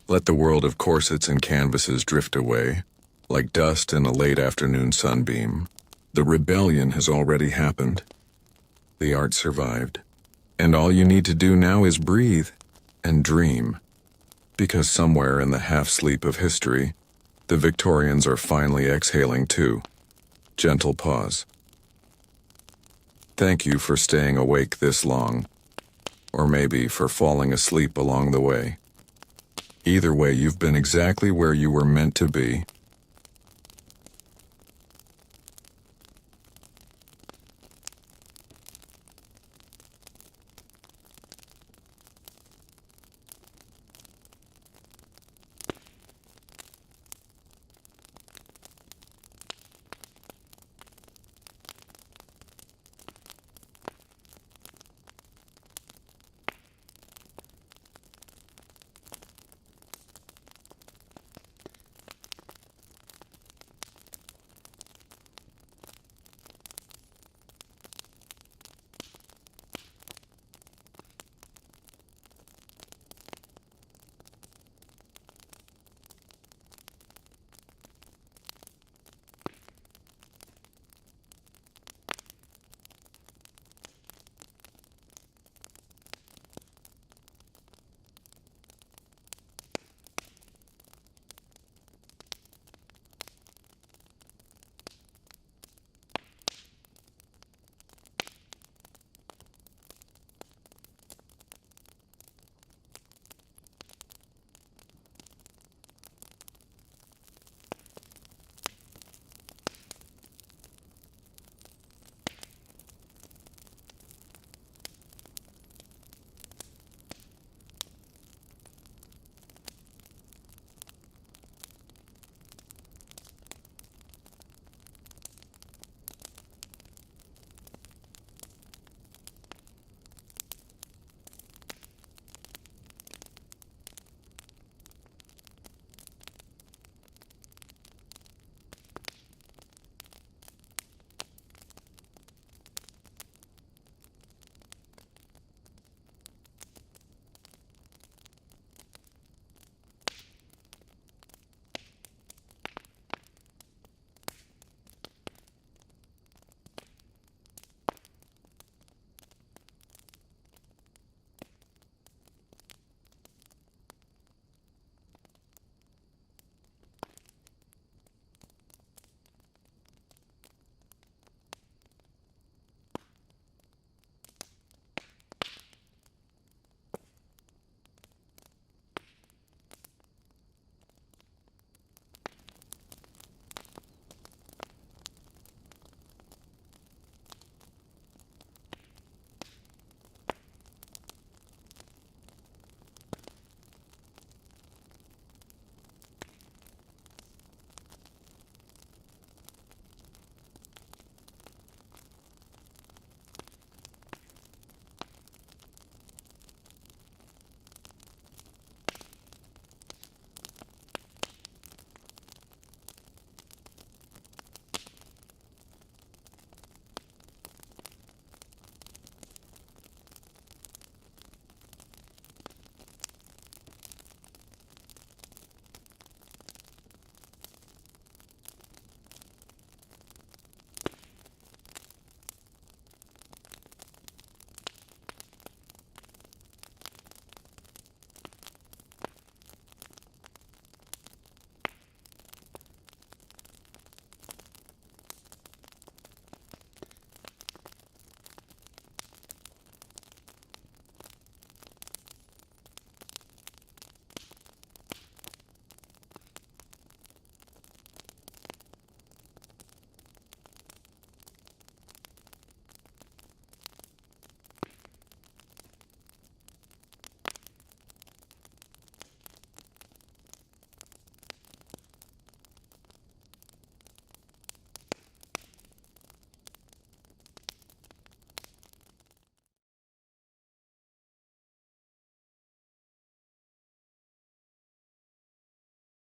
S2: Let the world of corsets and canvases drift away, like dust in a late afternoon sunbeam. The rebellion has already happened. The art survived. And all you need to do now is breathe and dream. Because somewhere in the half-sleep of history, the Victorians are finally exhaling too. Gentle pause. Thank you for staying awake this long, or maybe for falling asleep along the way. Either way, you've been exactly where you were meant to be.